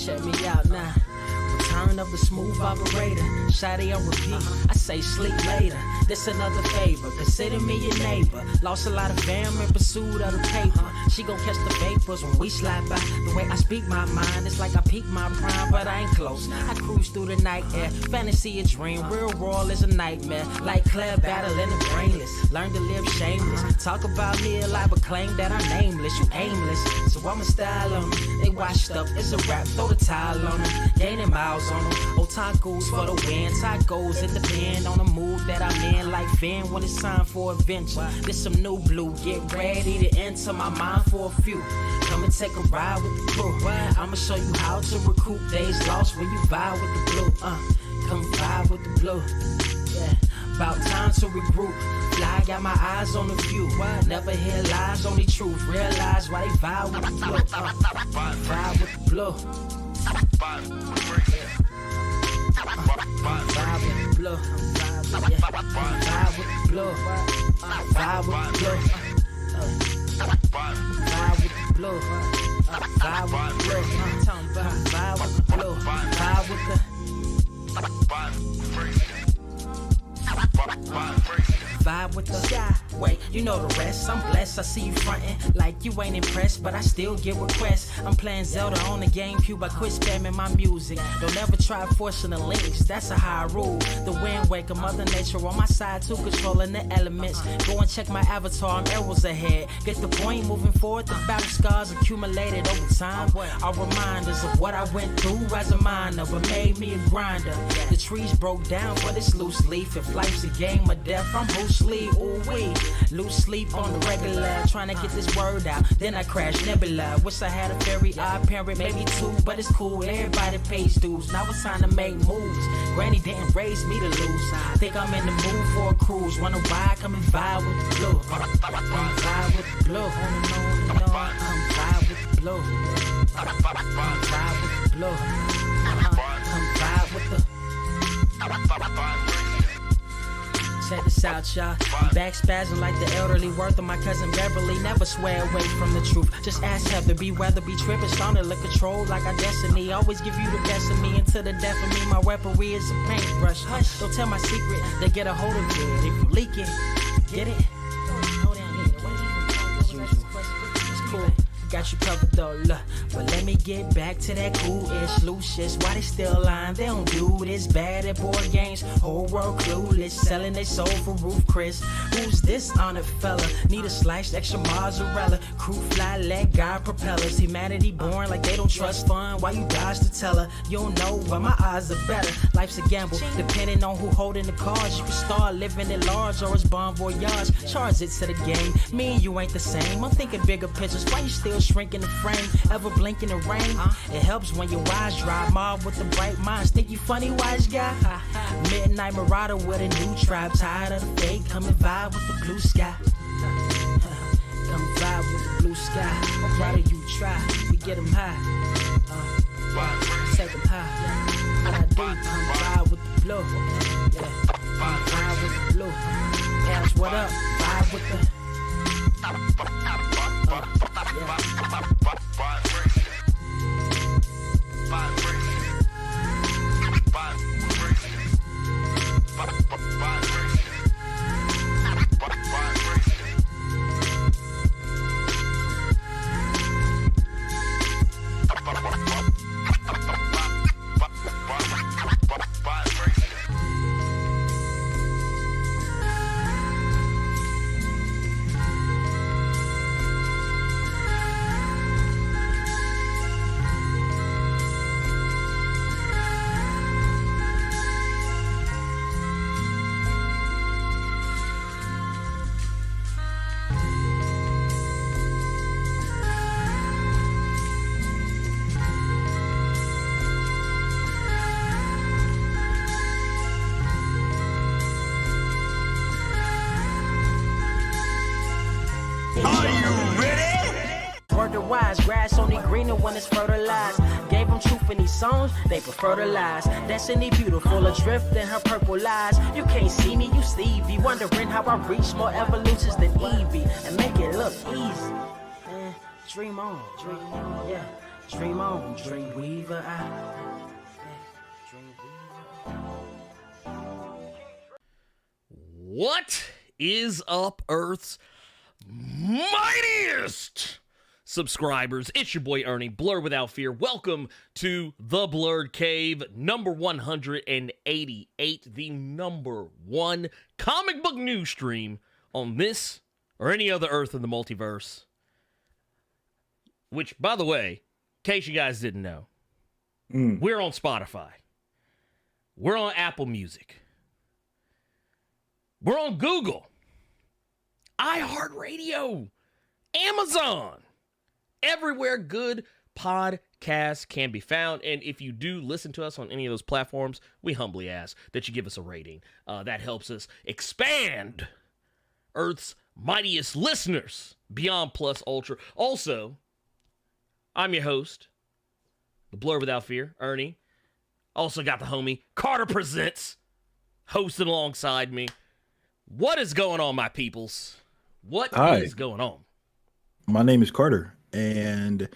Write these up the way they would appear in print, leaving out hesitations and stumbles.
Check me out now. Return of the smooth operator. Shotty on repeat. I say sleep later. This another favor. Consider me your neighbor. Lost a lot of fam in pursuit of the paper. She gon' catch the vapors when we slide by. The way I speak my mind, it's like I peak my prime, but I ain't close. I cruise through the night air. Fantasy a dream. Real world is a nightmare. Like Claire battling the brainless. Learn to live shameless. Talk about me alive, but claim that I'm nameless. You aimless. So I'ma style on them. They washed up. It's a rap. Throw the towel on them. Gaining miles on them. Otakus for the win. Tacos, it depend on the mood that I'm in. Like Finn when it's time for adventure. This some new blue. Get ready to enter my mind for a few. Come and take a ride with the crew. I'ma show you how to recoup days lost when you vibe with the blue. Come vibe with the blue. Yeah. About time to regroup. Fly, got my eyes on the view. Never hear lies, only truth. Realize why they vibe with the blue. Vibe with the blue. Vibe with the blue. Vibe with the blue. Vibe with the blue. Vibe with the blue. Vibe with the blue. Vibe with the blue. Vibe with the vibe with the sky. Wait, you know the rest. I'm blessed. I see you frontin' like you ain't impressed, but I still get requests. I'm playing Zelda on the GameCube. I quit spamming my music. Don't ever try forcing the links. That's a high rule. The wind waker, Mother Nature on my side too, controlling the elements. Go and check my avatar. I'm arrows ahead. Get the point. Moving forward. The battle scars accumulated over time are reminders of what I went through as a minor, but made me a grinder. The trees broke down for this loose leaf. If life's a game of death, I'm Bruce Lee. Ooh wee. Lose sleep on the regular, trying to get this word out. Then I crash nebula. Wish I had a very odd parent, maybe two, but it's cool. Everybody pays dues. Now it's time to make moves. Granny didn't raise me to lose. Think I'm in the mood for a cruise. Wanna ride? Come and vibe with the blue. Come vibe with the blue. Come vibe with the blue. Come vibe with the blue. Come vibe with the. Check this out, y'all. I'm back spazzing like the elderly worth of my cousin Beverly. Never swear away from the truth. Just ask Heather, be weather, be tripping, starting to control like our destiny. Always give you the best of me until the death of me. My weaponry is a paintbrush. Hush, don't tell my secret. They get a hold of it. If you leak it, get it? It's cool. Got you covered though, look. But let me get back to that cool-ish, loose-ish. Why they still lying? They don't do this. Bad at board games, whole world clueless. Selling they soul for Roof Chris. Who's this honored fella? Need a sliced extra mozzarella. Crew fly, leg guy propellers. Humanity born like they don't trust fun. Why you dodge the teller? You don't know, but my odds are better. Life's a gamble, depending on who holding the cards. You can start living at large or it's bon voyage. Charge it to the game. Me and you ain't the same. I'm thinking bigger pictures. Why you still shrinking the frame? Ever blink in the rain? It helps when your eyes dry. Mob with the bright minds. Think you funny, wise guy? Midnight marauder with a new tribe. Tired of the fake. Come and vibe with the blue sky. Come vibe with the blue sky. Why do you try? We get them high. Take them high. What I do? Come vibe with the blue. Yeah. Come vibe with the blue. Ask what up? Vibe with the. Wise grass only greener when it's fertilized. Gave them truth in these songs, they prefer to lies. Destiny beautiful, adrift in her purple lies. You can't see me, you Stevie, wondering how I reach more evolutions than Evie and make it look easy. Dream on, yeah. Dream on. on, Dreamweaver. What is up, Earth's mightiest subscribers? It's your boy Ernie, Blerd Without Fear. Welcome to the Blerd Cave, number 188, the number one comic book news stream on this or any other Earth in the multiverse. Which, by the way, in case you guys didn't know, we're on Spotify. We're on Apple Music. We're on Google, iHeartRadio, Amazon, everywhere good podcasts can be found. And if you do listen to us on any of those platforms, we humbly ask that you give us a rating. That helps us expand Earth's mightiest listeners beyond plus ultra. Also, I'm your host, the Blerd Without Fear, Ernie. Also got the homie Carter Presents hosting alongside me. What is going on, my peoples? What is going on? My name is Carter, and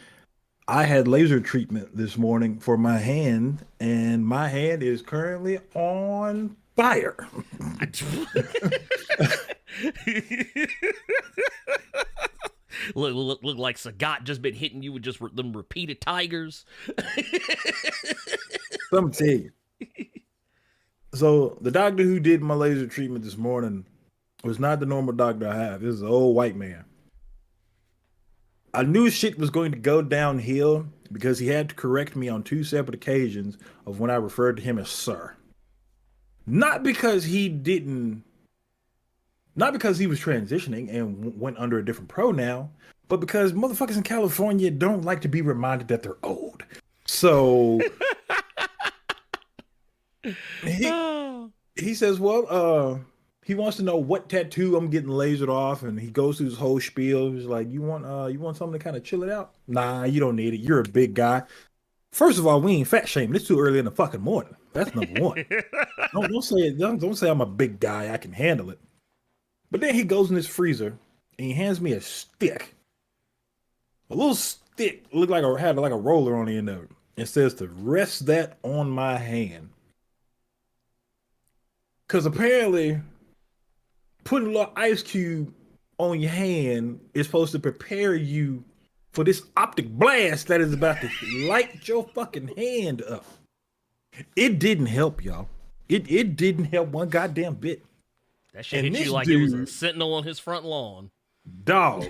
I had laser treatment this morning for my hand, and my hand is currently on fire. Look like Sagat just been hitting you with just them repeated tigers. Let me tell you. So the doctor who did my laser treatment this morning was not the normal doctor I have. This is an old white man. I knew shit was going to go downhill because he had to correct me on 2 separate occasions of when I referred to him as sir. Not because he was transitioning and went under a different pronoun, but because motherfuckers in California don't like to be reminded that they're old. So he says, well, he wants to know what tattoo I'm getting lasered off, and he goes through his whole spiel. He's like, you want something to kind of chill it out? Nah, you don't need it. You're a big guy. First of all, we ain't fat shaming. It's too early in the fucking morning. That's number one. Don't say I'm a big guy. I can handle it. But then he goes in his freezer and he hands me a stick. A little stick, had like a roller on the end of it. It says to rest that on my hand. Because apparently, putting a little ice cube on your hand is supposed to prepare you for this optic blast that is about to light your fucking hand up. It didn't help, y'all. It didn't help one goddamn bit. That shit hit you like it was a sentinel on his front lawn. Dog.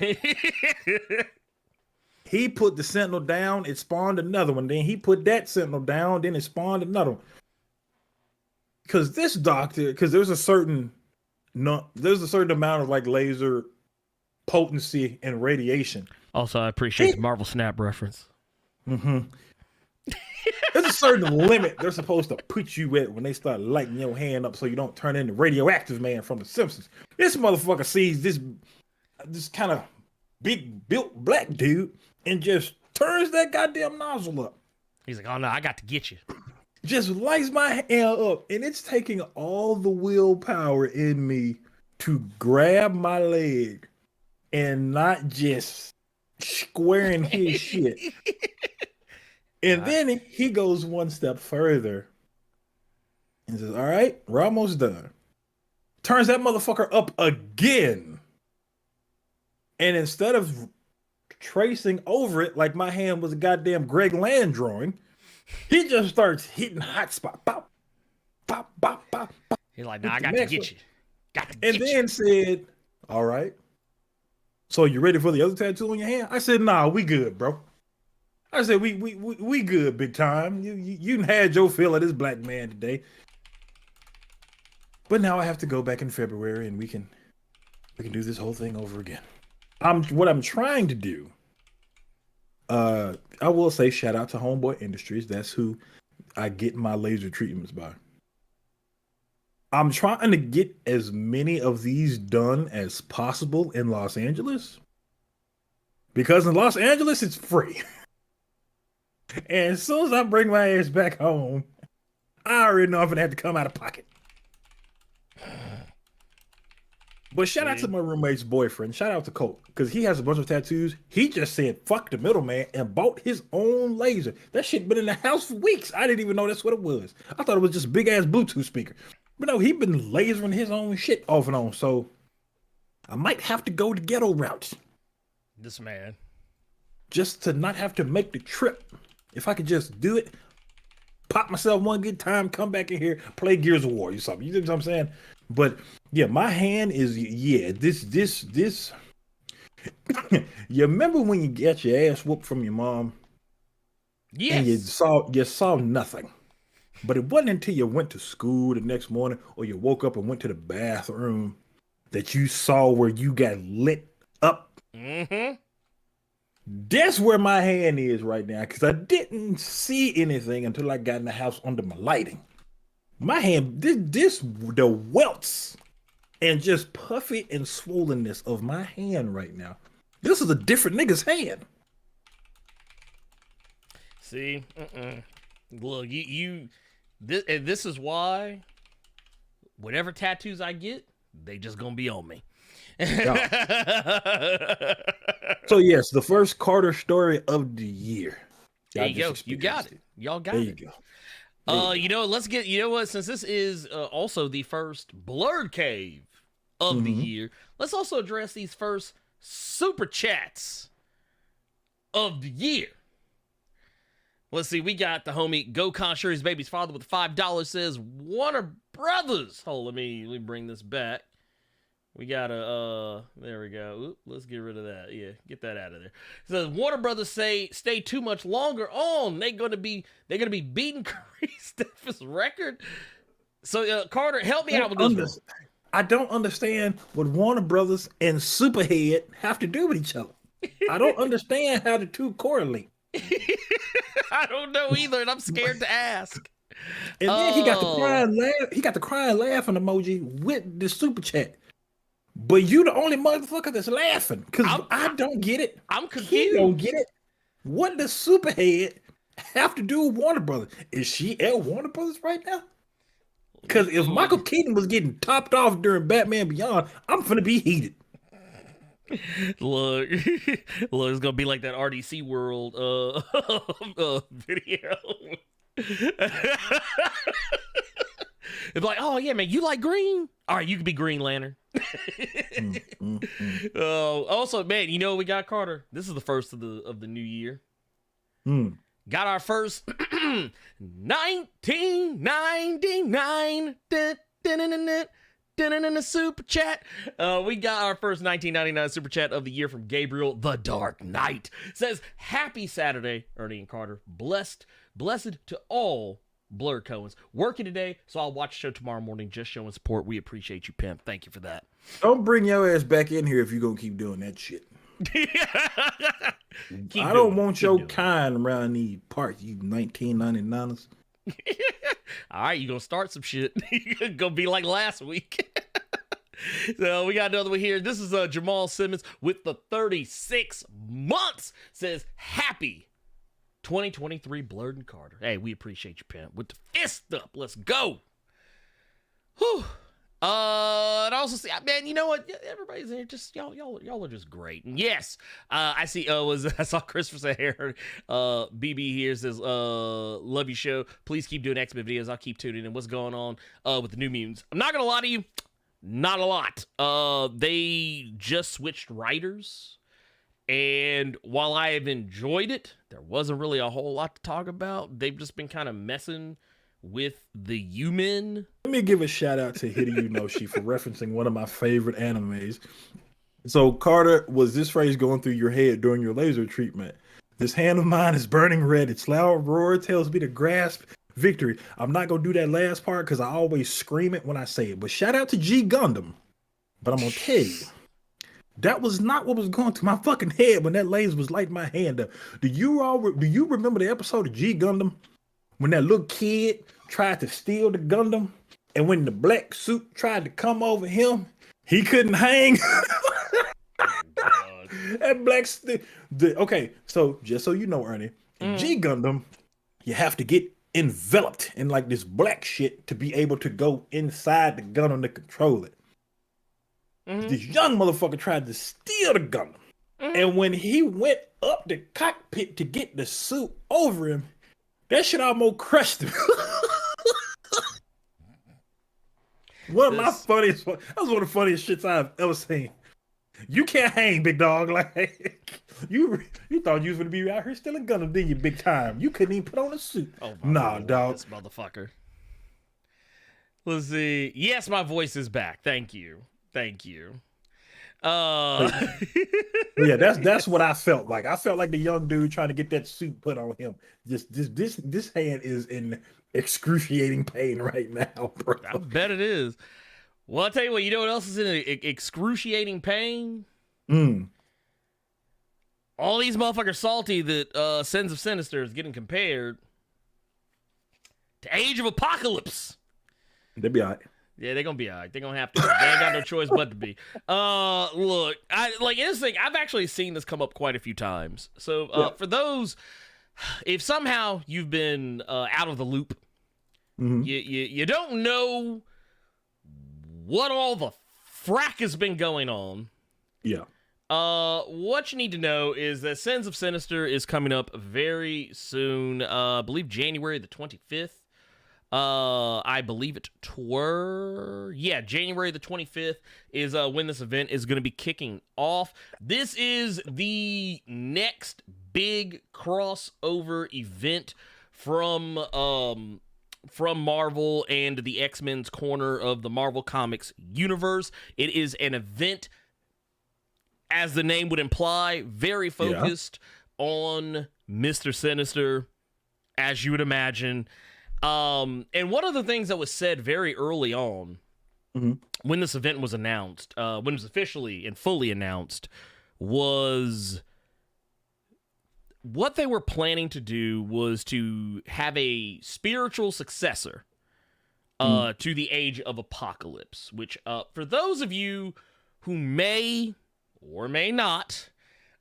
He put the sentinel down, it spawned another one. Then he put that sentinel down, then it spawned another one. Because this doctor, there's a certain amount of like laser potency and radiation. Also, I appreciate the Marvel Snap reference. Mm-hmm. There's a certain limit they're supposed to put you at when they start lighting your hand up so you don't turn into Radioactive Man from The Simpsons. This motherfucker sees this kind of big built black dude and just turns that goddamn nozzle up. He's like, oh no, I got to get you. Just lights my hand up, and it's taking all the willpower in me to grab my leg and not just squaring his shit. And then he goes one step further and says, all right, we're almost done. Turns that motherfucker up again. And instead of tracing over it like my hand was a goddamn Greg Land drawing, he just starts hitting hot spot. Pop, pop, pop, pop, pop. He's like, nah, I got to get you. And then said, all right, so you ready for the other tattoo on your hand? I said, nah, we good, bro. I said, we good, big time. You had your fill of this black man today. But now I have to go back in February and we can do this whole thing over again. What I'm trying to do, I will say shout out to Homeboy Industries. That's who I get my laser treatments by. I'm trying to get as many of these done as possible in Los Angeles. Because in Los Angeles, it's free. And as soon as I bring my ass back home, I already know I'm going to have to come out of pocket. But shout out to my roommate's boyfriend. Shout out to Colt, because he has a bunch of tattoos. He just said, fuck the middleman, and bought his own laser. That shit been in the house for weeks. I didn't even know that's what it was. I thought it was just a big-ass Bluetooth speaker. But no, he been lasering his own shit off and on. So I might have to go the ghetto route. This man. Just to not have to make the trip. If I could just do it, pop myself one good time, come back in here, play Gears of War or something. You know what I'm saying? But yeah, my hand is this. You remember when you get your ass whooped from your mom? Yes. And you saw nothing. But it wasn't until you went to school the next morning or you woke up and went to the bathroom that you saw where you got lit up. Mm-hmm. That's where my hand is right now, because I didn't see anything until I got in the house under my lighting. My hand, the welts and just puffy and swollenness of my hand right now. This is a different nigga's hand. See, look, this is why whatever tattoos I get, they just gonna be on me. So yes, the first Carter story of the year. There you go. You got it. Y'all got it. There you go. You know, let's get, you know what, since this is also the first Blerd Cave of the year, let's also address these first super chats of the year. Let's see, we got the homie Go Conjure his baby's father with $5 says Warner Brothers. Hold, let me bring this back. We got there we go. Oop, let's get rid of that. Yeah, get that out of there. So Warner Brothers say stay too much longer on. They're gonna be beating Chris Steffen's record. So Carter, help me out with this. I don't understand what Warner Brothers and Superhead have to do with each other. I don't understand how the two correlate. I don't know either, and I'm scared to ask. And then he got the crying laugh. He got the crying laughing emoji with the super chat. But you the only motherfucker that's laughing, because I don't get it. I'm confused. He don't get it. What does Superhead have to do with Warner Brothers? Is she at Warner Brothers right now? Because if Michael Keaton was getting topped off during Batman Beyond, I'm finna be heated. Look, it's gonna be like that RDC World video. It's like, oh yeah, man, you like green? All right, you can be Green Lantern. Also, man, you know what we got, Carter? This is the first of the new year. Got our first 1999 super chat. We got our first 1999 super chat of the year from Gabriel the Dark Knight. Says, happy Saturday, Ernie and Carter. Blessed to all Blerd Coens. Working today, so I'll watch the show tomorrow morning. Just showing support. We appreciate you, pimp. Thank you for that. Don't bring your ass back in here if you're gonna keep doing that shit. I don't want your kind around these parts, you 1999ers. All right, you gonna start some shit. You're gonna be like last week. So we got another one here. This is Jamal Simmons with the 36 months. Says, happy 2023 Blerd and Carter. Hey, we appreciate you, pimp. With the fist up, let's go. Whew. And also see, man, you know what? Everybody's there. Just y'all are just great. And yes, I see. I saw Christopher here. BB here says, love your show. Please keep doing X-Men videos. I'll keep tuning in. What's going on with the New Mutants? I'm not gonna lie to you, not a lot. They just switched writers. And while I have enjoyed it, there wasn't really a whole lot to talk about. They've just been kind of messing with the human. Let me give a shout out to Hideo Noshi for referencing one of my favorite animes. So, Carter, was this phrase going through your head during your laser treatment? This hand of mine is burning red. Its loud roar tells me to grasp victory. I'm not going to do that last part because I always scream it when I say it. But shout out to G Gundam. But I'm going to tell you, that was not what was going through my fucking head when that laser was lighting my hand up. Do you remember the episode of G Gundam when that little kid tried to steal the Gundam, and when the black suit tried to come over him, he couldn't hang? That black okay, so just so you know, Ernie, in G Gundam, you have to get enveloped in like this black shit to be able to go inside the Gundam to control it. This young motherfucker tried to steal the gun. And when he went up the cockpit to get the suit over him, that shit almost crushed him. That was one of the funniest shits I've ever seen. You can't hang, big dog. Like you thought you was gonna be out here stealing guns, didn't you, big time? You couldn't even put on a suit. Oh, nah, dog. This motherfucker. Let's see. Yes, my voice is back. Thank you. Yeah, that's what I felt like. I felt like the young dude trying to get that suit put on him. This hand is in excruciating pain right now, bro. I bet it is. Well, I'll tell you what. You know what else is in excruciating pain? All these motherfuckers salty that Sins of Sinister is getting compared to Age of Apocalypse. They'll be all right. Yeah, they're gonna be all right. They're gonna have to. They ain't got no choice but to be. Look, this thing. I've actually seen this come up quite a few times. So for those, if somehow you've been out of the loop, you don't know what all the frack has been going on. Yeah. What you need to know is that Sins of Sinister is coming up very soon. I believe January the 25th. I believe it January the 25th is when this event is going to be kicking off. This is the next big crossover event from Marvel and the X-Men's corner of the Marvel Comics universe. It is an event, as the name would imply, very focused on Mr. Sinister, as you would imagine. And one of the things that was said very early on when this event was announced, when it was officially and fully announced, was what they were planning to do was to have a spiritual successor to the Age of Apocalypse, which for those of you who may or may not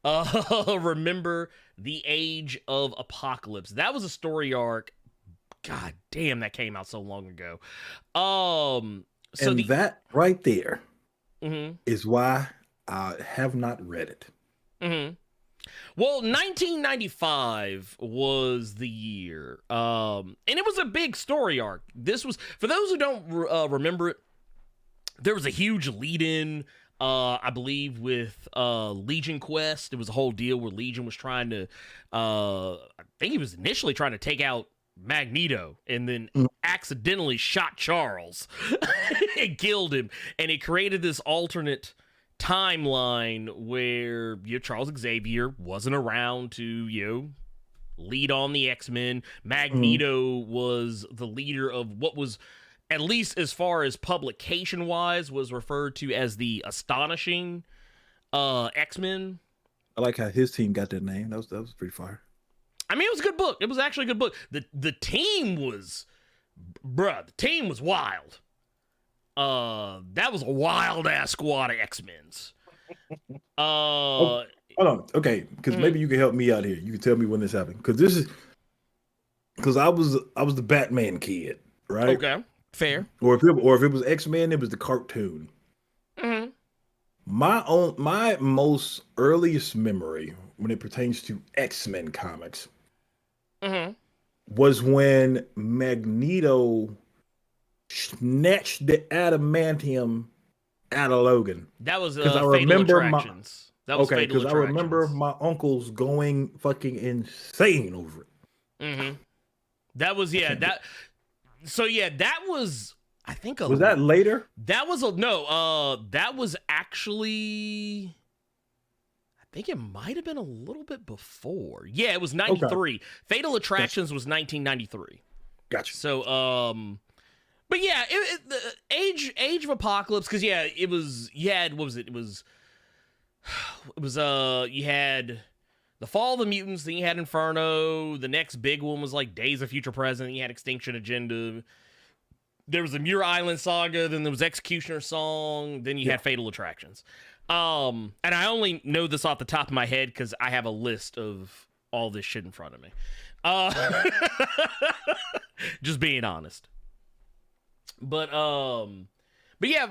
remember the Age of Apocalypse, that was a story arc. God damn, that came out so long ago. That right there is why I have not read it. Well, 1995 was the year, and it was a big story arc. This was, for those who don't remember it, there was a huge lead-in, I believe, with Legion Quest. It was a whole deal where Legion was trying to, I think he was initially trying to take out Magneto and then accidentally shot Charles and killed him, and it created this alternate timeline where Charles Xavier wasn't around to lead on the X-Men. Magneto was the leader of what was, at least as far as publication wise, was referred to as the Astonishing X-Men. I like how his team got that name. That was pretty fire. I mean, it was a good book. It was actually a good book. The team was, the team was wild. That was a wild ass squad of X-Men's. Hold on, okay, because maybe you can help me out here. You can tell me when this happened, because I was the Batman kid, right? Okay, fair. Or if it was X-Men, it was the cartoon. My most earliest memory when it pertains to X-Men comics was when Magneto snatched the adamantium out of Logan. That was Fatal Attractions. Because I remember my uncles going fucking insane over it. That was that. So that was, I think, was that later? That was that was actually, I think it might have been a little bit before. Yeah, it was 93. Okay. Fatal Attractions was 1993. Gotcha. So, but yeah, the Age of Apocalypse, because it was, what was it? It was you had the Fall of the Mutants, then you had Inferno. The next big one was like Days of Future Present. You had Extinction Agenda. There was the Muir Island Saga. Then there was Executioner Song. Then you had Fatal Attractions. And I only know this off the top of my head because I have a list of all this shit in front of me. Just being honest. But But yeah,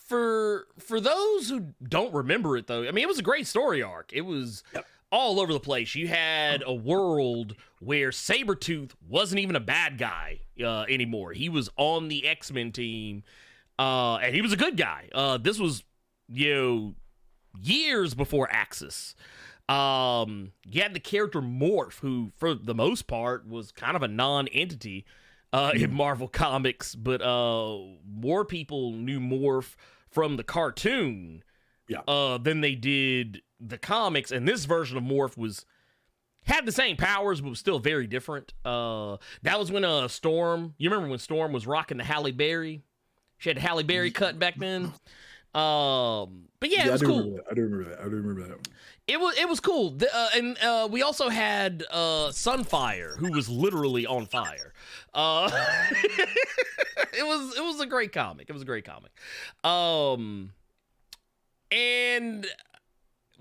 for those who don't remember it though, I mean, it was a great story arc. It was all over the place. You had a world where Sabretooth wasn't even a bad guy anymore. He was on the X-Men team, and he was a good guy. This was, years before Axis. You had the character Morph, who, for the most part, was kind of a non-entity in Marvel Comics, but more people knew Morph from the cartoon than they did the comics, and this version of Morph had the same powers, but was still very different. That was when Storm, you remember when Storm was rocking the Halle Berry? She had the Halle Berry cut back then. But yeah, it was cool. I do remember that. It was cool. And we also had Sunfire, who was literally on fire. It was a great comic.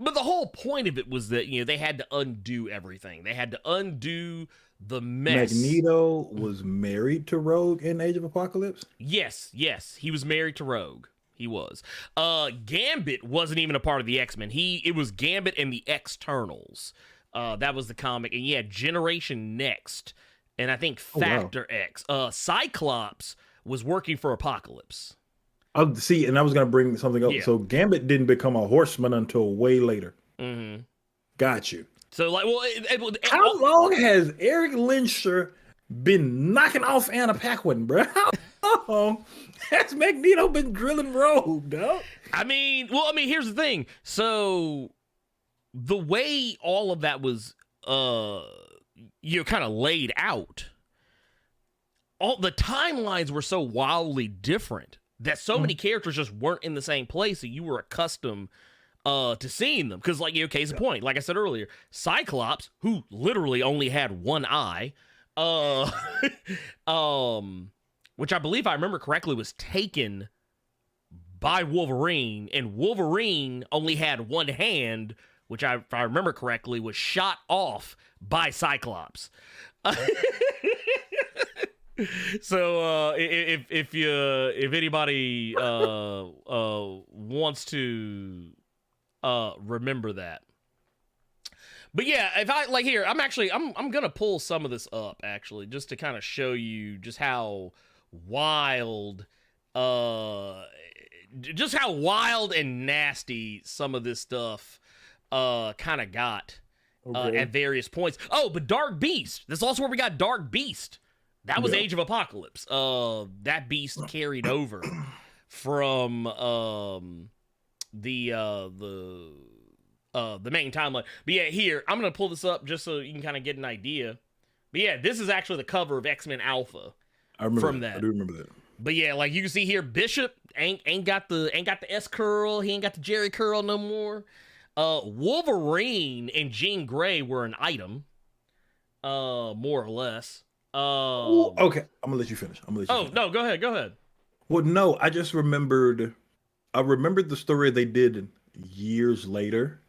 But the whole point of it was that, they had to undo everything. They had to undo the mess. Magneto was married to Rogue in Age of Apocalypse? Yes. He was married to Rogue. He was. Gambit wasn't even a part of the X-Men. It was Gambit and the Externals. That was the comic. And yeah, Generation Next. And I think Factor X. Cyclops was working for Apocalypse. See, and I was going to bring something up. Yeah. So Gambit didn't become a Horseman until way later. Mm-hmm. Got you. So, how long has Eric Lensher been knocking off Anna Paquin, bro? How long has Magneto been drilling Rogue, dog? I mean, here's the thing. So, the way all of that was, kind of laid out, all the timelines were so wildly different that so many characters just weren't in the same place that you were accustomed to seeing them. Because, case in point, like I said earlier, Cyclops, who literally only had one eye, which I believe I remember correctly was taken by Wolverine, and Wolverine only had one hand, which if I remember correctly was shot off by Cyclops. So if anybody wants to remember that. But yeah, if I I'm gonna pull some of this up actually, just to kind of show you just how wild and nasty some of this stuff kind of got at various points. Oh, but Dark Beast. That's also where we got Dark Beast. That was Age of Apocalypse. That beast carried over from the main timeline. But yeah, here I'm gonna pull this up just so you can kind of get an idea. But yeah, this is actually the cover of X-Men Alpha. I remember that. I do remember that. But yeah, you can see here, Bishop ain't got the S curl. He ain't got the Jerry curl no more. Wolverine and Jean Grey were an item, more or less. Okay, I'm gonna let you finish. No, go ahead. Well, no, I just remembered. I remembered the story they did years later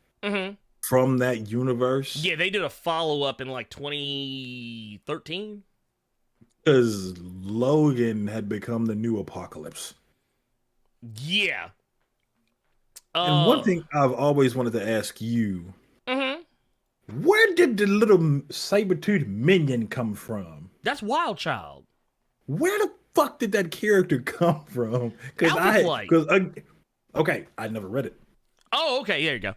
from that universe. Yeah, they did a follow-up in 2013. Because Logan had become the new Apocalypse. Yeah. And one thing I've always wanted to ask you, where did the little Sabretooth minion come from? That's Wild Child. Where the fuck did that character come from? Okay, I never read it. Oh, okay, there you go.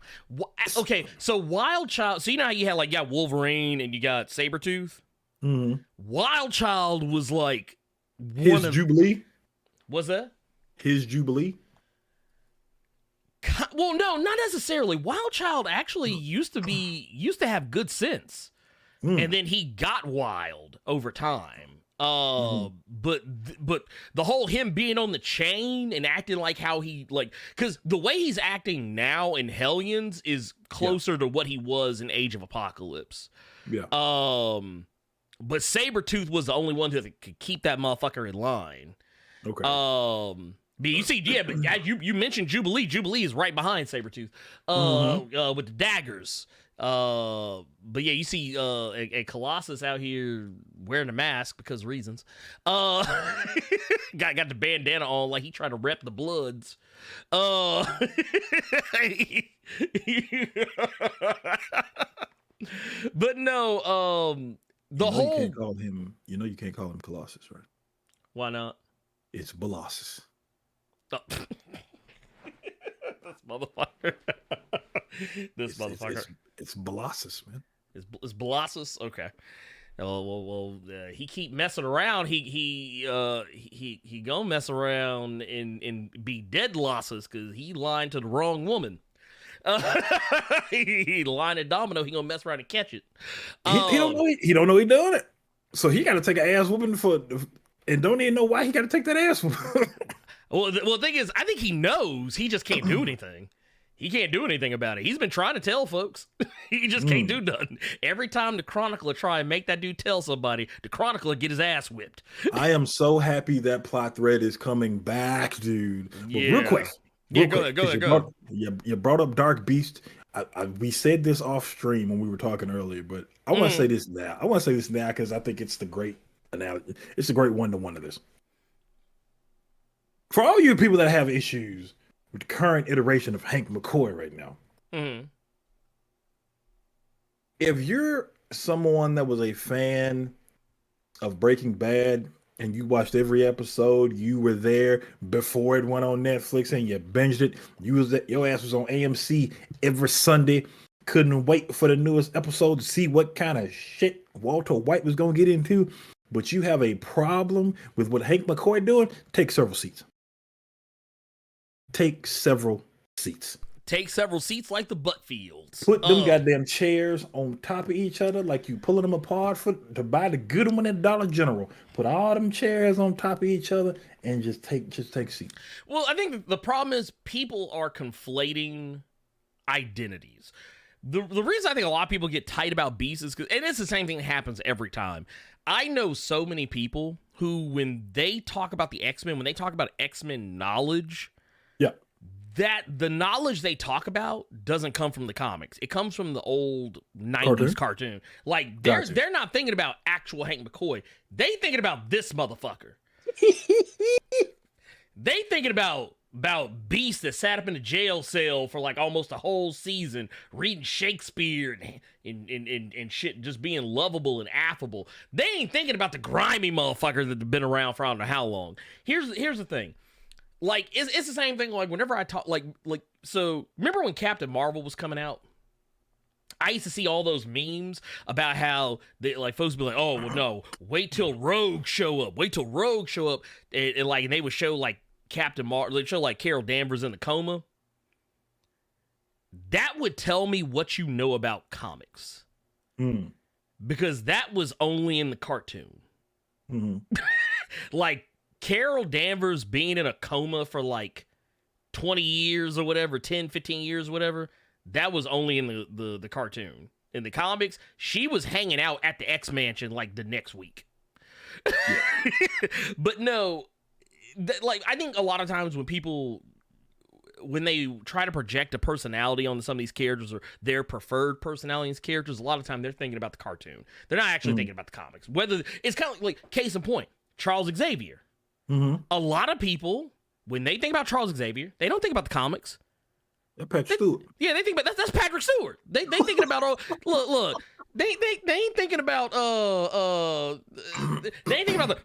Okay, so Wild Child, so you know how you had Wolverine and you got Sabretooth? Mm-hmm. Wild Child was his Jubilee? Was that? His Jubilee? Well, no, not necessarily. Wild Child actually used to have good sense. And then he got wild over time. But the whole him being on the chain and acting like how he because the way he's acting now in Hellions is closer to what he was in Age of Apocalypse. Yeah. But Sabretooth was the only one who could keep that motherfucker in line. Okay. But you see, but you mentioned Jubilee. Jubilee is right behind Sabretooth. With the daggers. But yeah, you see a Colossus out here wearing a mask because of reasons. Got the bandana on like he trying to rep the Bloods. But no, the whole you can't call him. You know you can't call him Colossus, right? Why not? It's Colossus. Oh. This motherfucker. This motherfucker. It's Colossus, man. It's Blossus? Okay. Well, he keep messing around. He gonna mess around and be dead losses because he lying to the wrong woman. He lying to Domino. He gonna mess around and catch it. He don't know. He don't know he doing it. So he got to take an ass whooping and don't even know why he got to take that ass whooping. Well, the thing is, I think he knows. He just can't do anything. He can't do anything about it. He's been trying to tell folks. He just can't do nothing. Every time the Chronicler try and make that dude tell somebody, the Chronicler get his ass whipped. I am so happy that plot thread is coming back, dude. But Yeah. real quick. Go ahead. You brought up Dark Beast. We said this off stream when we were talking earlier, but I want to say this now. I want to say this now because I think it's the great analogy. It's a great one-to-one of this. For all you people that have issues with the current iteration of Hank McCoy right now, if you're someone that was a fan of Breaking Bad and you watched every episode, you were there before it went on Netflix and you binged it, your ass was on AMC every Sunday, couldn't wait for the newest episode to see what kind of shit Walter White was going to get into, but you have a problem with what Hank McCoy doing, take several seats. Take several seats. Take several seats like the butt fields. Put them goddamn chairs on top of each other like you pulling them apart to buy the good one at Dollar General. Put all them chairs on top of each other and just take seats. Well, I think the problem is people are conflating identities. The reason I think a lot of people get tight about Beast is because, and it's the same thing that happens every time. I know so many people who, when they talk about the X-Men, when they talk about X-Men knowledge, that the knowledge they talk about doesn't come from the comics. It comes from the old 90s cartoon. Like, they're not thinking about actual Hank McCoy. They thinking about this motherfucker. They thinking about Beast that sat up in a jail cell for like almost a whole season, reading Shakespeare and shit, just being lovable and affable. They ain't thinking about the grimy motherfucker that's been around for I don't know how long. Here's the thing. Like, it's the same thing, like, whenever I talk, like, so, remember when Captain Marvel was coming out? I used to see all those memes about how, like, folks would be like, oh, well, no, wait till Rogue show up, and like, and they would show, like, Captain Marvel, they'd show, like, Carol Danvers in the coma. That would tell me what you know about comics. Because that was only in the cartoon. Like, Carol Danvers being in a coma for like 20 years or whatever, 10, 15 years, whatever, that was only in the cartoon. In the comics, she was hanging out at the X-Mansion like the next week. But no, like, I think a lot of times when they try to project a personality on some of these characters or their preferred personality in these characters, a lot of time they're thinking about the cartoon. They're not actually thinking about the comics. Whether it's kind of like case in point, Charles Xavier. A lot of people, when they think about Charles Xavier, they don't think about the comics. Patrick Stewart. Yeah, they think about that's Patrick Stewart. They thinking about look. They ain't thinking about they ain't thinking about the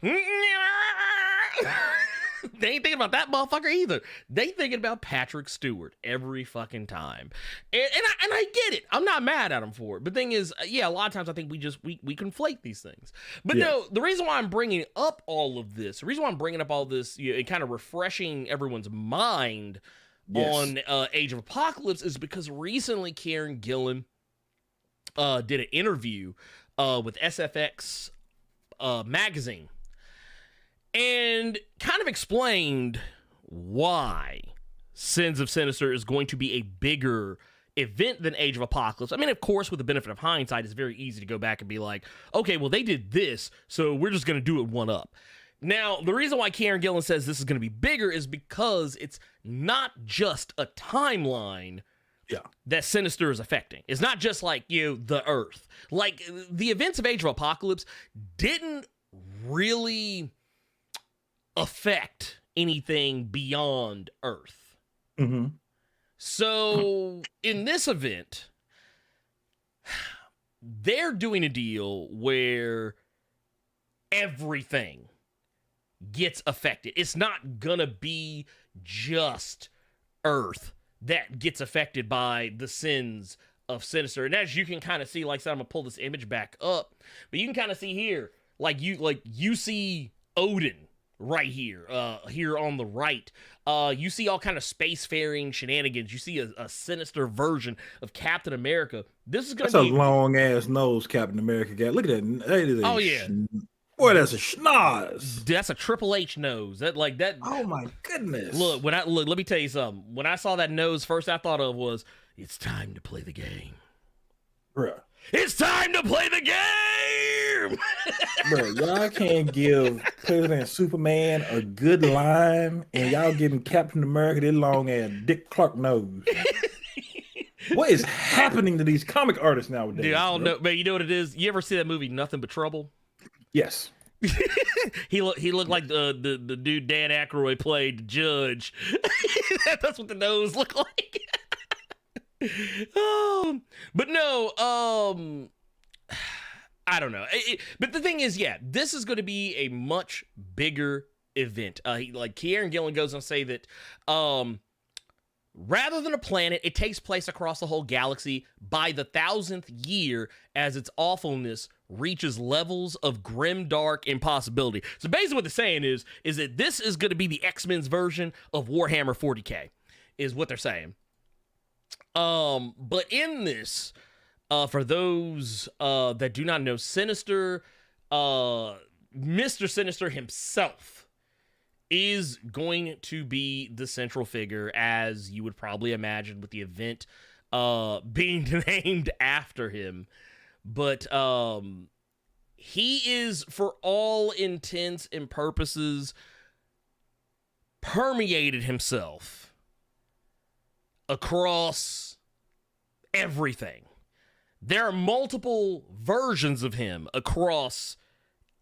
they ain't thinking about that motherfucker either. They thinking about Patrick Stewart every fucking time. And I get it. I'm not mad at him for it. But the thing is, yeah, a lot of times I think we conflate these things. But no, the reason why I'm bringing up all of this, and kind of refreshing everyone's mind on Age of Apocalypse is because recently Kieran Gillen did an interview with SFX magazine. And kind of explained why Sins of Sinister is going to be a bigger event than Age of Apocalypse. I mean, of course, with the benefit of hindsight, it's very easy to go back and be like, okay, well, they did this, so we're just going to do it one up. Now, the reason why Kieran Gillen says this is going to be bigger is because it's not just a timeline that Sinister is affecting. It's not just like, the Earth. Like, the events of Age of Apocalypse didn't really affect anything beyond Earth. Mm-hmm. So, in this event, they're doing a deal where everything gets affected. It's not gonna be just Earth that gets affected by the sins of Sinister. And as you can kind of see, like I said, I'm gonna pull this image back up, but you can kind of see here, you see Odin right here, here on the right. You see all kind of spacefaring shenanigans. You see a sinister version of Captain America. This is gonna be a long ass nose Captain America got. Look at that. Oh yeah. Boy, that's a schnoz. That's a Triple H nose. That. Oh my goodness. Look, let me tell you something. When I saw that nose, first I thought of was, it's time to play the game. Bruh. It's time to play the game! Bruh, y'all can't give President Superman a good line, and y'all giving Captain America this long ass Dick Clark nose. What is happening to these comic artists nowadays? Dude, I don't know, man. You know what it is? You ever see that movie Nothing But Trouble? Yes. He looked like the dude Dan Aykroyd played the judge. That's what the nose looked like. But no, I don't know. But the thing is, this is going to be a much bigger event. Kieran Gillen goes on to say that, rather than a planet, it takes place across the whole galaxy by the 1000th year as its awfulness reaches levels of grim, dark impossibility. So basically what they're saying is that this is going to be the X-Men's version of Warhammer 40K, is what they're saying. But in this, for those that do not know, Sinister, Mr. Sinister himself is going to be the central figure, as you would probably imagine, with the event being named after him. But he is, for all intents and purposes, permeated himself across everything. There are multiple versions of him across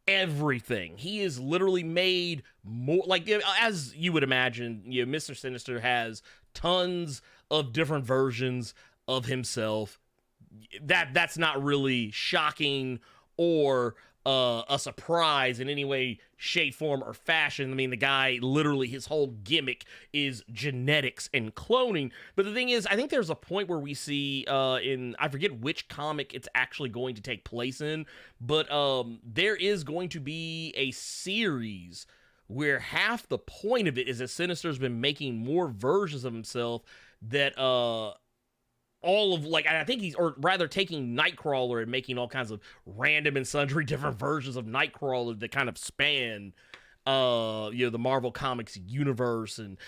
everything. He is literally made more, like, as you would imagine, Mr. Sinister has tons of different versions of himself. That's not really shocking or a surprise in any way, shape, form, or fashion. I mean, the guy, literally, his whole gimmick is genetics and cloning. But the thing is, I think there's a point where we see I forget which comic it's actually going to take place in, but there is going to be a series where half the point of it is that Sinister's been making more versions of himself that I think taking Nightcrawler and making all kinds of random and sundry different versions of Nightcrawler that kind of span, the Marvel Comics universe. And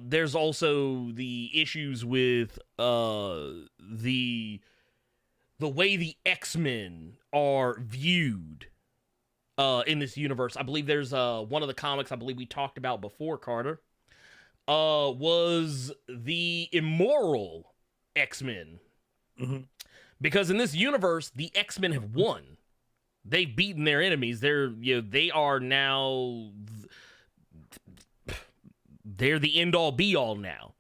there's also the issues with the way the X-Men are viewed in this universe. I believe there's one of the comics I believe we talked about before, Carter, was the immoral X-Men. Mm-hmm. Because in this universe, the X-Men have won. They've beaten their enemies. They are now, they're the end-all be-all now.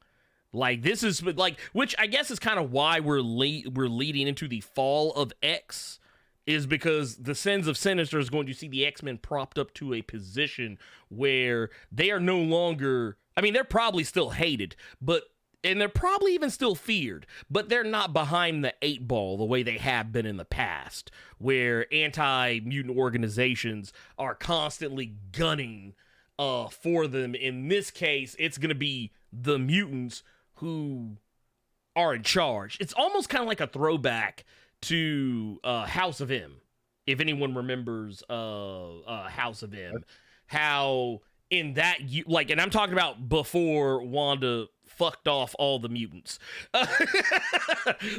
Like, this is like, which I guess is kind of why we're leading into the fall of X, is because the Sins of Sinister is going to see the X-Men propped up to a position where they are no longer, I mean, they're probably still hated, and they're probably even still feared, but they're not behind the 8 ball the way they have been in the past, where anti-mutant organizations are constantly gunning for them. In this case, it's going to be the mutants who are in charge. It's almost kind of like a throwback to House of M, if anyone remembers House of M. How in that, and I'm talking about before Wanda fucked off all the mutants.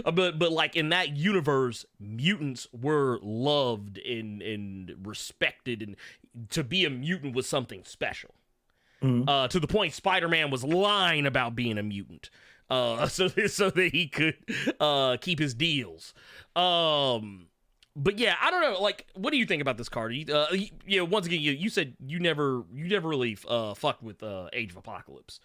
but like in that universe, mutants were loved and respected, and to be a mutant was something special. Mm-hmm. To the point Spider-Man was lying about being a mutant. so that he could keep his deals. But yeah, I don't know. Like, what do you think about this, Carter? Once again, you said you never really fucked with Age of Apocalypse.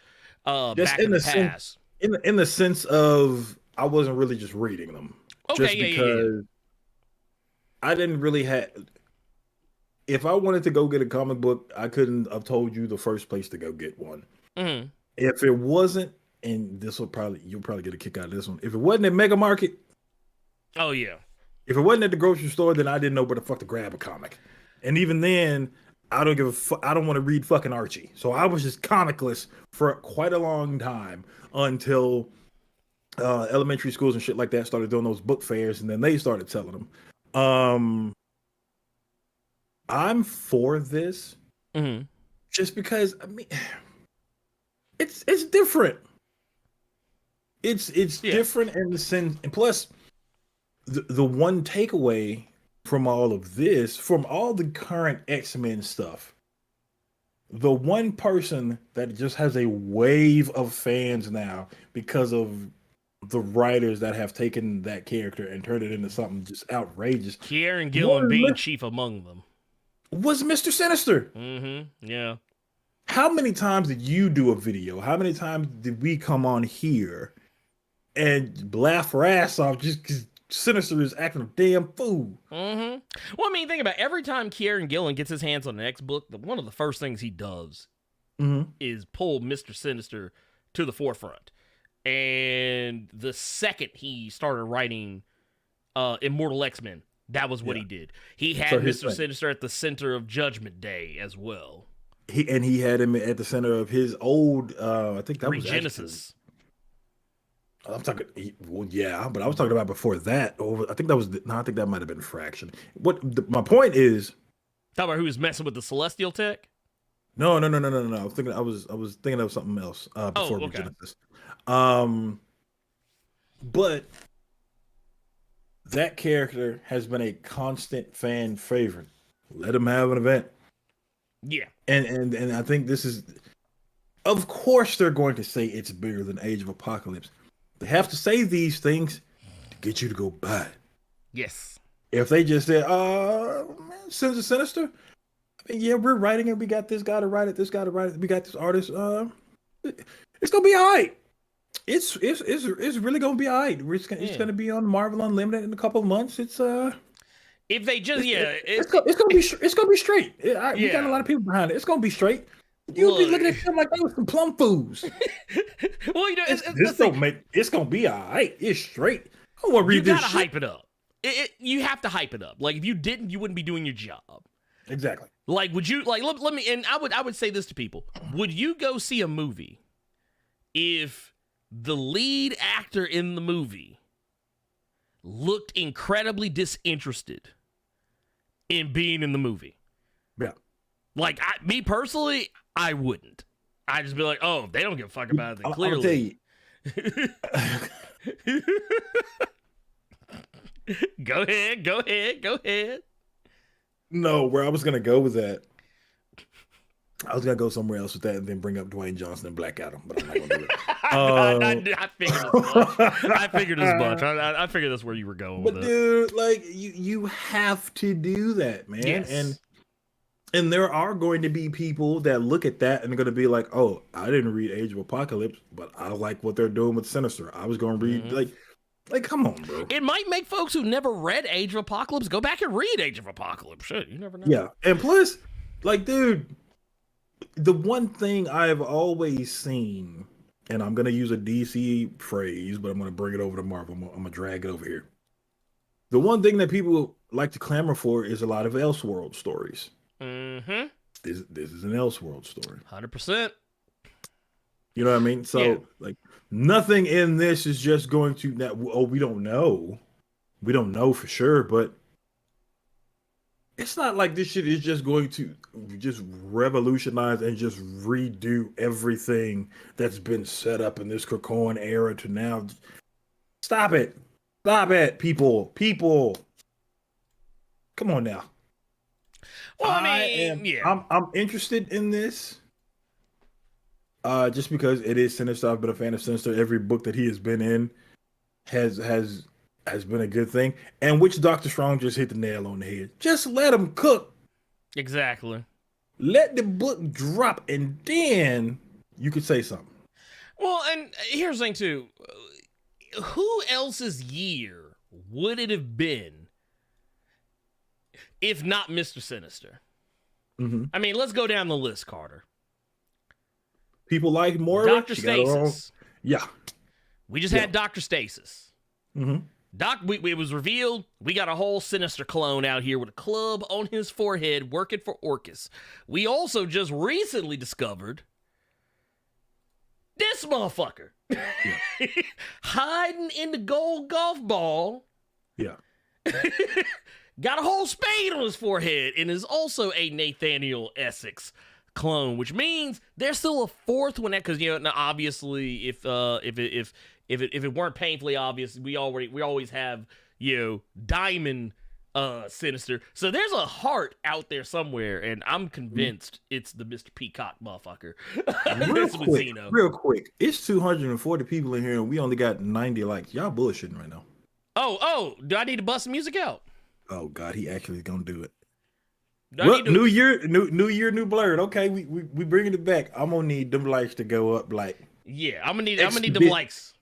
Just back in in the the past. in the sense of I wasn't really just reading them. Okay, Just because I didn't really have. If I wanted to go get a comic book, I couldn't have told you the first place to go get one. Mm-hmm. If it wasn't, and you'll probably get a kick out of this one. If it wasn't at Mega Market, Oh yeah. if it wasn't at the grocery store, then I didn't know where the fuck to grab a comic. And even then, I don't give a fuck. I don't want to read fucking Archie. So I was just comicless for quite a long time until elementary schools and shit like that started doing those book fairs, and then they started selling them. I'm for this just because I mean it's different. It's different in the sense, and plus the one takeaway from all of this, from all the current X-Men stuff, the one person that just has a wave of fans now because of the writers that have taken that character and turned it into something just outrageous. Kieran Gillen being chief among them. Was Mr. Sinister. Yeah. How many times did you do a video? How many times did we come on here and laugh our ass off just because Sinister is acting a damn fool? Well, I mean, think about it. Every time Kieran Gillen gets his hands on an X book, one of the first things he does is pull Mr. Sinister to the forefront. And the second he started writing Immortal X-Men, that was what he did. He had Mr. Sinister at the center of Judgment Day as well. He had him at the center of his old, I think that was Regenesis. I'm talking, but I was talking about before that. I think that was, I think that might have been Fraction. My point is, talking about who was messing with the Celestial Tech? No. I was thinking of something else before Regenesis. But that character has been a constant fan favorite. Let him have an event. Yeah. And I think this is, of course they're going to say it's bigger than Age of Apocalypse. They have to say these things to get you to go buy it. Yes. If they just said, Sins of Sinister, I mean, yeah, we're writing it. We got this guy to write it. This guy to write it. We got this artist. It's gonna be all right. It's really gonna be all right. It's gonna be on Marvel Unlimited in a couple of months. It's if they just it's gonna be straight. We got a lot of people behind it. It's gonna be straight. You'll be looking at them like they was some plum fools. Well, it's gonna be all right. It's straight. I don't want to read this. You gotta hype it up. You have to hype it up. Like if you didn't, you wouldn't be doing your job. Exactly. Like, would you let me? And I would say this to people: would you go see a movie if the lead actor in the movie looked incredibly disinterested in being in the movie? Yeah. Like me personally, I wouldn't. I'd just be like, oh, they don't give a fuck about it. Then clearly. I'll tell you. Go ahead. No, where I was gonna go with that, I was gonna go somewhere else with that, and then bring up Dwayne Johnson and Black Adam, but I'm not gonna do it. I figured as much. I figured as much. I figured that's where you were going with it. But dude, like you have to do that, man. Yes. And there are going to be people that look at that and are going to be like, "Oh, I didn't read Age of Apocalypse, but I like what they're doing with Sinister. I was going to read like, come on, bro." It might make folks who never read Age of Apocalypse go back and read Age of Apocalypse. Shit, you never know. Yeah, and plus, like, dude, the one thing I've always seen, and I'm going to use a DC phrase, but I'm going to bring it over to Marvel. I'm going to drag it over here. The one thing that people like to clamor for is a lot of Elseworld stories. Mm-hmm. This is an Elseworld story. 100%. You know what I mean? So, like, nothing in this is just going to we don't know. We don't know for sure, but it's not like this shit is just going to just revolutionize and just redo everything that's been set up in this Krakoan era to now. Stop it. People. Come on now. Well, I mean, I'm interested in this. Just because it is Sinister, I've been a fan of Sinister. Every book that he has been in has been a good thing. And which Doctor Strong just hit the nail on the head. Just let him cook. Exactly. Let the book drop, and then you could say something. Well, and here's the thing too. Who else's year would it have been if not Mr. Sinister? Mm-hmm. I mean, let's go down the list, Carter. People like Moira. Dr. Stasis. Yeah. We just had Dr. Stasis. Mm-hmm. It was revealed we got a whole Sinister clone out here with a club on his forehead working for Orcus. We also just recently discovered this motherfucker hiding in the gold golf ball. Yeah. Got a whole spade on his forehead and is also a Nathaniel Essex clone, which means there's still a fourth one. Because obviously, if it weren't painfully obvious, we always have Diamond Sinister. So there's a heart out there somewhere, and I'm convinced it's the Mr. Peacock motherfucker. Real quick. It's 240 people in here, and we only got 90 likes. Y'all bullshitting right now. Oh, do I need to bust the music out? Oh God, he actually is gonna do it. Well, new year, new Blerd. Okay, we bringing it back. I'm gonna need them likes to go up like. Yeah, I'm gonna need them likes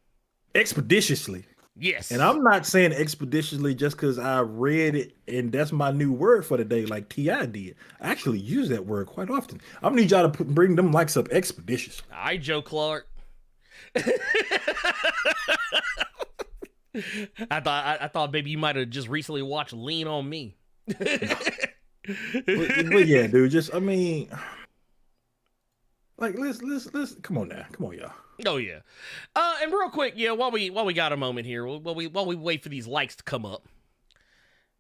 expeditiously. Yes, and I'm not saying expeditiously just because I read it and that's my new word for the day, like T.I. did. I actually use that word quite often. I'm gonna need y'all to bring them likes up expeditiously. All right, Joe Clark. I thought maybe you might have just recently watched Lean on Me. but yeah, dude. Just let's come on now, come on, y'all. Oh yeah, and real quick, while we got a moment here, while we wait for these likes to come up,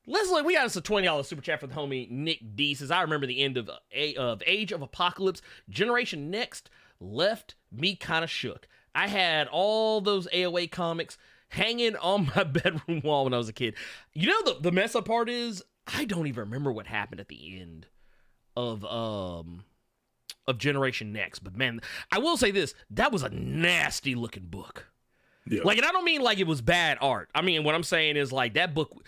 we got us a $20 super chat for the homie Nick D. Says, I remember the end of Age of Apocalypse. Generation Next left me kind of shook. I had all those AOA comics hanging on my bedroom wall when I was a kid. The mess up part is I don't even remember what happened at the end of Generation Next. But man, I will say this: that was a nasty looking book. Yeah. And I don't mean like it was bad art. I mean, what I'm saying is like that book,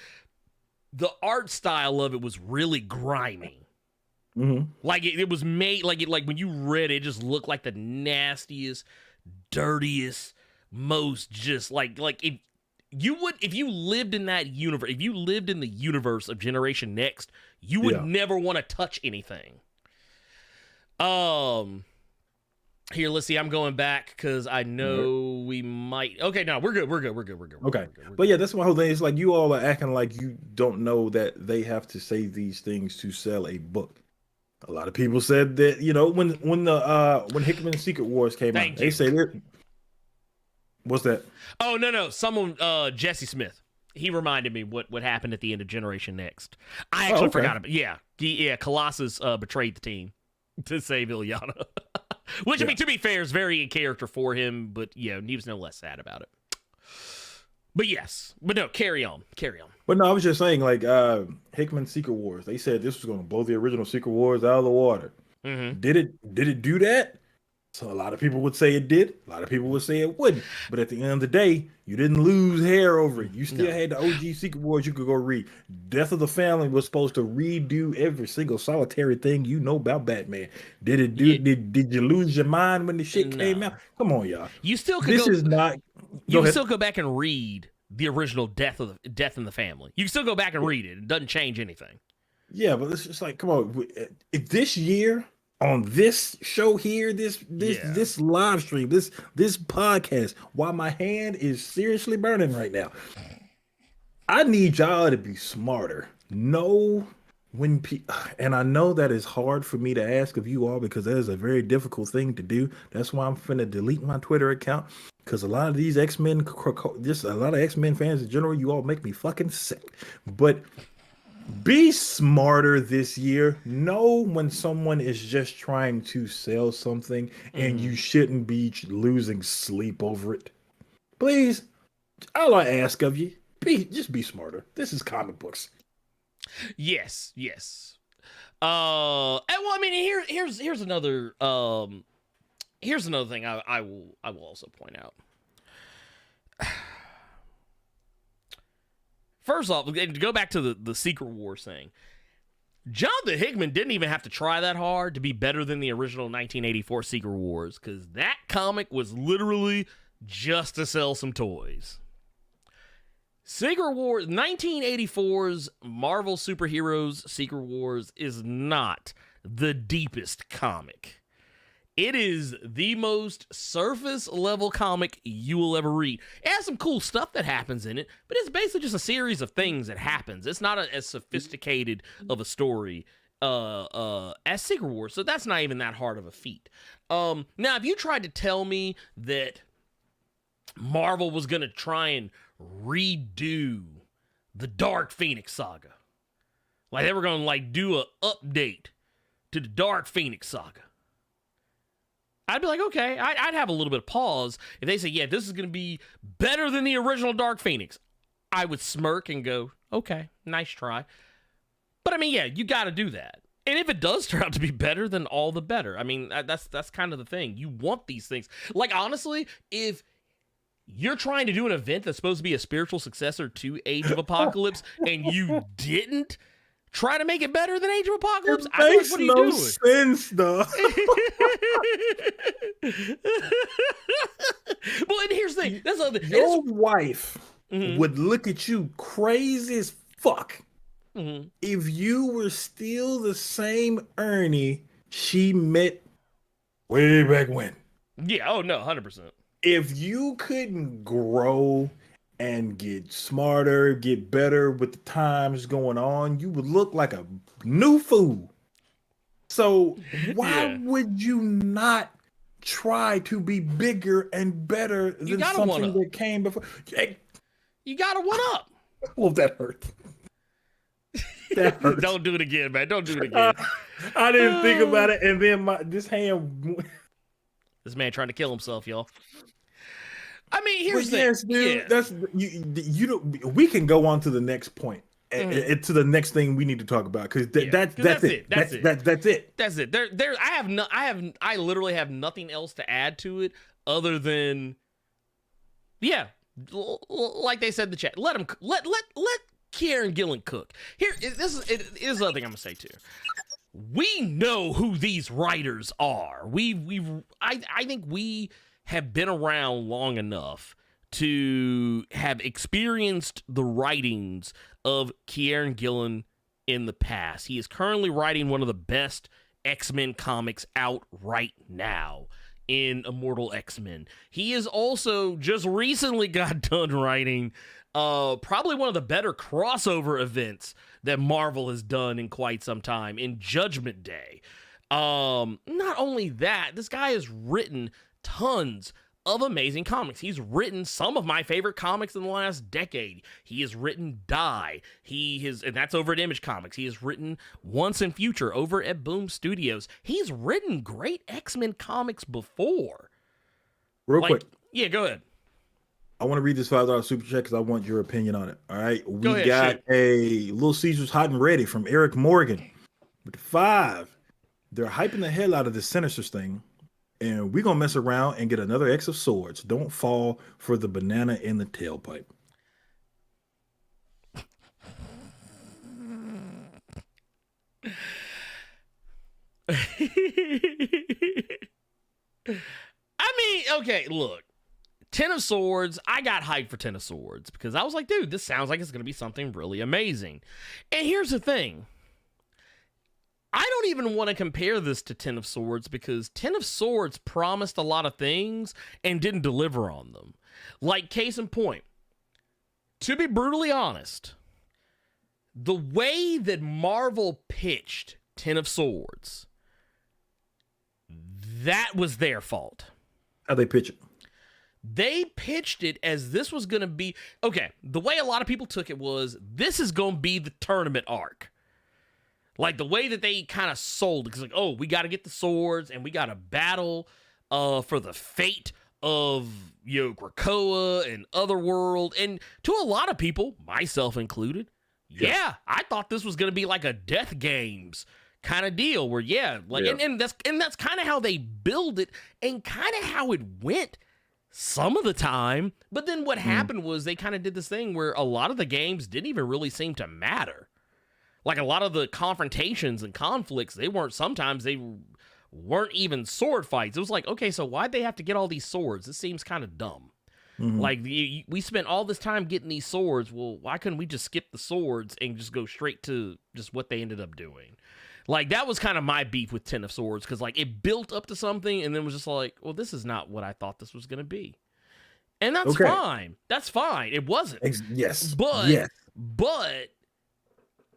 the art style of it was really grimy. Mm-hmm. Like it was made like when you read it, it just looked like the nastiest, dirtiest, most just like if you lived in that universe, if you lived in the universe of Generation Next, you would never want to touch anything. Here, let's see. I'm going back because I know we might. Okay, no, we're good. Okay, but yeah, that's my whole thing. It's like you all are acting like you don't know that they have to say these things to sell a book. A lot of people said that when Hickman's Secret Wars came out, they said it. What's that? Oh no! Someone, Jesse Smith. He reminded me what happened at the end of Generation Next. I actually forgot about. Yeah. Colossus betrayed the team to save Ilyana, which I mean, to be fair, is very in character for him. But he was no less sad about it. But no, carry on. But no, I was just saying, like Hickman's Secret Wars. They said this was going to blow the original Secret Wars out of the water. Mm-hmm. Did it do that? So a lot of people would say it did. A lot of people would say it wouldn't. But at the end of the day, you didn't lose hair over it. You still had the OG Secret Wars you could go read. Death of the Family was supposed to redo every single solitary thing you know about Batman. Did it do? Did you lose your mind when the shit came out? Come on, y'all. You still could. This is not. You can still go back and read the original Death in the Family. You can still go back and read it. It doesn't change anything. Yeah, but it's just like, come on. If this year, on this show here, this live stream, this podcast, while my hand is seriously burning right now, I need y'all to be smarter. Know when and I know that is hard for me to ask of you all because that is a very difficult thing to do. That's why I'm finna delete my Twitter account because a lot of these X-Men, just a lot of X-Men fans in general, you all make me fucking sick. But be smarter this year. Know when someone is just trying to sell something and you shouldn't be losing sleep over it. Please, all I ask of you, just be smarter. This is comic books. Yes. And well, I mean, here's another here's another thing I will also point out. First off, to go back to the Secret Wars thing, Jonathan Hickman didn't even have to try that hard to be better than the original 1984 Secret Wars, because that comic was literally just to sell some toys. Secret Wars, 1984's Marvel Superheroes Secret Wars is not the deepest comic. It is the most surface level comic you will ever read. It has some cool stuff that happens in it, but it's basically just a series of things that happens. It's not as sophisticated of a story as Secret Wars, so that's not even that hard of a feat. Now, if you tried to tell me that Marvel was going to try and redo the Dark Phoenix saga, like they were going to like do a update to the Dark Phoenix saga, I'd be like, okay, I'd have a little bit of pause. If they say, yeah, this is going to be better than the original Dark Phoenix, I would smirk and go, okay, nice try. But I mean, yeah, you got to do that. And if it does turn out to be better, then all the better. I mean, that's kind of the thing. You want these things. Like, honestly, if you're trying to do an event that's supposed to be a spiritual successor to Age of Apocalypse and you didn't try to make it better than Age of Apocalypse, It makes what are you no doing? sense, though. Well, and here's the thing. That's the other thing. Your wife would look at you crazy as fuck if you were still the same Ernie she met way back when. Yeah, oh no, 100%. If you couldn't grow and get smarter, get better with the times going on, you would look like a new fool. So why would you not try to be bigger and better than something that came before? Hey, you gotta one up. Oh, that hurt. That hurt. Don't do it again, man. Don't do it again. I didn't think about it, and then this hand. This man trying to kill himself, y'all. I mean, here's the yes, dude. Yeah. That's you don't. We can go on to the next point, to the next thing we need to talk about, because that's it. That's it. That's it. I literally have nothing else to add to it other than, like they said in the chat. Let Kieran Gillen cook. This is the other thing I'm gonna say too. We know who these writers are. I think we have been around long enough to have experienced the writings of Kieran Gillen in the past. He is currently writing one of the best X-Men comics out right now in Immortal X-Men. He has also just recently got done writing probably one of the better crossover events that Marvel has done in quite some time, in Judgment Day. Not only that, this guy has written tons of amazing comics. He's written some of my favorite comics in the last decade. He has written Die. And that's over at Image Comics. He has written Once and Future over at Boom Studios. He's written great X-Men comics before. Real quick. Yeah, go ahead. I want to read this $5 super chat because I want your opinion on it. All right. We ahead, got a Little Caesars Hot and Ready from Eric Morgan with 5. They're hyping the hell out of this Sinister thing, and we're going to mess around and get another X of Swords. Don't fall for the banana in the tailpipe. I mean, okay, look. Ten of Swords, I got hyped for Ten of Swords because I was like, dude, this sounds like it's going to be something really amazing. And here's the thing. I don't even want to compare this to Ten of Swords because Ten of Swords promised a lot of things and didn't deliver on them. Like, case in point, to be brutally honest, the way that Marvel pitched Ten of Swords, that was their fault. How'd they pitch it? They pitched it as this was going to be... Okay, the way a lot of people took it was, this is going to be the tournament arc. Like, the way that they kind of sold it. Because, like, oh, we got to get the swords, and we got to battle for the fate of, Krakoa and Otherworld. And to a lot of people, myself included, I thought this was going to be like a Death Games kind of deal where, and that's kind of how they build it and kind of how it went some of the time. But then what happened was they kind of did this thing where a lot of the games didn't even really seem to matter. Like a lot of the confrontations and conflicts, they weren't even sword fights. It was like, okay, so why'd they have to get all these swords? This seems kind of dumb. Like, we spent all this time getting these swords. Well, why couldn't we just skip the swords and just go straight to just what they ended up doing? Like, that was kind of my beef with Ten of Swords, because, like, it built up to something and then was just like, well, this is not what I thought this was going to be. And that's fine. That's fine. It wasn't. Yes. But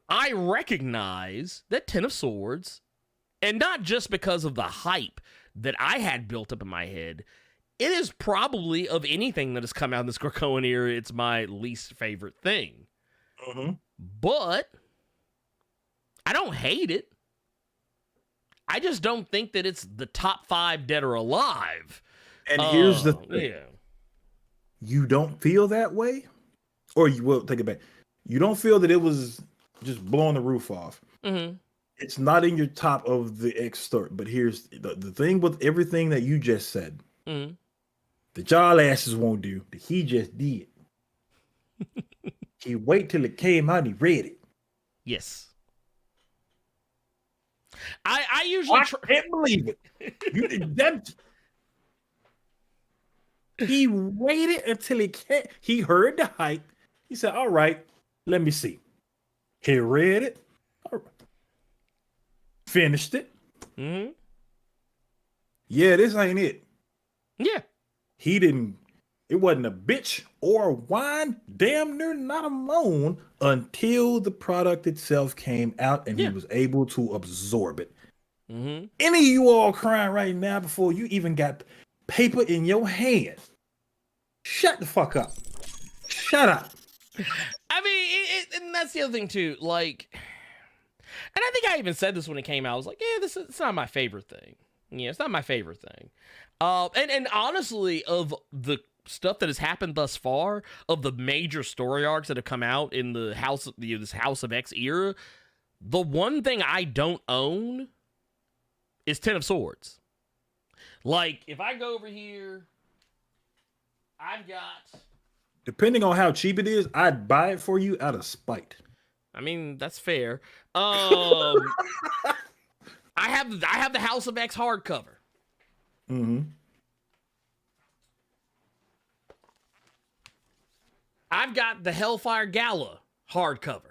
I recognize that Ten of Swords, and not just because of the hype that I had built up in my head, it is probably, of anything that has come out in this Krakoan era, it's my least favorite thing. But I don't hate it. I just don't think that it's the top 5 dead or alive. And here's the thing. Yeah. You don't feel that way? Or you will take it back. You don't feel that it was just blowing the roof off. It's not in your top of the X story. But here's the thing with everything that you just said. That y'all asses won't do, that he just did. He wait till it came out and he read it. Yes. I usually can't believe it. He waited until he heard the hype. He said, all right, let me see. He read it. All right. Finished it. Yeah, this ain't it. Yeah. It wasn't a bitch or a whine, damn near not a moan, until the product itself came out and he was able to absorb it. Any of you all crying right now before you even got paper in your hand, shut the fuck up. Shut up. I mean, and that's the other thing too, like, and I think I even said this when it came out. I was like, yeah, it's not my favorite thing. Yeah, it's not my favorite thing. And honestly, of the stuff that has happened thus far, of the major story arcs that have come out in the this House of X era, the one thing I don't own is Ten of Swords. Like, if I go over here, I've got... Depending on how cheap it is, I'd buy it for you out of spite. I mean, that's fair. I have the House of X hardcover. I've got the Hellfire Gala hardcover.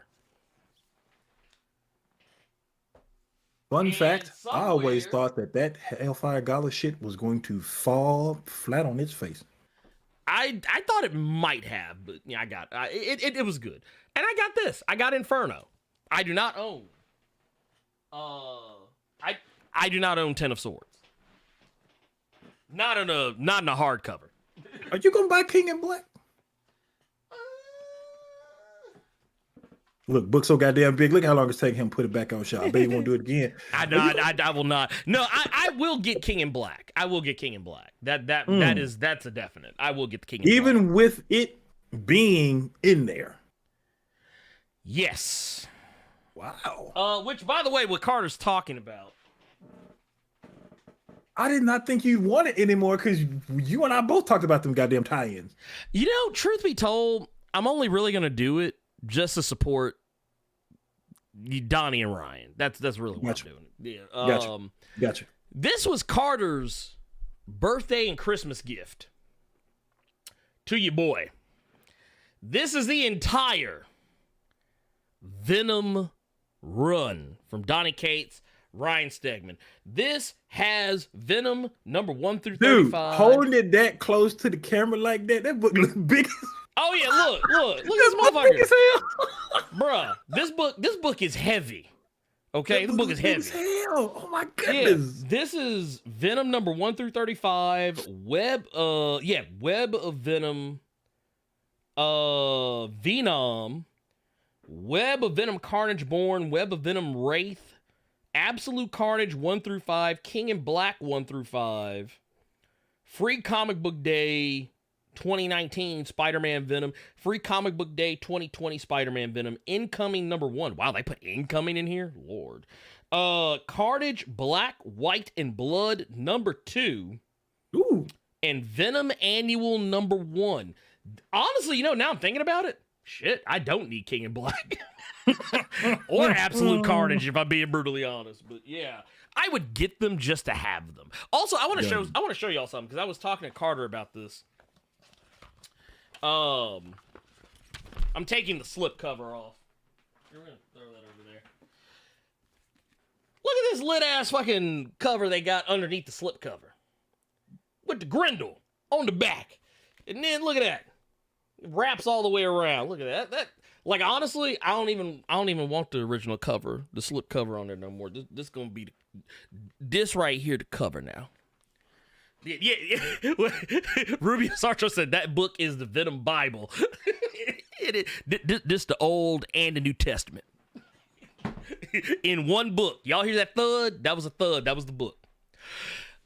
Fun fact, I always thought that Hellfire Gala shit was going to fall flat on its face. I thought it might have, but yeah, I got it. It was good. And I got this. I got Inferno. I do not own. I do not own Ten of Swords. Not in a hardcover. Are you gonna buy King in Black? Look, book so goddamn big. Look how long it's taking him to put it back on shelf. I bet he won't do it again. I will not. No, I will get King in Black. I will get King in Black. That's a definite. I will get the King in Black. Even with it being in there. Yes. Wow. Which, by the way, what Carter's talking about. I did not think you'd want it anymore because you and I both talked about them goddamn tie-ins. You know, truth be told, I'm only really going to do it just to support Donnie and Ryan. That's really what I'm doing. Yeah. Gotcha. This was Carter's birthday and Christmas gift to your boy. This is the entire Venom run from Donnie Cates, Ryan Stegman. This has Venom number 1 through 35. Dude, holding it that close to the camera like that book looks big. Oh yeah, look at this motherfucker. Bruh, this book is heavy. Okay, the book is heavy. Hell. Oh my goodness. Yeah, this is Venom number 1 through 35. Web of Venom. Venom. Web of Venom Carnage Born. Web of Venom Wraith. Absolute Carnage 1 through 5. King in Black 1 through 5. Free Comic Book Day 2019 Spider-Man Venom. Free Comic Book Day 2020 Spider-Man Venom. Incoming number 1. Wow, they put incoming in here? Lord. Carnage, Black, White, and Blood #2. Ooh. And Venom Annual #1. Honestly, now I'm thinking about it. Shit, I don't need King in Black. Or Absolute Carnage, if I'm being brutally honest. But yeah, I would get them just to have them. Also, I want to show y'all something, because I was talking to Carter about this. I'm taking the slip cover off. You're gonna throw that over there. Look at this lit ass fucking cover they got underneath the slip cover, with the Grendel on the back, and then look at that, it wraps all the way around. Look at that. That, like, honestly, I don't even want the original cover, the slip cover on there no more. This gonna be this right here, the cover now. Yeah. Rubio Sarcho said that book is the Venom Bible. This the Old and the New Testament in one book. Y'all hear that thud? That was a thud. That was the book.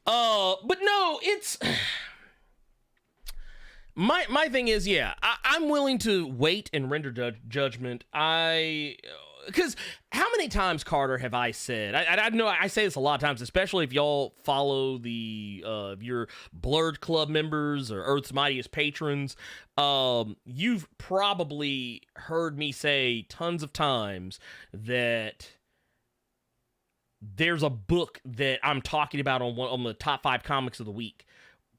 But no, it's my thing is, yeah, I'm willing to wait and render judgment. Because how many times, Carter, have I said, I know I say this a lot of times, especially if y'all follow the your Blerd Club members or Earth's Mightiest patrons, you've probably heard me say tons of times that there's a book that I'm talking about on the top 5 comics of the week.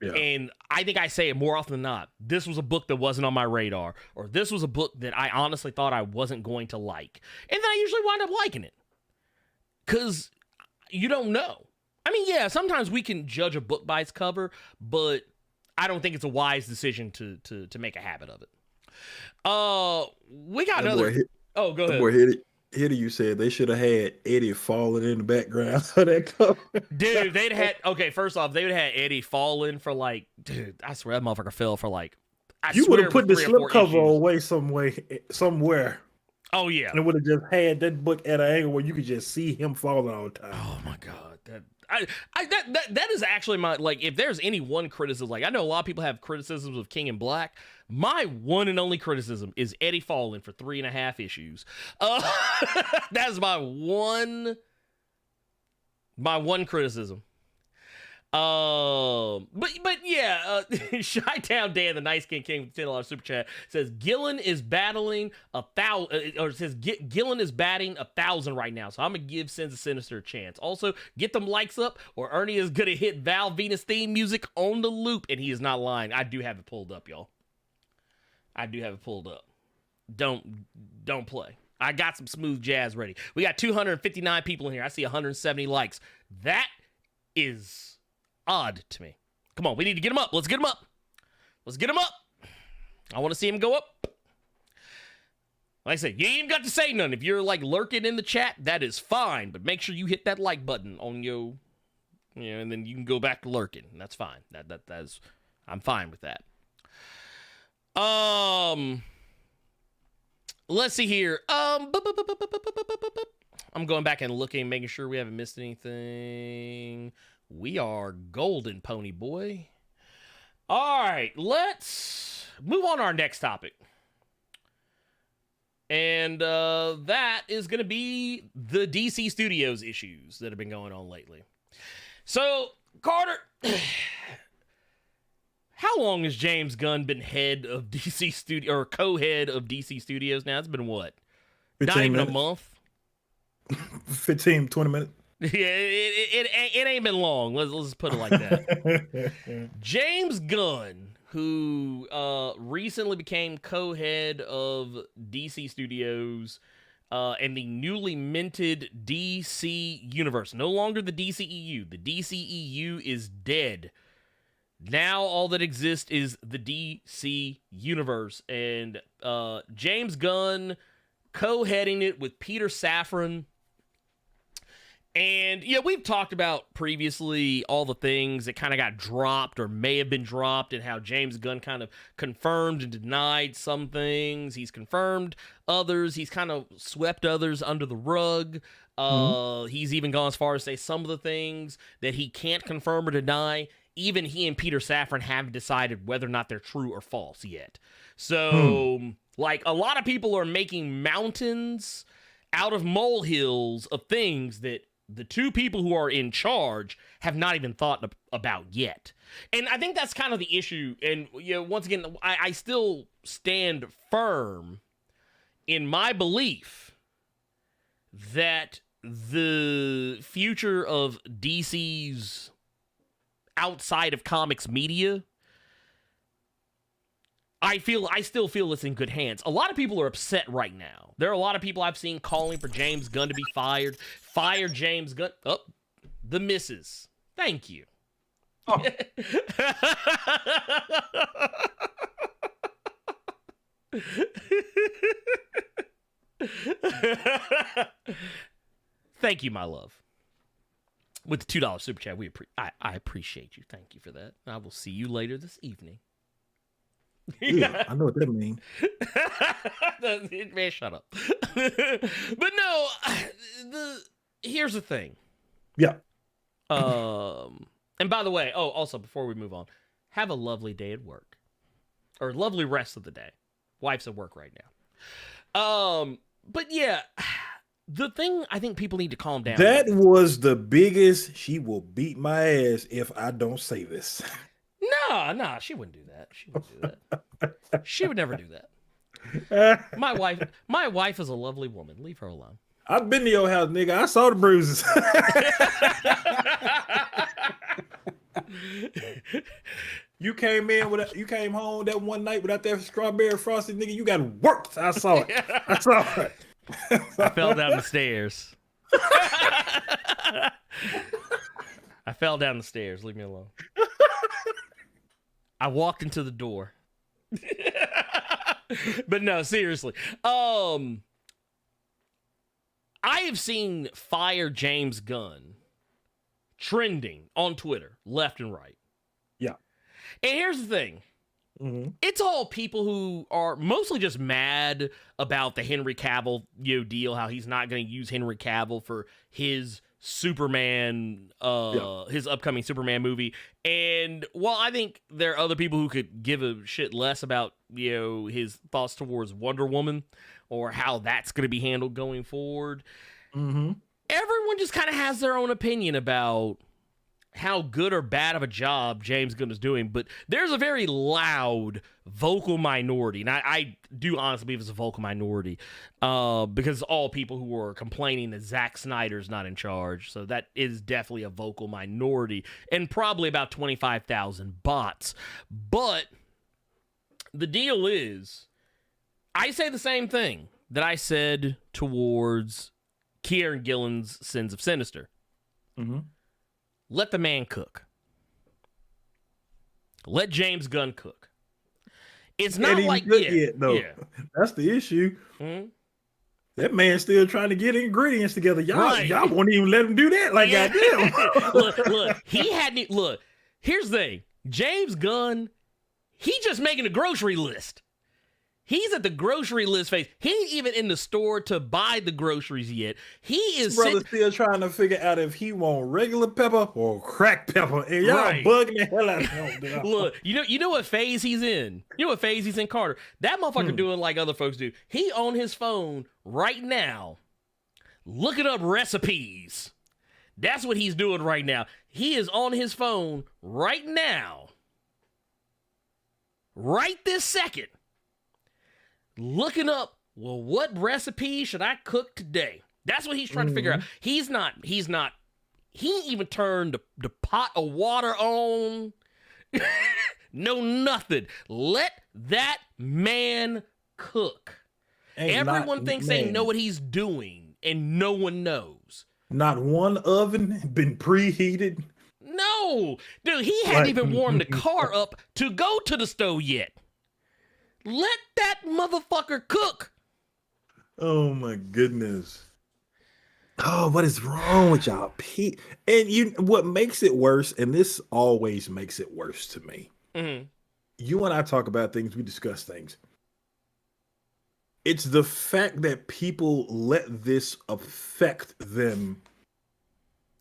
Yeah. And I think I say it more often than not. This was a book that wasn't on my radar, or this was a book that I honestly thought I wasn't going to like. And then I usually wind up liking it. Because you don't know. I mean, yeah, sometimes we can judge a book by its cover, but I don't think it's a wise decision to make a habit of it. We got another... Oh, go ahead. Hitty, you said they should have had Eddie falling in the background of that cover. Dude, they'd had... Okay, first off, they would have had Eddie falling for like... Dude, I swear that motherfucker fell for like... You would have put the slip cover away somewhere. Oh, yeah. And it would have just had that book at an angle where you could just see him falling all the time. Oh, my God. That is actually my... Like, if there's any one criticism... Like, I know a lot of people have criticisms of King in Black. My one and only criticism is Eddie falling for 3.5 issues. That's my one criticism. But yeah, Chi-Town Dan, the Nice King with $10 super chat, says Gillen is battling 1,000, or says Gillen is batting 1,000 right now. So I'm gonna give Sins of Sinister a chance. Also, get them likes up, or Ernie is gonna hit Val Venus theme music on the loop, and he is not lying. I do have it pulled up, y'all. I do have it pulled up. Don't play. I got some smooth jazz ready. We got 259 people in here. I see 170 likes. That is odd to me. Come on, we need to get him up. Let's get him up. Let's get him up. I want to see him go up. Like I said, you ain't even got to say nothing. If you're like lurking in the chat, that is fine. But make sure you hit that like button on your, and then you can go back to lurking. That's fine. That's I'm fine with that. Let's see here. I'm going back and looking, making sure we haven't missed anything. We are golden, pony boy. All right, let's move on to our next topic. And that is going to be the DC Studios issues that have been going on lately. So, Carter... How long has James Gunn been head of DC Studio, or co-head of DC Studios now? It's been what? Not even a month? 15, 20 minutes. Yeah, it ain't been long. Let's put it like that. James Gunn, who recently became co-head of DC Studios and the newly minted DC Universe. No longer the DCEU. The DCEU is dead. Now all that exists is the DC Universe, and James Gunn co-heading it with Peter Safran. And yeah, we've talked about previously all the things that kind of got dropped or may have been dropped, and how James Gunn kind of confirmed and denied some things. He's confirmed others. He's kind of swept others under the rug. He's even gone as far as say some of the things that he can't confirm or deny. Even he and Peter Safran haven't decided whether or not they're true or false yet. So, like, a lot of people are making mountains out of molehills of things that the two people who are in charge have not even thought about yet. And I think that's kind of the issue. And once again, I still stand firm in my belief that the future of DC's outside of comics media, I still feel it's in good hands. A lot of people are upset right now. There are a lot of people I've seen calling for James Gunn to be fired. Fire James Gunn. Oh, the missus. Thank you. Oh. Thank you, my love. With the $2 super chat, I appreciate you. Thank you for that. I will see you later this evening. Yeah, I know what that means. Man, shut up. But no, here's the thing. Yeah. And by the way, also before we move on, have a lovely day at work, or lovely rest of the day. Wife's at work right now. But yeah, the thing I think people need to calm down. That was the biggest. She will beat my ass if I don't say this. No, she wouldn't do that. She wouldn't do that. She would never do that. My wife is a lovely woman. Leave her alone. I've been to your house, nigga. I saw the bruises. You came home that one night without that strawberry frosted, nigga. You got worked. I saw it. I saw it. I fell down the stairs. I fell down the stairs. Leave me alone. I walked into the door. But no, seriously. I have seen Fire James Gunn trending on Twitter, left and right. Yeah. And here's the thing. Mm-hmm. It's all people who are mostly just mad about the Henry Cavill deal, how he's not going to use Henry Cavill for his Superman, his upcoming Superman movie. And while I think there are other people who could give a shit less about, his thoughts towards Wonder Woman or how that's going to be handled going forward, everyone just kind of has their own opinion about how good or bad of a job James Gunn is doing. But there's a very loud vocal minority, and I do honestly believe it's a vocal minority, because all people who are complaining that Zack Snyder's not in charge. So that is definitely a vocal minority, and probably about 25,000 bots. But the deal is, I say the same thing that I said towards Kieran Gillen's Sins of Sinister. Let the man cook. Let James Gunn cook. It's not like yet, though. Yeah. That's the issue. That man's still trying to get ingredients together. Y'all won't even let him do that. Like I did. Look, he hadn't. Look, here's the thing. James Gunn, he's just making a grocery list. He's at the grocery list phase. He ain't even in the store to buy the groceries yet. He is still trying to figure out if he want regular pepper or crack pepper. And y'all bugging the hell out of him. Look, you know what phase he's in? You know what phase he's in, Carter? That motherfucker doing like other folks do. He on his phone right now, looking up recipes. That's what he's doing right now. He is on his phone right now, right this second, looking up, well, what recipe should I cook today? That's what he's trying to figure out. He ain't even turned the pot of water on. No, nothing. Let that man cook. Everyone thinks they know what he's doing, and no one knows. Not one oven been preheated. No, dude, he hadn't even warmed the car up to go to the stove yet. Let that motherfucker cook. Oh my goodness. Oh, what is wrong with y'all? And what makes it worse, and this always makes it worse to me. You and I talk about things, we discuss things. It's the fact that people let this affect them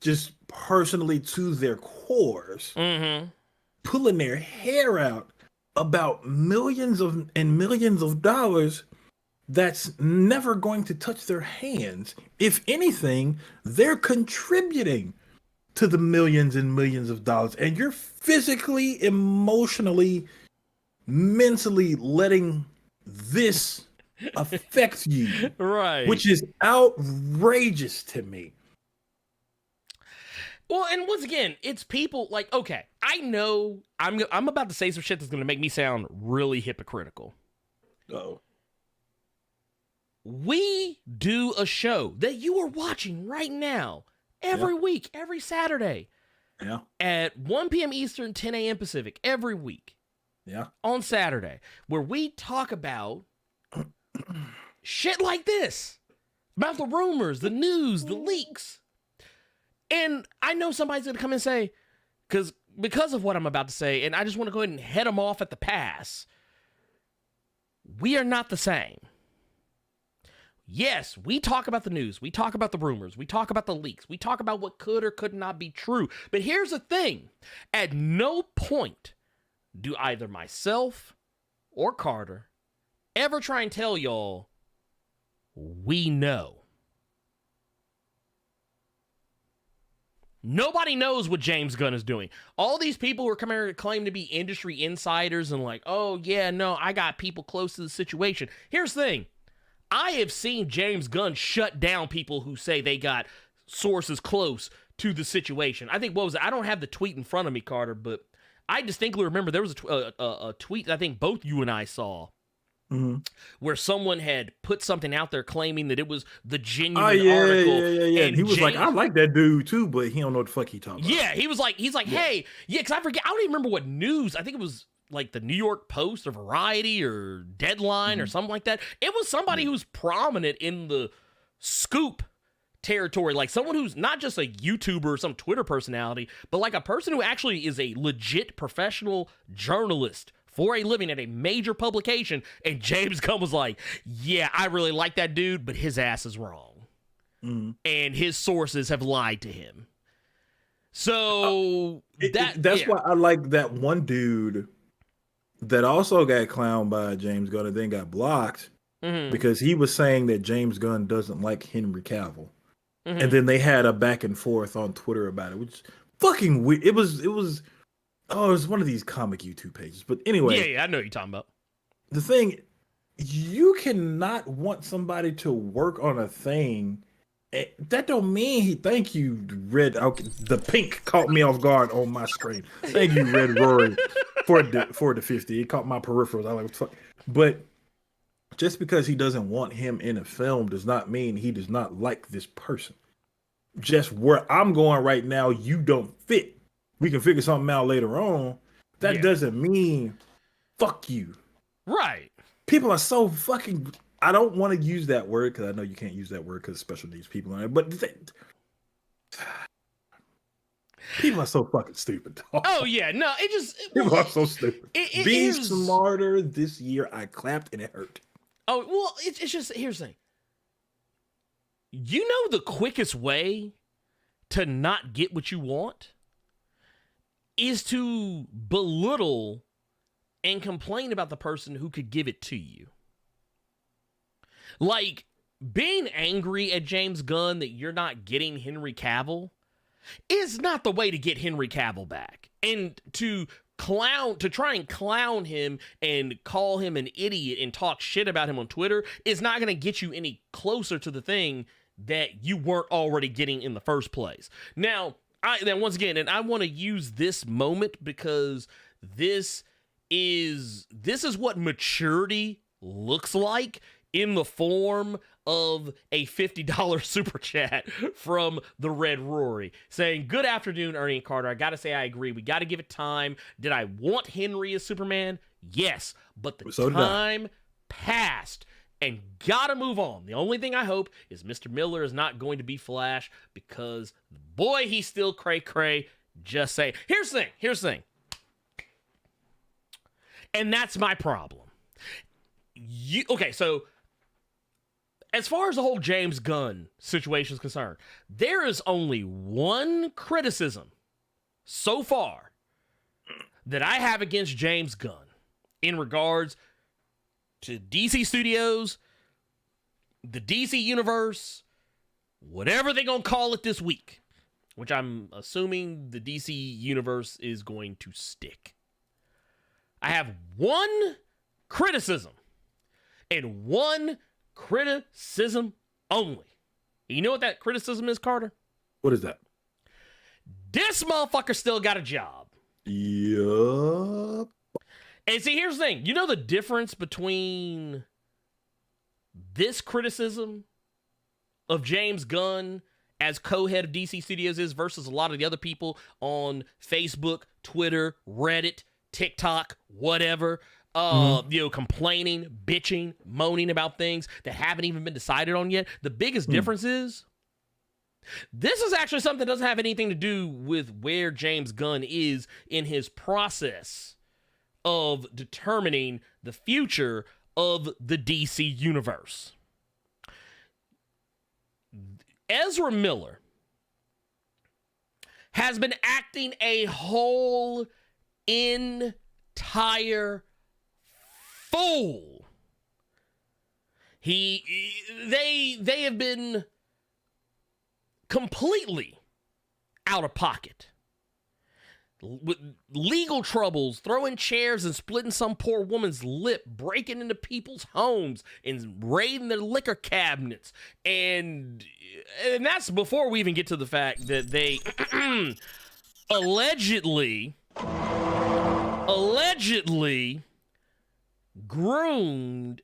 just personally to their cores, pulling their hair out about millions of dollars that's never going to touch their hands. If anything, they're contributing to the millions and millions of dollars. And you're physically, emotionally, mentally letting this affect you. Right. Which is outrageous to me. Well, and once again, it's people like, okay, I know I'm about to say some shit that's going to make me sound really hypocritical. Oh. We do a show that you are watching right now every week, every Saturday. Yeah. At 1 p.m. Eastern, 10 a.m. Pacific, every week. Yeah. On Saturday, where we talk about shit like this. About the rumors, the news, the leaks. And I know somebody's going to come and say, because of what I'm about to say, and I just want to go ahead and head them off at the pass. We are not the same. Yes, we talk about the news. We talk about the rumors. We talk about the leaks. We talk about what could or could not be true. But here's the thing. At no point do either myself or Carter ever try and tell y'all we know. Nobody knows what James Gunn is doing. All these people who are coming here to claim to be industry insiders and like, oh, yeah, no, I got people close to the situation. Here's the thing. I have seen James Gunn shut down people who say they got sources close to the situation. I think, what was it? I don't have the tweet in front of me, Carter, but I distinctly remember there was a tweet that I think both you and I saw. Mm-hmm. Where someone had put something out there claiming that it was the genuine article. Yeah. And he was like, I like that dude too, but he don't know what the fuck he talking about. Yeah, he's like, hey, because I forget, I don't even remember what news. I think it was like the New York Post or Variety or Deadline or something like that. It was somebody who's prominent in the scoop territory, like someone who's not just a YouTuber or some Twitter personality, but like a person who actually is a legit professional journalist for a living at a major publication. And James Gunn was like, yeah, I really like that dude, but his ass is wrong. And his sources have lied to him. So that's why I like that one dude that also got clowned by James Gunn and then got blocked because he was saying that James Gunn doesn't like Henry Cavill. And then they had a back and forth on Twitter about it, which is fucking weird. It was one of these comic YouTube pages. But anyway. Yeah, I know what you're talking about. The thing, you cannot want somebody to work on a thing. That don't mean thank you, Red. Okay, the pink caught me off guard on my screen. Thank you, Red Rory, for the 50. It caught my peripherals. I like, what the fuck? But just because he doesn't want him in a film does not mean he does not like this person. Just where I'm going right now, you don't fit. We can figure something out later on. That doesn't mean fuck you. Right. People are so fucking... I don't want to use that word because I know you can't use that word because special needs people on it. But people are so fucking stupid. Oh, yeah. No, people are so stupid. Be smarter this year. I clapped and it hurt. Oh, well, it's just... Here's the thing. You know the quickest way to not get what you want is to belittle and complain about the person who could give it to you. Like, being angry at James Gunn that you're not getting Henry Cavill is not the way to get Henry Cavill back. And to try and clown him and call him an idiot and talk shit about him on Twitter is not going to get you any closer to the thing that you weren't already getting in the first place. Now, once again, and I want to use this moment because this is what maturity looks like in the form of a $50 super chat from the Red Rory saying, good afternoon, Ernie and Carter. I got to say, I agree. We got to give it time. Did I want Henry as Superman? Yes, but the time passed and gotta move on. The only thing I hope is Mr. Miller is not going to be Flash because, boy, he's still cray-cray. Just say, here's the thing. And that's my problem. So as far as the whole James Gunn situation is concerned, there is only one criticism so far that I have against James Gunn in regards to DC Studios the DC universe, whatever they're going to call it this week, which I'm assuming the DC universe is going to stick. I have one criticism, and one criticism only. You know what that criticism is, Carter? What is that? This motherfucker still got a job. Yup. And see, here's the thing. You know the difference between this criticism of James Gunn as co-head of DC Studios is versus a lot of the other people on Facebook, Twitter, Reddit, TikTok, whatever, complaining, bitching, moaning about things that haven't even been decided on yet. The biggest difference is this is actually something that doesn't have anything to do with where James Gunn is in his process of determining the future of the DC universe. Ezra Miller has been acting a whole entire fool. They have been completely out of pocket. With legal troubles, throwing chairs and splitting some poor woman's lip, breaking into people's homes and raiding their liquor cabinets. And that's before we even get to the fact that they allegedly groomed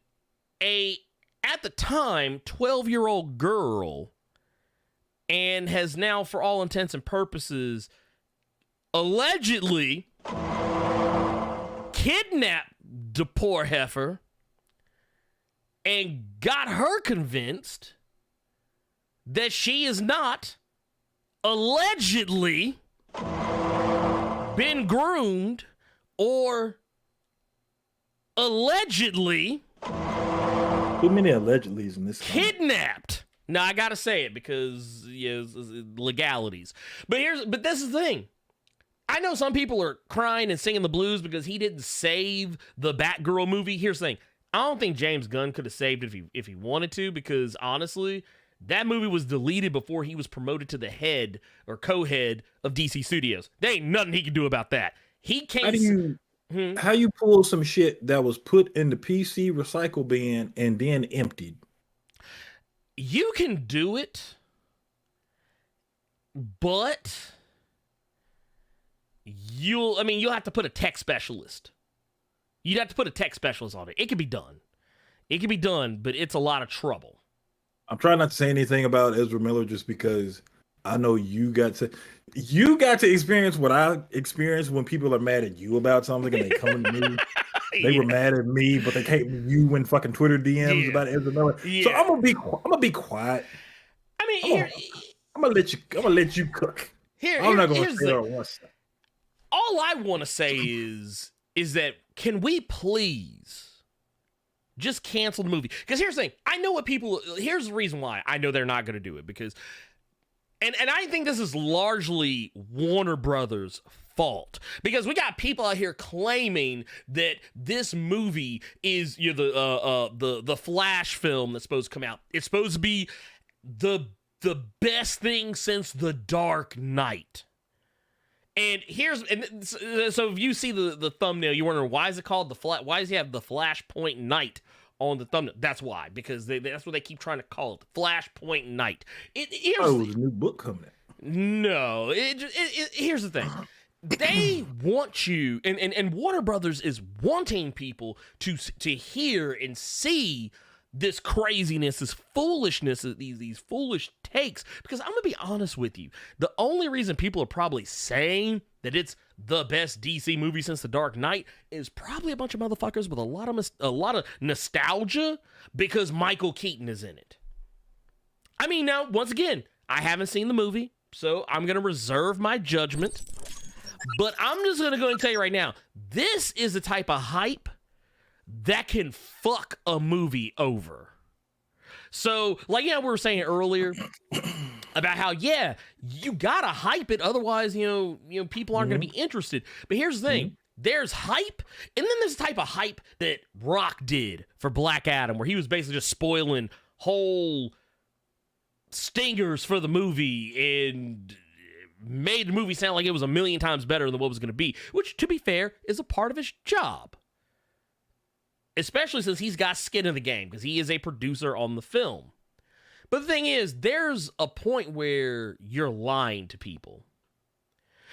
at the time, 12-year-old girl, and has now, for all intents and purposes, allegedly kidnapped the poor heifer and got her convinced that she is not allegedly been groomed or allegedly Too many allegedlys in this kidnapped. Now I gotta say it because legalities. But this is the thing. I know some people are crying and singing the blues because he didn't save the Batgirl movie. Here's the thing. I don't think James Gunn could have saved it if he wanted to, because honestly, that movie was deleted before he was promoted to the head or co-head of DC Studios. There ain't nothing he can do about that. He can't. How you pull some shit that was put in the PC recycle bin and then emptied? You can do it, but you'll have to put a tech specialist. You'd have to put a tech specialist on it. It can be done. It can be done, but it's a lot of trouble. I'm trying not to say anything about Ezra Miller just because I know you got to experience what I experienced when people are mad at you about something and they come to me. They were mad at me, but they came to you in fucking Twitter DMs about Ezra Miller. Yeah. So I'm gonna be quiet. I mean, I'm gonna let you cook. I'm not gonna say it once. All I want to say is that can we please just cancel the movie? Because here's the thing. I know here's the reason why I know they're not going to do it, because and I think this is largely Warner Brothers' fault, because we got people out here claiming that this movie is the Flash film that's supposed to come out. It's supposed to be the best thing since The Dark Knight. And so if you see the thumbnail, you're wondering, why is it called why does he have the Flashpoint Knight on the thumbnail? That's why, because that's what they keep trying to call it, Flashpoint Knight. There's a new book coming out. No, here's the thing. They want you, and Warner Brothers is wanting people to hear and see this craziness, this foolishness, these foolish takes. Because I'm gonna be honest with you, the only reason people are probably saying that it's the best DC movie since The Dark Knight is probably a bunch of motherfuckers with a lot of nostalgia because Michael Keaton is in it. I mean, now once again, I haven't seen the movie, so I'm gonna reserve my judgment. But I'm just gonna go and tell you right now, this is the type of hype that can fuck a movie over. So, like, we were saying earlier about how, you gotta hype it, otherwise, people aren't gonna be interested. But here's the thing. There's hype, and then there's the type of hype that Rock did for Black Adam, where he was basically just spoiling whole stingers for the movie and made the movie sound like it was a million times better than what it was going to be, which, to be fair, is a part of his job. Especially since he's got skin in the game, because he is a producer on the film. But the thing is, there's a point where you're lying to people.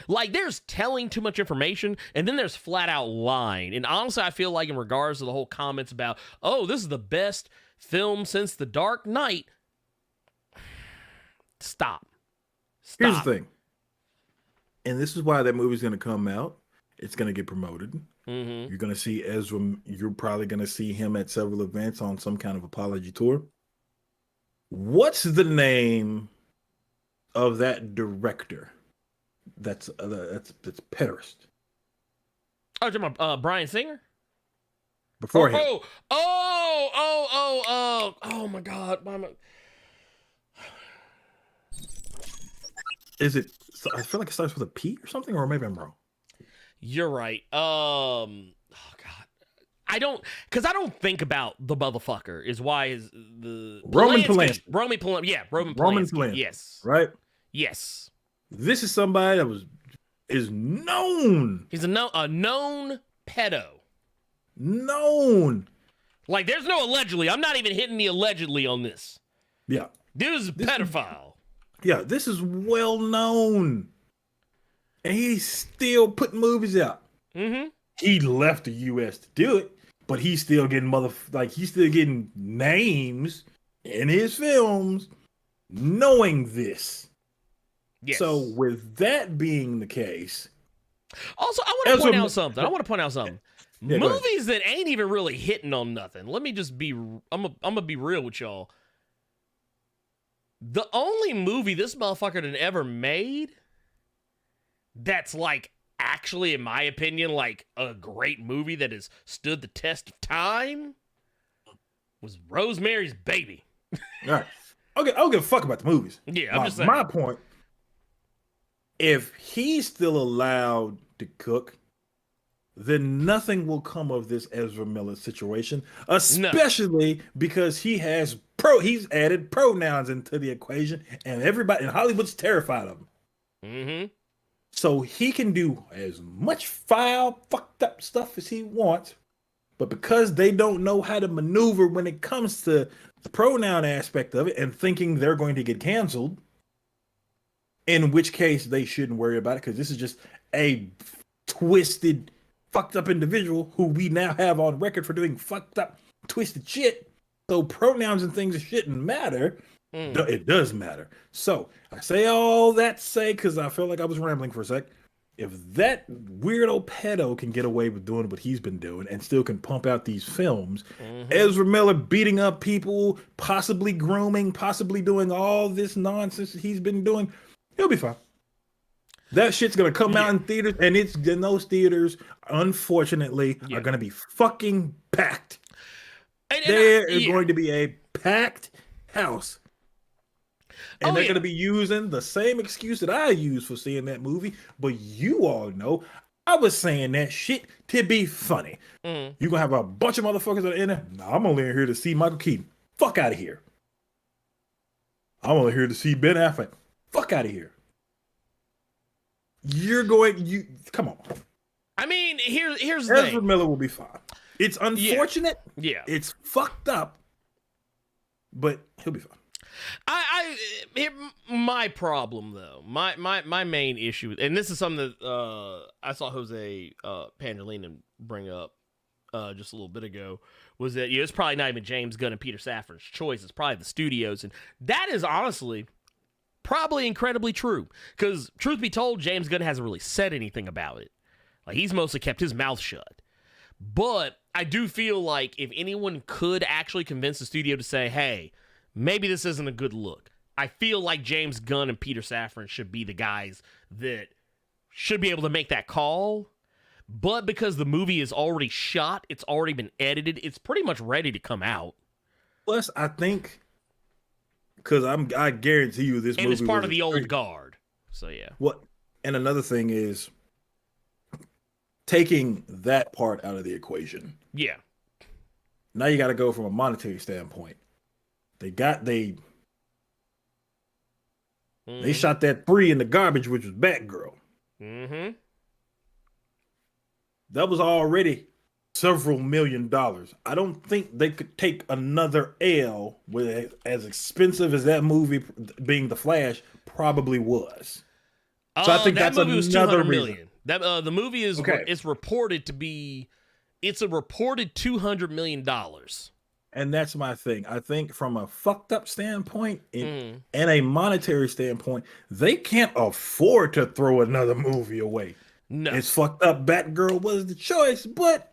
Like, there's telling too much information, and then there's flat out lying. And honestly, I feel like in regards to the whole comments about, oh, this is the best film since The Dark Knight, stop. Here's the thing. And this is why that movie's going to come out. It's going to get promoted. Mm-hmm. You're going to see Ezra. You're probably going to see him at several events on some kind of apology tour. What's the name of that director? That's pederast. Oh, you're talking about Bryan Singer? Before him. Oh my God. Is it? I feel like it starts with a P or something, or maybe I'm wrong. You're right. Oh God, I don't think about the motherfucker. Is why is the Roman Polanski. Roman Polanski. Yeah, Roman Polanski. Yes. Right. Yes. This is somebody that is known. He's a known pedo. Known. Like, there's no allegedly. I'm not even hitting the allegedly on this. Yeah. Dude's a pedophile. Yeah, this is well known. And he's still putting movies out. Mm-hmm. He left the U.S. to do it, but he's still getting he's still getting names in his films knowing this. Yes. So with that being the case. Also, I want to point out something. Yeah, movies that ain't even really hitting on nothing. Let me just be, I'm gonna be real with y'all. The only movie this motherfucker done ever made that's like actually, in my opinion, like a great movie that has stood the test of time was Rosemary's Baby. All right. Okay, I don't give a fuck about the movies. Yeah, I'm just saying. My point, if he's still allowed to cook, then nothing will come of this Ezra Miller situation, especially because he's added pronouns into the equation, and everybody in Hollywood's terrified of him. Mm-hmm. So he can do as much foul, fucked up stuff as he wants, but because they don't know how to maneuver when it comes to the pronoun aspect of it and thinking they're going to get canceled, in which case they shouldn't worry about it, because this is just a twisted, fucked up individual who we now have on record for doing fucked up, twisted shit. So pronouns and things shouldn't matter. It does matter. So I say all that to say, because I felt like I was rambling for a sec. If that weirdo pedo can get away with doing what he's been doing and still can pump out these films, Ezra Miller beating up people, possibly grooming, possibly doing all this nonsense that he's been doing, he'll be fine. That shit's gonna come out in theaters, and those theaters, unfortunately, are gonna be fucking packed. There is going to be a packed house. And they're going to be using the same excuse that I used for seeing that movie. But you all know I was saying that shit to be funny. You're going to have a bunch of motherfuckers that are in there. No, I'm only here to see Michael Keaton. Fuck out of here. I'm only here to see Ben Affleck. Fuck out of here. Come on. I mean, here's the thing. Ezra Miller will be fine. It's unfortunate. Yeah. It's fucked up. But he'll be fine. My problem though, my main issue, and this is something that I saw Jose Pangelina bring up just a little bit ago, was that it's probably not even James Gunn and Peter Safran's choice. It's probably the studios, and that is honestly probably incredibly true. Because truth be told, James Gunn hasn't really said anything about it. Like, he's mostly kept his mouth shut. But I do feel like if anyone could actually convince the studio to say, hey, maybe this isn't a good look, I feel like James Gunn and Peter Safran should be the guys that should be able to make that call. But because the movie is already shot, it's already been edited, it's pretty much ready to come out. Plus, I think, because I guarantee you this movie is part of the old guard. So, yeah. What? And another thing is taking that part out of the equation. Yeah. Now you got to go from a monetary standpoint. They shot that 3 in the garbage, which was Batgirl. Mm-hmm. That was already several $1 million. I don't think they could take another L with as expensive as that movie being The Flash probably was. So I think that that's movie was another 200 reason. million. That the movie is it's reported to be it's a reported $200 million. And that's my thing. I think from a fucked up standpoint and a monetary standpoint, they can't afford to throw another movie away. No. It's fucked up. Batgirl was the choice, but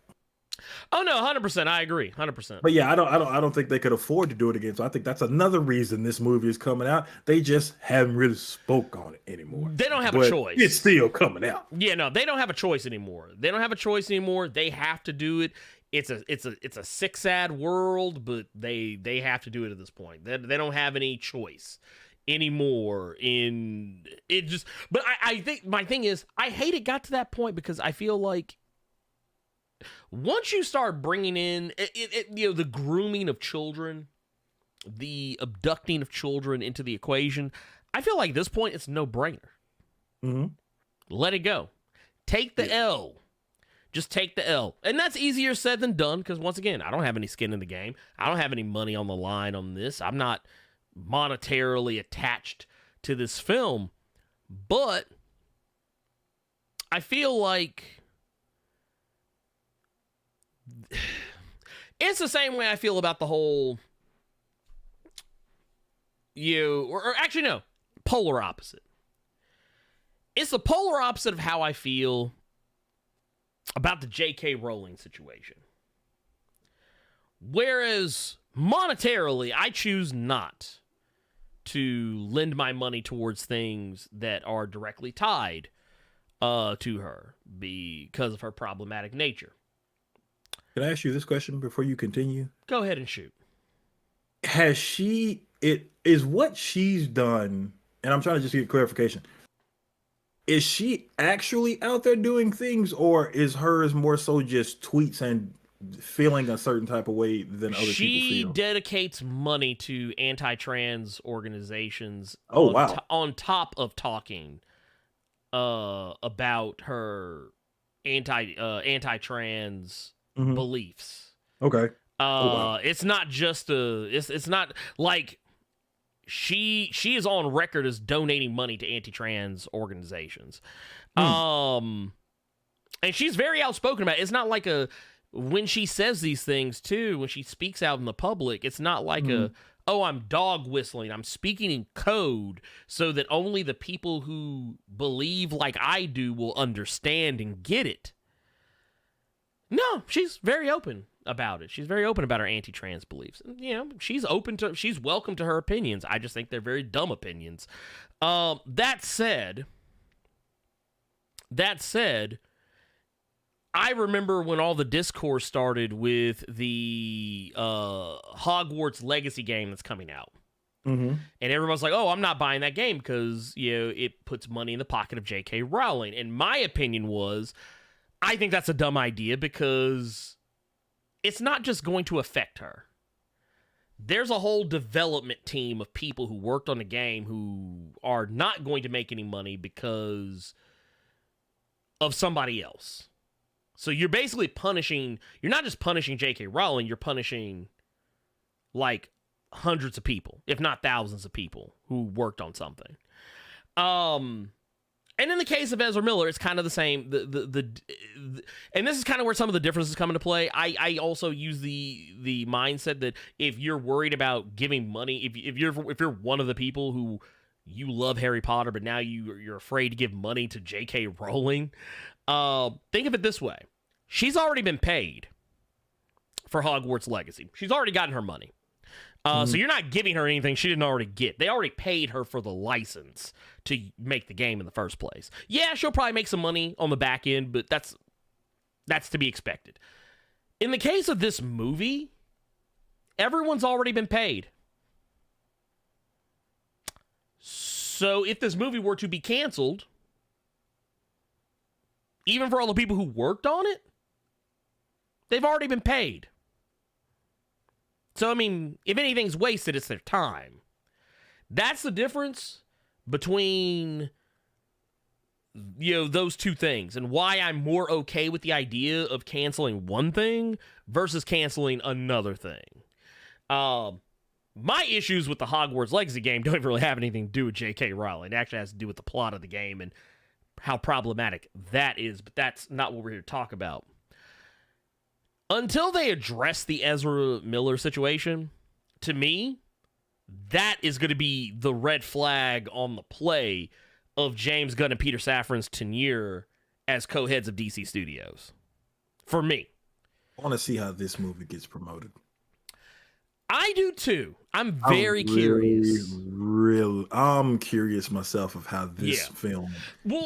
oh no, 100%. I agree, 100%. But yeah, I don't think they could afford to do it again. So I think that's another reason this movie is coming out. They just haven't really spoke on it anymore. They don't have a choice. It's still coming out. Yeah, no, they don't have a choice anymore. They don't have a choice anymore. They have to do it. It's a sick, sad world, but they have to do it at this point. They don't have any choice anymore in it. Just, but I think my thing is, I hate it got to that point because I feel like once you start bringing in the grooming of children, the abducting of children into the equation, I feel like at this point it's a no-brainer. Mm-hmm. Let it go. Take the L. Just take the L. And that's easier said than done because, once again, I don't have any skin in the game. I don't have any money on the line on this. I'm not monetarily attached to this film. But I feel like it's the same way I feel about the whole or actually no, polar opposite. It's the polar opposite of how I feel about the J.K. Rowling situation. Whereas monetarily, I choose not to lend my money towards things that are directly tied to her because of her problematic nature. Can I ask you this question before you continue? Go ahead and shoot. Is what she's done, and I'm trying to just get clarification, is she actually out there doing things, or is hers more so just tweets and feeling a certain type of way than other people feel? She dedicates money to anti-trans organizations on top of talking about her anti-trans beliefs. Okay. It's not just it's not like she is on record as donating money to anti-trans organizations. And she's very outspoken about it. It's not like when she says these things too, when she speaks out in the public, it's not like I'm dog whistling. I'm speaking in code so that only the people who believe like I do will understand and get it. No, she's very open about it. She's very open about her anti-trans beliefs. And, she's welcome to her opinions. I just think they're very dumb opinions. That said, I remember when all the discourse started with the Hogwarts Legacy game that's coming out. Mm-hmm. And everyone's like, oh, I'm not buying that game because, it puts money in the pocket of J.K. Rowling. And my opinion was, I think that's a dumb idea because it's not just going to affect her. There's a whole development team of people who worked on the game who are not going to make any money because of somebody else. So you're basically you're not just punishing J.K. Rowling, you're punishing like hundreds of people, if not thousands of people who worked on something. And in the case of Ezra Miller, it's kind of the same. And this is kind of where some of the differences come into play. I also use the mindset that if you're worried about giving money, if you're one of the people who you love Harry Potter, but now you're afraid to give money to J.K. Rowling, think of it this way: she's already been paid for Hogwarts Legacy. She's already gotten her money. So you're not giving her anything she didn't already get. They already paid her for the license to make the game in the first place. Yeah, she'll probably make some money on the back end, but that's to be expected. In the case of this movie, everyone's already been paid. So if this movie were to be canceled, even for all the people who worked on it, they've already been paid. So, I mean, if anything's wasted, it's their time. That's the difference between, those two things, and why I'm more okay with the idea of canceling one thing versus canceling another thing. My issues with the Hogwarts Legacy game don't really have anything to do with J.K. Rowling. It actually has to do with the plot of the game and how problematic that is, but that's not what we're here to talk about. Until they address the Ezra Miller situation, to me, that is going to be the red flag on the play of James Gunn and Peter Safran's tenure as co-heads of DC Studios. For me. I want to see how this movie gets promoted. I do too. I'm very curious. I'm curious myself of how this film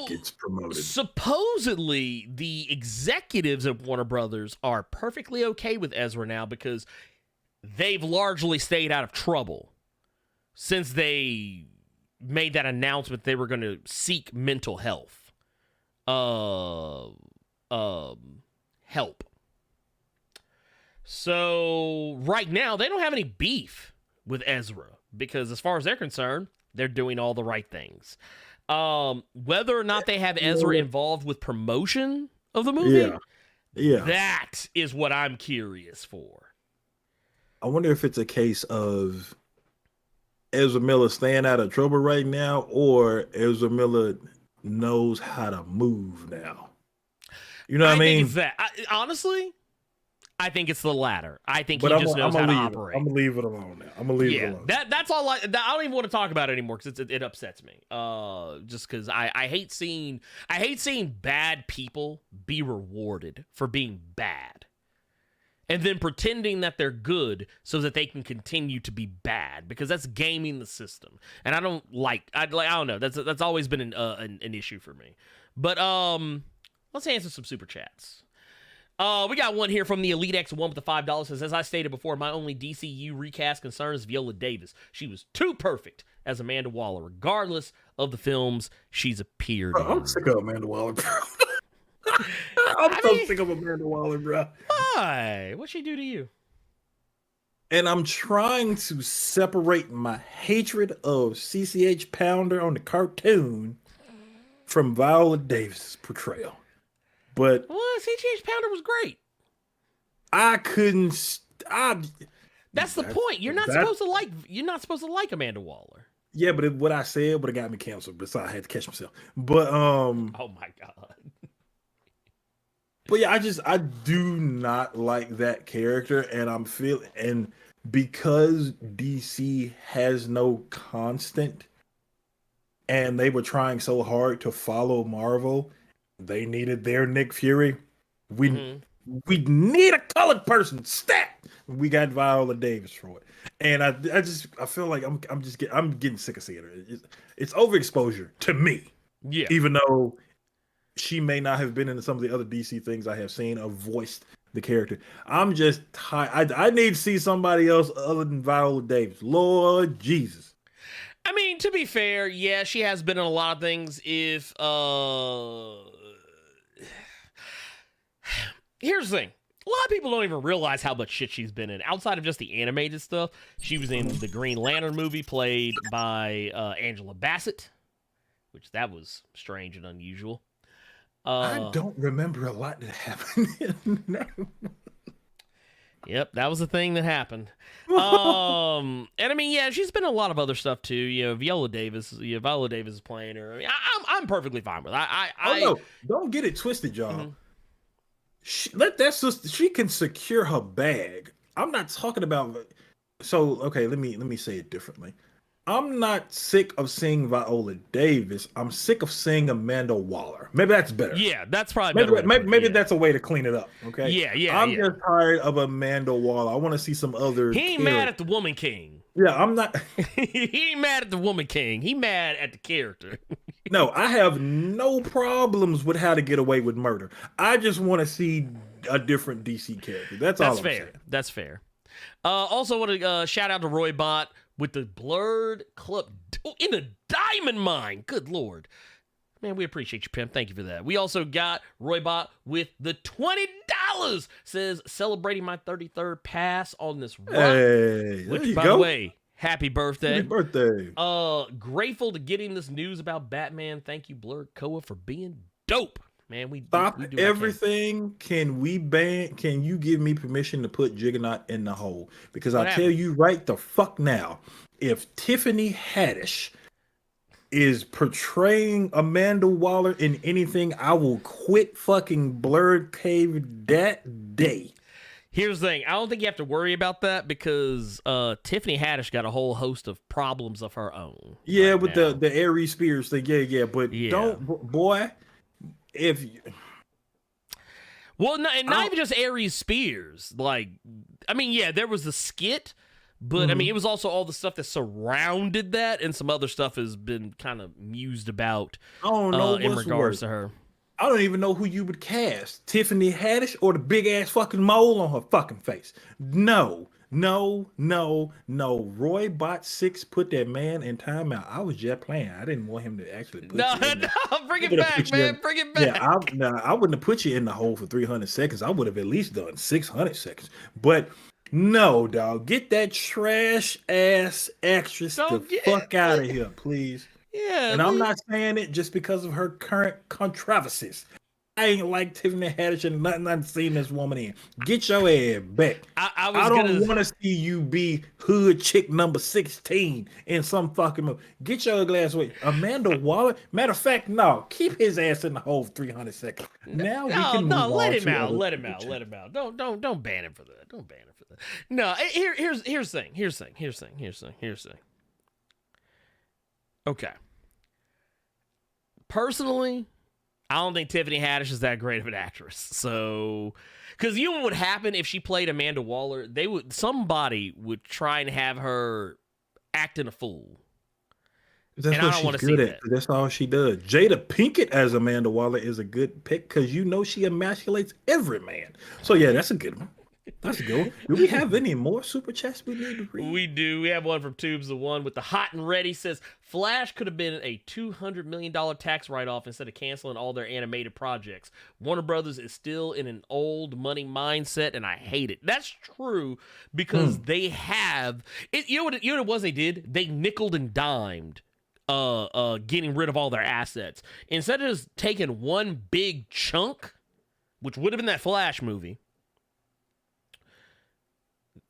gets promoted. Supposedly, the executives at Warner Brothers are perfectly okay with Ezra now because they've largely stayed out of trouble since they made that announcement they were going to seek mental health help. So right now, they don't have any beef with Ezra because as far as they're concerned, they're doing all the right things. Whether or not they have Ezra involved with promotion of the movie, that is what I'm curious for. I wonder if it's a case of Ezra Miller staying out of trouble right now, or Ezra Miller knows how to move now. You know what I mean? Think it's that. Honestly, I think it's the latter. I think he just knows how to operate. I'm gonna leave it alone now. I'm gonna leave it alone. That's all. I don't even want to talk about it anymore because it upsets me. Just because I hate seeing bad people be rewarded for being bad, and then pretending that they're good so that they can continue to be bad, because that's gaming the system, and I don't like. I don't know. That's always been an issue for me. But let's answer some super chats. We got one here from the Elite X1 with the $5. Says, as I stated before, my only DCU recast concern is Viola Davis. She was too perfect as Amanda Waller, regardless of the films she's appeared in. I'm sick of Amanda Waller, bro. Sick of Amanda Waller, bro. Why? What'd she do to you? And I'm trying to separate my hatred of CCH Pounder on the cartoon from Viola Davis' portrayal. But CCH Pounder was great. I couldn't. That's the point. You're not supposed to like Amanda Waller. Yeah, but what I said would have got me canceled. But so I had to catch myself. But oh my god. But yeah, I do not like that character, and because DC has no constant, and they were trying so hard to follow Marvel. They needed their Nick Fury. We need a colored person. Stat. We got Viola Davis for it, and I feel like I'm getting sick of seeing her. It's overexposure to me. Yeah. Even though she may not have been in some of the other DC things I have seen or voiced the character, I'm just tired. I need to see somebody else other than Viola Davis. Lord Jesus. I mean, to be fair, yeah, she has been in a lot of things. Here's the thing. A lot of people don't even realize how much shit she's been in. Outside of just the animated stuff, she was in the Green Lantern movie played by Angela Bassett, which that was strange and unusual. I don't remember a lot that happened in that. Yep, that was the thing that happened. And I mean, yeah, she's been in a lot of other stuff too. Viola Davis is playing her. I mean, I'm perfectly fine with it. No, don't get it twisted, y'all. Mm-hmm. She can secure her bag. I'm not talking about. So okay, let me say it differently. I'm not sick of seeing Viola Davis. I'm sick of seeing Amanda Waller. Maybe that's better. Yeah, that's probably better. Maybe that's a way to clean it up. Okay. Yeah. I'm just tired of Amanda Waller. I want to see some other. He ain't mad at the Woman King. Yeah, I'm not. He ain't mad at the Woman King. He mad at the character. No, I have no problems with How to Get Away with Murder. I just want to see a different DC character. That's all I'm saying. That's fair. Also want to shout out to Roy Bott with the Blerd Club in a diamond mine. Good Lord. Man, we appreciate you, pimp. Thank you for that. We also got Roy Bott with the $20 Fellas says, celebrating my 33rd pass on this run. Hey, Which, there you by go. the way, happy birthday. Happy birthday. Grateful to getting this news about Batman. Thank you, Blerd Koa, for being dope. Man, we Stop do everything. Can you give me permission to put Juggernaut in the hole? Because I'll tell you right the fuck now, if Tiffany Haddish is portraying Amanda Waller in anything, I will quit fucking Blerd Cave that day. Here's the thing. I don't think you have to worry about that because Tiffany Haddish got a whole host of problems of her own. Yeah, right with now. the Aries Spears thing. Yeah. But don't, boy, if you... Well, not even just Aries Spears. Like, I mean, yeah, there was the skit, but I mean, it was also all the stuff that surrounded that, and some other stuff has been kind of mused about. I don't know in regards to her. I don't even know who you would cast, Tiffany Haddish or the big ass fucking mole on her fucking face. No. Roy Bot 6 put that man in timeout. I was just playing. I didn't want him to actually put you in bring it back, man. Bring it back. Yeah, I wouldn't have put you in the hole for 300 seconds. I would have at least done 600 seconds. But no, dog. Get that trash ass actress fuck out of here, please. Yeah, and I'm not saying it just because of her current controversies. I ain't like Tiffany Haddish and nothing I've seen this woman in. Get your ass back. I don't want to see you be hood chick number 16 in some fucking movie. Get your ugly ass away. Amanda Waller. Matter of fact, no. Keep his ass in the hole for 300 seconds. Now we can move on. Let him out. Don't ban him for that. Don't ban him for that. No, here's the thing. Here's the thing. Okay. Personally, I don't think Tiffany Haddish is that great of an actress. So, because you know what would happen if she played Amanda Waller? Somebody would try and have her acting a fool. That's what she's good at. That's all she does. Jada Pinkett as Amanda Waller is a good pick because you know she emasculates every man. So yeah, that's a good one. That's a good one. Do we have any more super chats we need to read? We do. We have one from Tubes, the one with the hot and ready says, Flash could have been a $200 million tax write-off instead of canceling all their animated projects. Warner Brothers is still in an old money mindset, and I hate it. That's true because they have... You know what it was they did? They nickeled and dimed getting rid of all their assets. Instead of just taking one big chunk, which would have been that Flash movie,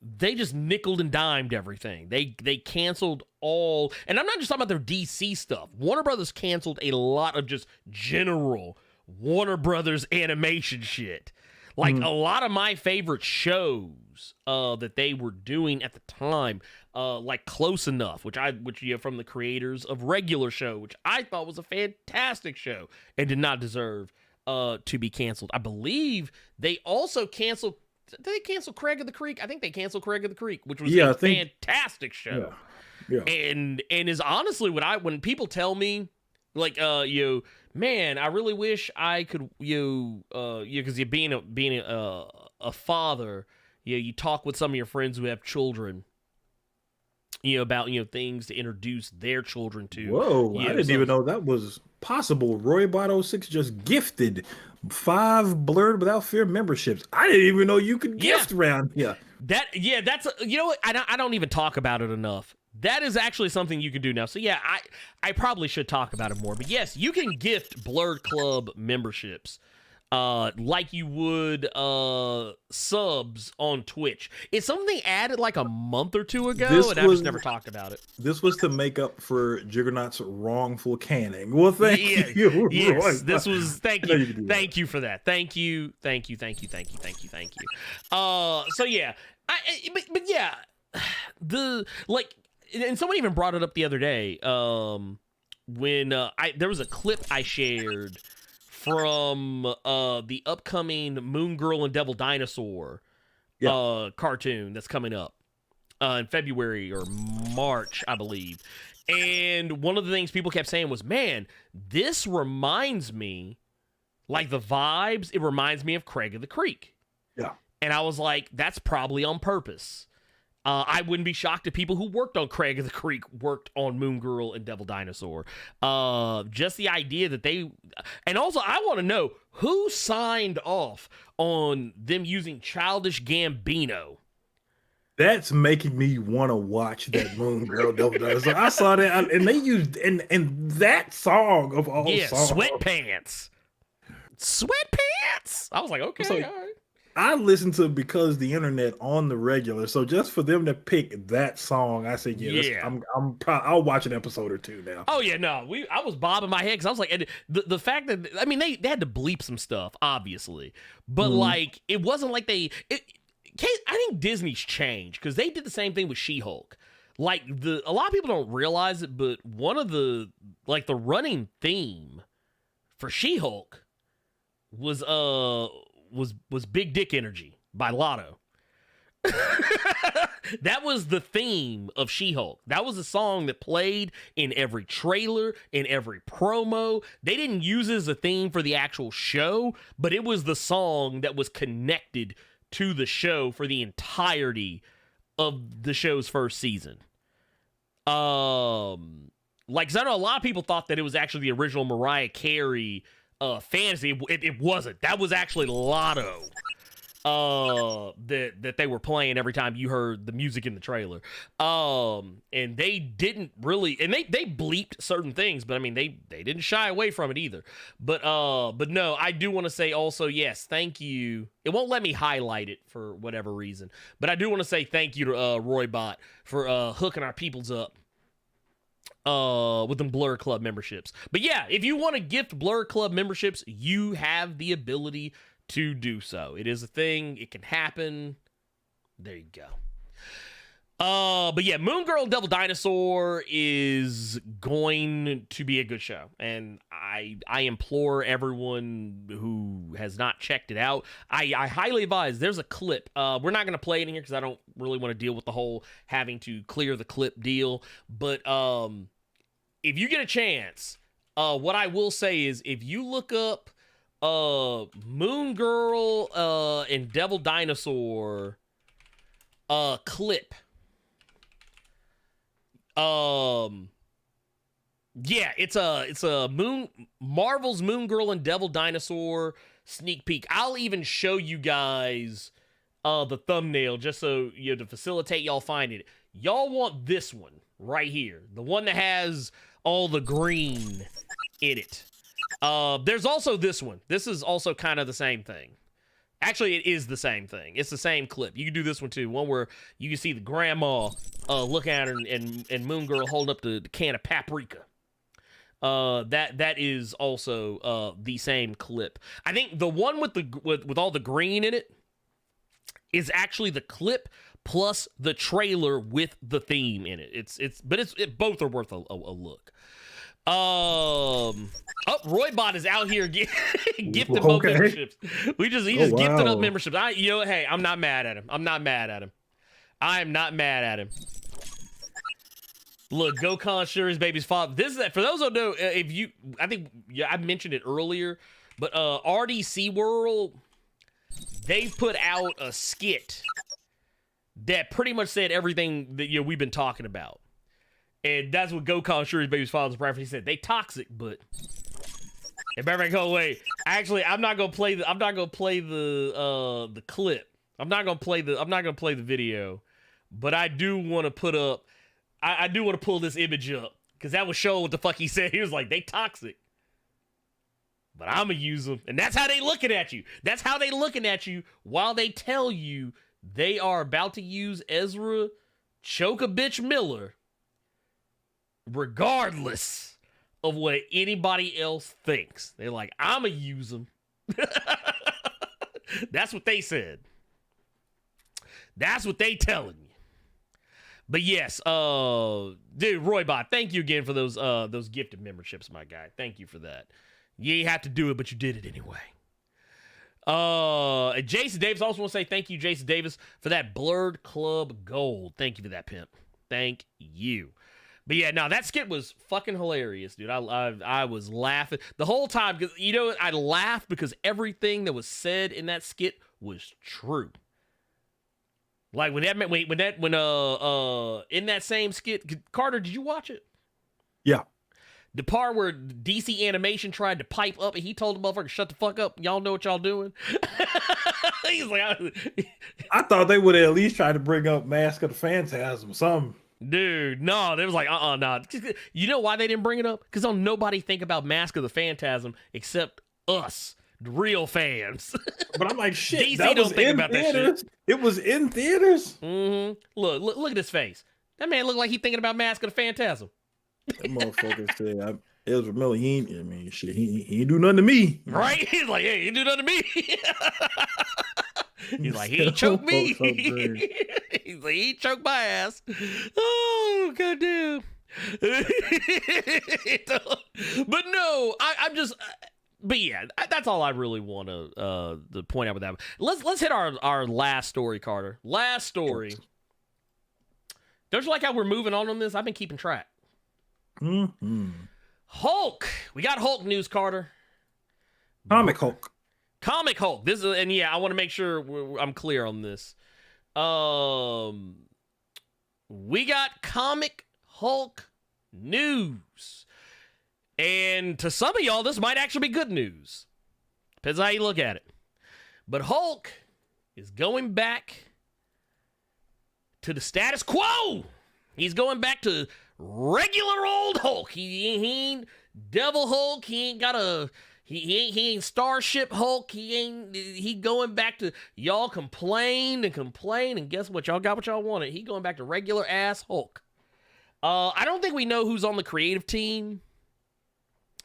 they just nickeled and dimed everything. They canceled all, and I'm not just talking about their DC stuff. Warner Brothers canceled a lot of just general Warner Brothers animation shit. Like a lot of my favorite shows that they were doing at the time, like Close Enough, which you have from the creators of Regular Show, which I thought was a fantastic show and did not deserve to be canceled. I believe they also canceled. Did they cancel Craig of the Creek? I think they canceled Craig of the Creek, which was a fantastic show. Yeah. And is honestly when people tell me, like, man, I really wish I could, because you're being a father, you talk with some of your friends who have children, about, things to introduce their children to. Whoa, I didn't even know that was possible. Roy Bot 06 just gifted 5 Blerd Without Fear memberships. I didn't even know you could gift around here. That's what, I don't even talk about it enough. That is actually something you can do now. So yeah, I probably should talk about it more. But yes, you can gift Blerd Club memberships. Like you would subs on Twitch. It's something they added like a month or two ago, and I just never talked about it. This was to make up for Juggernaut's wrongful canning. Well, thank you. Yes, Roy. this was thank you for that. Thank you. So yeah, but yeah, and someone even brought it up the other day. When there was a clip I shared from the upcoming Moon Girl and Devil Dinosaur cartoon that's coming up in February or March, I believe. And one of the things people kept saying was, man, this reminds me, like the vibes, it reminds me of Craig of the Creek. Yeah. And I was like, that's probably on purpose. I wouldn't be shocked if people who worked on Craig of the Creek worked on Moon Girl and Devil Dinosaur. Just the idea that they... And also, I want to know who signed off on them using Childish Gambino. That's making me want to watch that Moon Girl Devil Dinosaur. I saw that, and they used... And that song of all songs... Sweatpants. Sweatpants! I was like, okay, So, all right. I listen to Because the Internet on the regular, so just for them to pick that song, I said, I'll watch an episode or two now. Oh yeah, no, I was bobbing my head because I was like, and the fact that they had to bleep some stuff, obviously, but like it wasn't like I think Disney's changed because they did the same thing with She-Hulk. Like a lot of people don't realize it, but one of the running theme for She-Hulk was Big Dick Energy by Lotto. That was the theme of She-Hulk. That was a song that played in every trailer, in every promo. They didn't use it as a theme for the actual show, but it was the song that was connected to the show for the entirety of the show's first season. 'Cause I know a lot of people thought that it was actually the original Mariah Carey fantasy. It wasn't. That was actually Lotto. That they were playing every time you heard the music in the trailer. And they didn't really, and they bleeped certain things, but I mean they didn't shy away from it either. But no, I do want to say also, yes, thank you. It won't let me highlight it for whatever reason, but I do want to say thank you to Roybot for hooking our peoples up with them Blerd Club memberships. But yeah, if you want to gift Blerd Club memberships, you have the ability to do so. It is a thing. It can happen. There you go. But yeah, Moon Girl and Devil Dinosaur is going to be a good show, and I implore everyone who has not checked it out. I highly advise. There's a clip. We're not going to play it in here because I don't really want to deal with the whole having to clear the clip deal. But if you get a chance, what I will say is if you look up Moon Girl and Devil Dinosaur clip. Yeah, it's a Marvel's Moon Girl and Devil Dinosaur sneak peek. I'll even show you guys the thumbnail just so to facilitate y'all finding it. Y'all want this one right here, the one that has all the green in it. There's also this one. This is also kind of the same thing. Actually, it is the same thing. It's the same clip. You can do this one too. One where you can see the grandma looking at her and Moon Girl holding up the can of paprika. That is also the same clip. I think the one with all the green in it is actually the clip plus the trailer with the theme in it. But both are worth a look. Roybot is out here gifting both memberships. He just gifted up memberships. Hey, I'm not mad at him. I am not mad at him. Look, Gokhan sure is baby's father. This is that. For those who don't know, I think I mentioned it earlier, but RDC World, they put out a skit that pretty much said everything that we've been talking about. And that's what Gokhan sure his baby's father's preference. He said they toxic, but if everybody go away. Actually, I'm not gonna play the clip. I'm not gonna play the video, but I do want to put up. I do want to pull this image up because that was showing what the fuck he said. He was like, they toxic, but I'm gonna use them, and that's how they looking at you. That's how they looking at you while they tell you they are about to use Ezra Choke-a-Bitch Miller. Regardless of what anybody else thinks. They're like, I'm going to use them. That's what they said. That's what they telling you. But yes, dude, Roybot, thank you again for those gifted memberships, my guy. Thank you for that. You ain't have to do it, but you did it anyway. Jason Davis, I also want to say thank you, Jason Davis, for that Blerd Club Gold. Thank you for that, pimp. Thank you. But yeah, no, that skit was fucking hilarious, dude. I was laughing the whole time because I laughed because everything that was said in that skit was true. Like when in that same skit, Carter, did you watch it? Yeah. The part where DC Animation tried to pipe up and he told the motherfucker, shut the fuck up. Y'all know what y'all doing. He's like, I thought they would at least try to bring up Mask of the Phantasm or something. dude, no, they was like, nah. You know why they didn't bring it up? Because don't nobody think about Mask of the Phantasm except us, the real fans. But I'm like, shit, DC that don't was think in about that theaters. It was in theaters. Mm-hmm. Look at his face. That man look like he thinking about Mask of the Phantasm. That motherfucker said, Ezra Miller, he ain't do nothing to me. Right? He's like, hey, he do nothing to me. He's like, he ain't choked me. He's like, he choked my ass. Oh, goddamn. But no, I'm just... But yeah, that's all I really want to point out with that. Let's hit our last story, Carter. Last story. Don't you like how we're moving on this? I've been keeping track. Mm-hmm. Hulk. We got Hulk news, Carter. Comic Hulk. Comic Hulk. This is, and yeah, I want to make sure I'm clear on this. We got Comic Hulk news. And to some of y'all, this might actually be good news. Depends on how you look at it. But Hulk is going back to the status quo. He's going back to regular old Hulk. He ain't Devil Hulk. He ain't got a... He ain't Starship Hulk. He going back to... Y'all complained, and guess what? Y'all got what y'all wanted. He going back to regular ass Hulk. I don't think we know who's on the creative team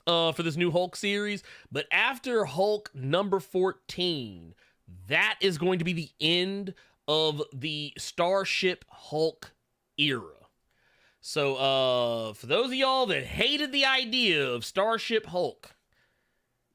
for this new Hulk series, but after Hulk number 14, that is going to be the end of the Starship Hulk era. So, for those of y'all that hated the idea of Starship Hulk,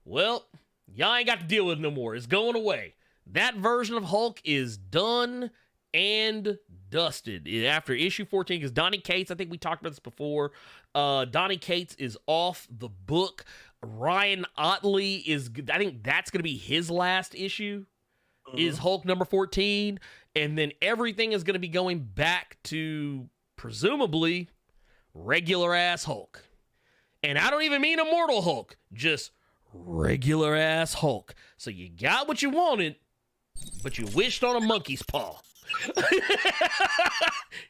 well, y'all ain't got to deal with it no more. It's going away. That version of Hulk is done and dusted after issue 14, because Donny Cates, I think we talked about this before, Donny Cates is off the book. Ryan Otley is, I think that's going to be his last issue, is Hulk number 14, and then everything is going to be going back to, presumably, regular ass Hulk. And I don't even mean Immortal Hulk, just regular ass Hulk. So you got what you wanted, but you wished on a monkey's paw.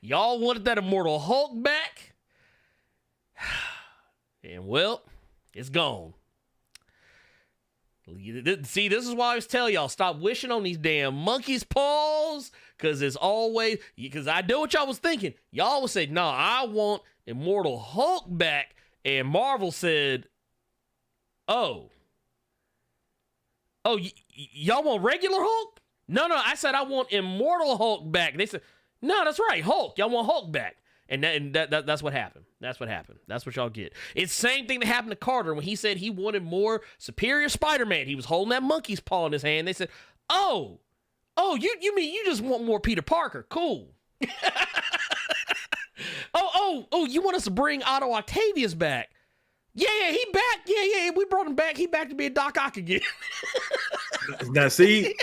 Y'all wanted that Immortal Hulk back, and well, it's gone. See, this is why I always tell y'all, stop wishing on these damn monkey's paws, because it's always, because I know what y'all was thinking. Y'all would say, nah, I want Immortal Hulk back, and Marvel said, oh, y'all want regular Hulk? No, I said I want Immortal Hulk back. They said, no, that's right, Hulk. Y'all want Hulk back. And that's what happened. That's what happened. That's what y'all get. It's the same thing that happened to Carter when he said he wanted more Superior Spider-Man. He was holding that monkey's paw in his hand. They said, oh, you mean you just want more Peter Parker? Cool. oh, you want us to bring Otto Octavius back? Yeah, he back. Yeah, we brought him back. He back to be a Doc Ock again. Now, see,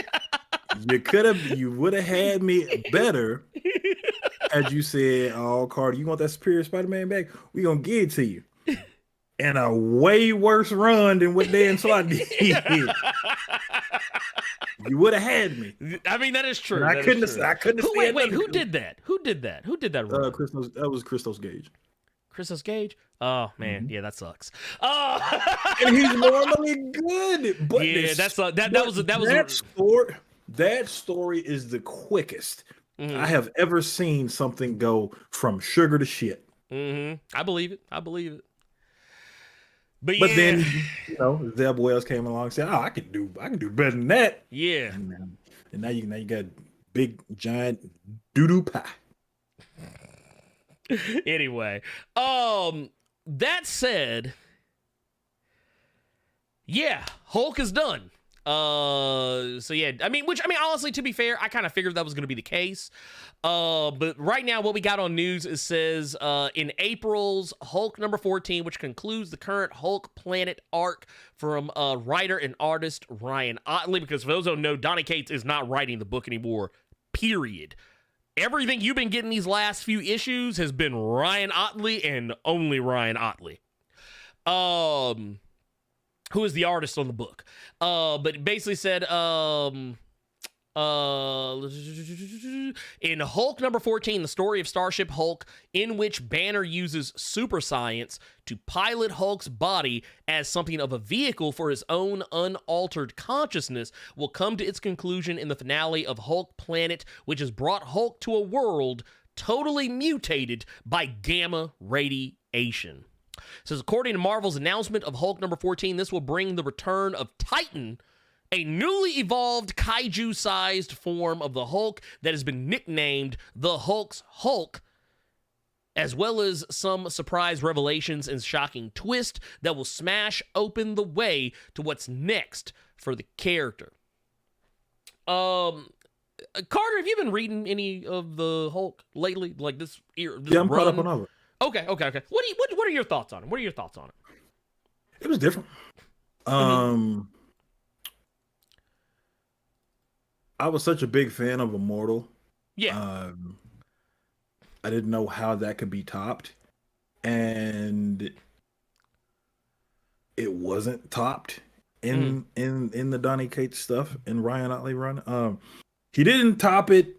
you would have had me better as you said, oh, Carter, you want that Superior Spider-Man back? We gonna give it to you. And a way worse run than what Dan Slott did. You would have had me. I mean, that is true. I couldn't have. Wait, who did that? Who did that run? That was Christos Gage. Christos Gage? Oh man, yeah, that sucks. And he's normally good, but yeah, that story is the quickest I have ever seen something go from sugar to shit. I believe it. But then, Zeb Wells came along and said, "Oh, I can do better than that." Yeah. And now you got big giant doo-doo pie. Anyway, that said, yeah, Hulk is done. So yeah, I mean, honestly, to be fair, I kind of figured that was going to be the case. But right now, what we got on news, it says, in April's Hulk number 14, which concludes the current Hulk Planet arc from, writer and artist Ryan Otley, because for those who don't know, Donny Cates is not writing the book anymore, period. everything you've been getting these last few issues has been Ryan Ottley and only Ryan Ottley. Who is the artist on the book. But it basically said, in Hulk number 14, the story of Starship Hulk, in which Banner uses super science to pilot Hulk's body as something of a vehicle for his own unaltered consciousness, will come to its conclusion in the finale of Hulk Planet, which has brought Hulk to a world totally mutated by gamma radiation. It says, according to Marvel's announcement of Hulk number 14, this will bring the return of Titan, a newly evolved kaiju-sized form of the Hulk that has been nicknamed the Hulk's Hulk, as well as some surprise revelations and shocking twist that will smash open the way to what's next for the character. Carter, have you been reading any of the Hulk lately? Like this year? Yeah, I'm caught up on all of it. Okay. What are your thoughts on it? It was different. I was such a big fan of Immortal. Yeah. I didn't know how that could be topped, and it wasn't topped in the Donny Cates stuff in Ryan Ottley run. He didn't top it.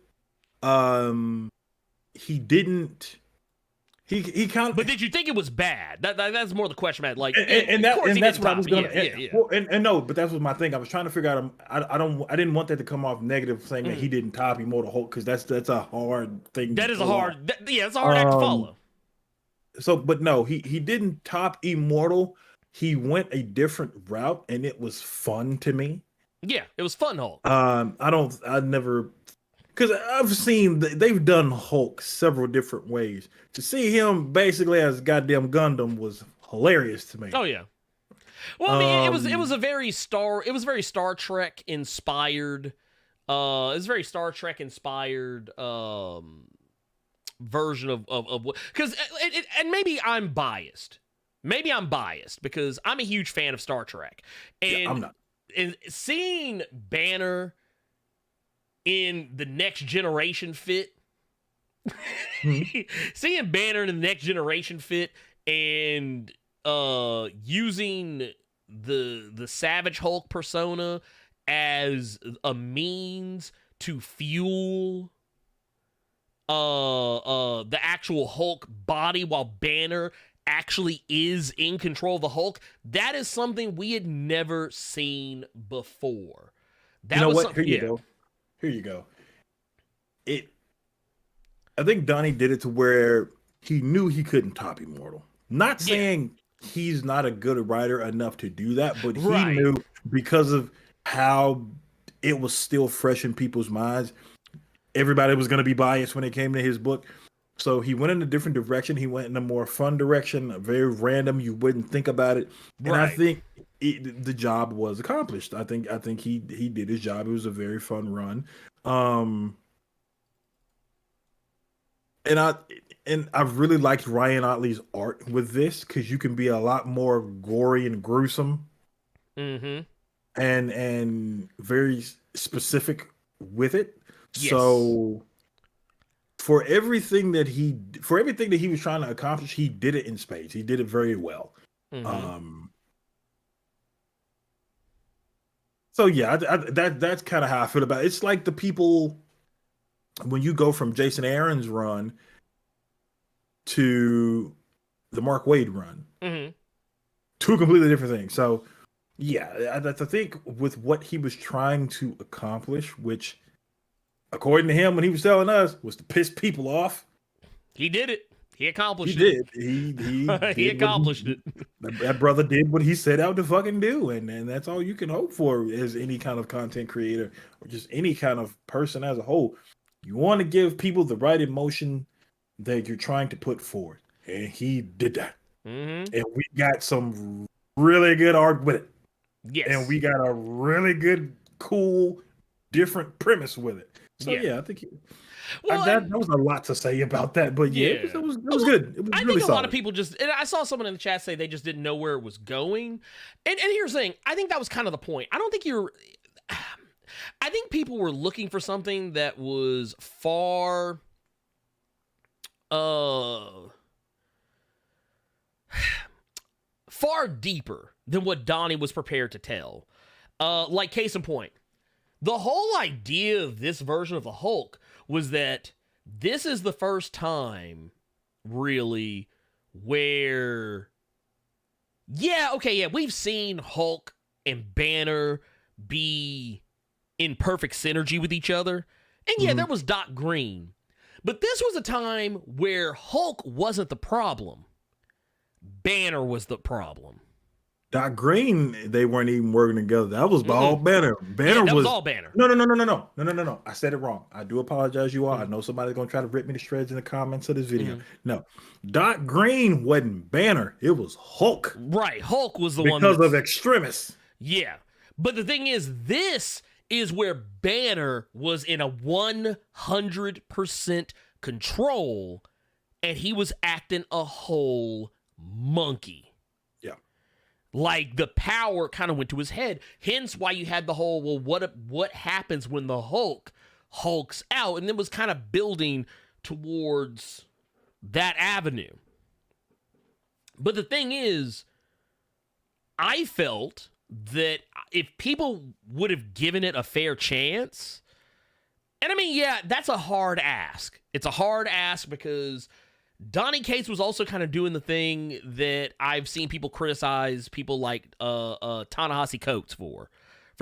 He didn't. He kind of. But did you think it was bad? That's more the question, man. Like, that's what I was gonna. Yeah. Well, and no, but that was my thing. I was trying to figure out. I didn't want that to come off negative, saying that he didn't top Immortal Hulk, because that's a hard thing. That is a hard. It's a hard act to follow. So, but no, he didn't top Immortal. He went a different route, and it was fun to me. Yeah, it was fun Hulk. I never. Because I've seen, they've done Hulk several different ways. To see him basically as goddamn Gundam was hilarious to me. Oh yeah. Well, I mean, it was very Star Trek inspired. It was very Star Trek inspired version of what. Because and maybe I'm biased. Because I'm a huge fan of Star Trek, and yeah, I'm not. And seeing Banner in the Next Generation fit, seeing Banner in the Next Generation fit, and using the Savage Hulk persona as a means to fuel the actual Hulk body while Banner actually is in control of the Hulk, that is something we had never seen before. That, you know what? Here you go. I think Donnie did it to where he knew he couldn't top Immortal. Not saying he's not a good writer enough to do that, but he knew, because of how it was still fresh in people's minds, everybody was going to be biased when it came to his book. So he went in a different direction. He went in a more fun direction, a very random. You wouldn't think about it, and I think the job was accomplished. I think he did his job. It was a very fun run, and I've really liked Ryan Ottley's art with this, because you can be a lot more gory and gruesome, and very specific with it. Yes. So. For everything that he was trying to accomplish, he did it in spades. He did it very well. So yeah, that's kind of how I feel about it. It's like the people, when you go from Jason Aaron's run to the Mark Waid run, two completely different things. So yeah, I think with what he was trying to accomplish, which, according to him, when he was telling us, was to piss people off. He did it. He accomplished it. He he accomplished it. That brother did what he set out to fucking do, and that's all you can hope for as any kind of content creator, or just any kind of person as a whole. You want to give people the right emotion that you're trying to put forward, and he did that. And we got some really good art with it. Yes. And we got a really good, cool, different premise with it. So yeah, I think that was a lot to say about that, but it was good. It was I really think a solid. lot of people just, and I saw someone in the chat say they just didn't know where it was going. And here's the thing, I think that was kind of the point. I think people were looking for something that was far far deeper than what Donnie was prepared to tell. Like, case in point, the whole idea of this version of the Hulk was that this is the first time, really, where, we've seen Hulk and Banner be in perfect synergy with each other. And there was Doc Green. But this was a time where Hulk wasn't the problem. Banner was the problem. Doc Green, they weren't even working together. That was all Banner. That was all Banner. No. I said it wrong. I do apologize, you all. I know somebody's going to try to rip me to shreds in the comments of this video. No. Doc Green wasn't Banner. It was Hulk. Right. Hulk was the one. Because of Extremis. Yeah. But the thing is, this is where Banner was in a 100% control, and he was acting a whole monkey. Yeah. Like, the power kind of went to his head. Hence why you had the whole, well, what happens when the Hulk hulks out? And then was kind of building towards that avenue. But the thing is, I felt that if people would have given it a fair chance, and I mean, that's a hard ask. It's a hard ask because Donny Cates was also kind of doing the thing that I've seen people criticize people like Ta-Nehisi Coates for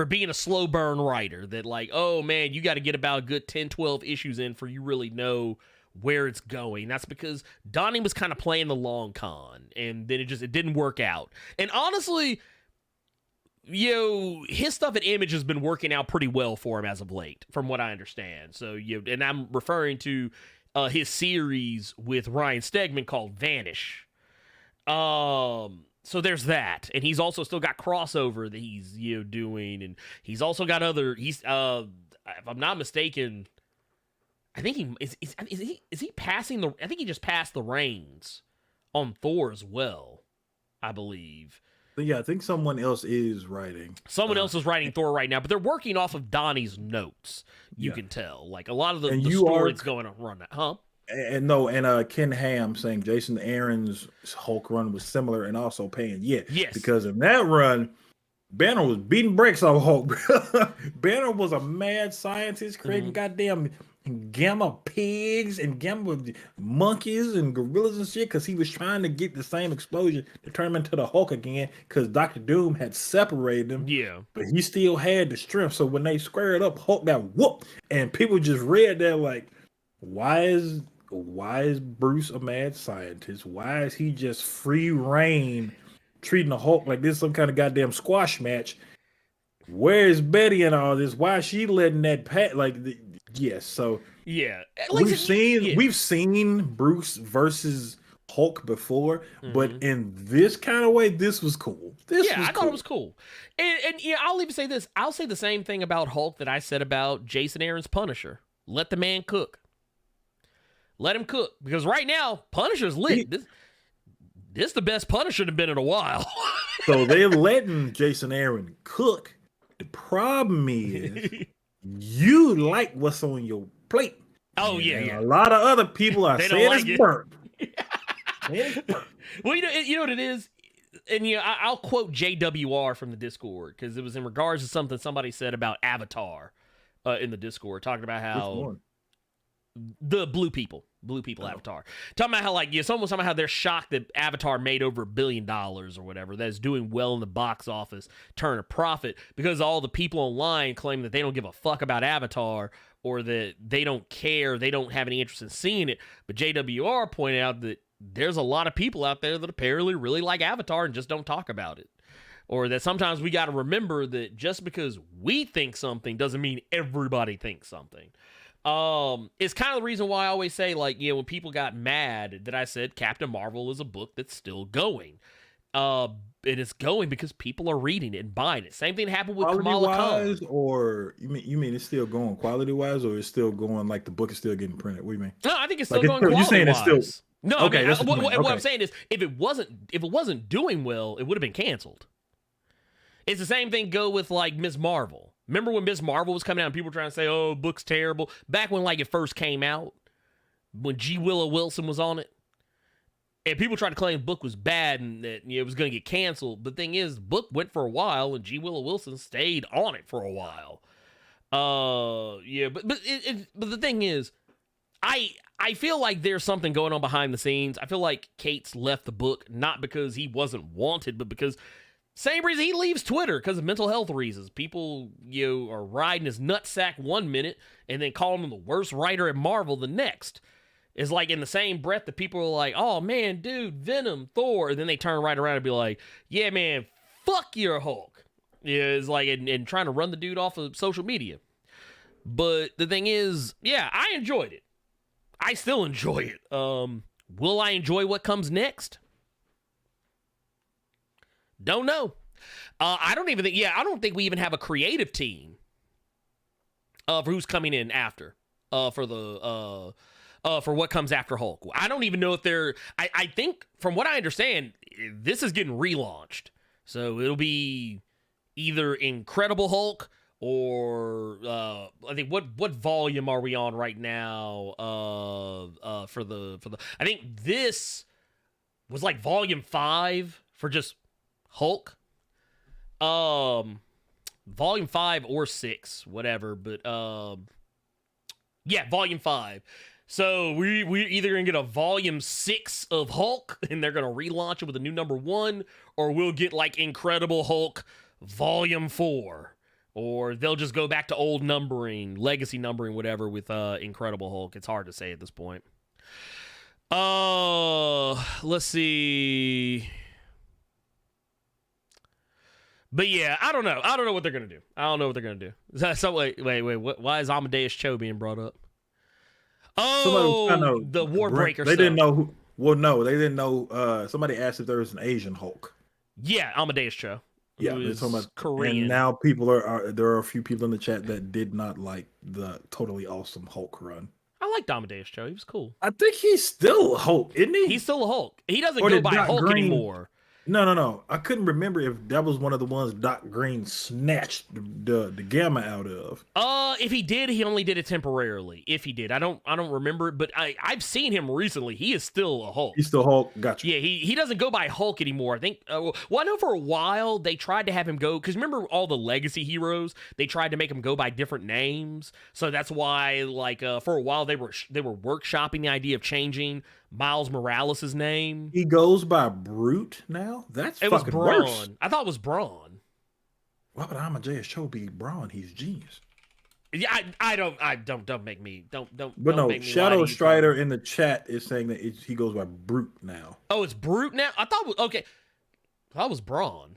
being a slow burn writer, that like, oh man, you got to get about a good 10, 12 issues in for you really know where it's going. That's because Donny was kind of playing the long con, and then it didn't work out. And honestly, his stuff at Image has been working out pretty well for him as of late, from what I understand. So, and I'm referring to his series with Ryan Stegman called Vanish. So there's that, and he's also still got crossover that he's doing, and he's also got other. He's if I'm not mistaken, I think is he passing the. I think he just passed the reins on Thor as well, I believe. Yeah, I think someone else is writing. Someone else is writing Thor right now, but they're working off of Donnie's notes. You can tell, like a lot of the story that's going on run that, huh? And Ken Ham saying Jason Aaron's Hulk run was similar and also paying. Yes, because in that run, Banner was beating bricks off Hulk. Banner was a mad scientist creating goddamn gamma pigs and gamma monkeys and gorillas and shit because he was trying to get the same explosion to turn him into the Hulk again because Dr. Doom had separated him. Yeah. But he still had the strength. So when they squared up, Hulk got whooped. And people just read that like, why is Bruce a mad scientist? Why is he just free reign treating the Hulk like this is some kind of goddamn squash match? Where's Betty and all this? Why is she letting that yes, so like, we've seen Bruce versus Hulk before, but in this kind of way, this was cool. I thought it was cool. And I'll even say this. I'll say the same thing about Hulk that I said about Jason Aaron's Punisher. Let the man cook. Let him cook. Because right now, Punisher's lit. This is the best Punisher that's been in a while. So they're letting Jason Aaron cook. The problem is you like what's on your plate. Oh, and yeah. A lot of other people are saying it's burnt. Well, you know what it is? And I'll quote JWR from the Discord because it was in regards to something somebody said about Avatar in the Discord, talking about how the blue people Avatar, talking about how like somehow they're shocked that Avatar made over $1 billion or whatever, that is doing well in the box office, turn a profit, because all the people online claim that they don't give a fuck about Avatar or that they don't care, they don't have any interest in seeing it. But JWR pointed out that there's a lot of people out there that apparently really like Avatar and just don't talk about it. Or that sometimes we got to remember that just because we think something doesn't mean everybody thinks something. It's kind of the reason why I always say, like, when people got mad that I said Captain Marvel is a book that's still going. It is going because people are reading it and buying it. Same thing happened with Kamala Khan. Or you mean it's still going quality wise, or it's still going like the book is still getting printed? What do you mean? No, I think it's still going quality wise. You're saying it's still no. Okay, I mean, what I'm saying is, if it wasn't doing well, it would have been canceled. It's the same thing go with like Ms. Marvel. Remember when Ms. Marvel was coming out and people were trying to say, oh, book's terrible? Back when like it first came out, when G. Willow Wilson was on it. And people tried to claim the book was bad and that it was going to get canceled. The thing is, the book went for a while, and G. Willow Wilson stayed on it for a while. Yeah, but the thing is, I feel like there's something going on behind the scenes. I feel like Cates left the book not because he wasn't wanted, but because same reason he leaves Twitter, because of mental health reasons. People, are riding his nutsack one minute and then calling him the worst writer at Marvel the next. It's like in the same breath that people are like, oh man, dude, Venom, Thor, and then they turn right around and be like, yeah, man, fuck your Hulk. Yeah, it's like, and trying to run the dude off of social media. But the thing is, yeah, I enjoyed it. I still enjoy it. Will I enjoy what comes next? Don't know. I don't think we even have a creative team for who's coming in after for what comes after Hulk. I don't even know if I think from what I understand, this is getting relaunched. So it'll be either Incredible Hulk or I think what volume are we on right now? For the I think this was like volume 5 for just Hulk. Volume 5 or 6, whatever, but yeah, volume 5. So we're either gonna get a volume 6 of Hulk and they're gonna relaunch it with a new number 1, or we'll get like Incredible Hulk volume 4, or they'll just go back to old numbering, legacy numbering, whatever with Incredible Hulk. It's hard to say at this point. Let's see. But yeah, I don't know. I don't know what they're gonna do. I don't know what they're gonna do. So wait. Why is Amadeus Cho being brought up? Oh, the Warbreaker. They didn't know who. Well, no, they didn't know. Somebody asked if there was an Asian Hulk. Yeah, Amadeus Cho. Yeah, they're talking about Korean. And now there are a few people in the chat that did not like the totally awesome Hulk run. I liked Amadeus Cho. He was cool. I think he's still a Hulk, isn't he? He's still a Hulk. He doesn't go by Hulk anymore. No. I couldn't remember if that was one of the ones Doc Green snatched the gamma out of. If he did, he only did it temporarily. If he did, I don't remember it, but I've seen him recently. He is still a Hulk. He's still Hulk. Gotcha. Yeah, he doesn't go by Hulk anymore. I think. Well, I know for a while they tried to have him go, because remember all the legacy heroes, they tried to make him go by different names. So that's why, like, for a while they were workshopping the idea of changing Miles Morales' name. He goes by Brute now? That's it fucking was Brawn. worse. I thought it was Brawn. Why would Amadeus Cho be Brawn? He's genius. Yeah, don't make me don't. But no, Shadow Strider in the chat is saying that he goes by Brute now. Oh, it's Brute now? I thought it was okay. I thought it was Brawn.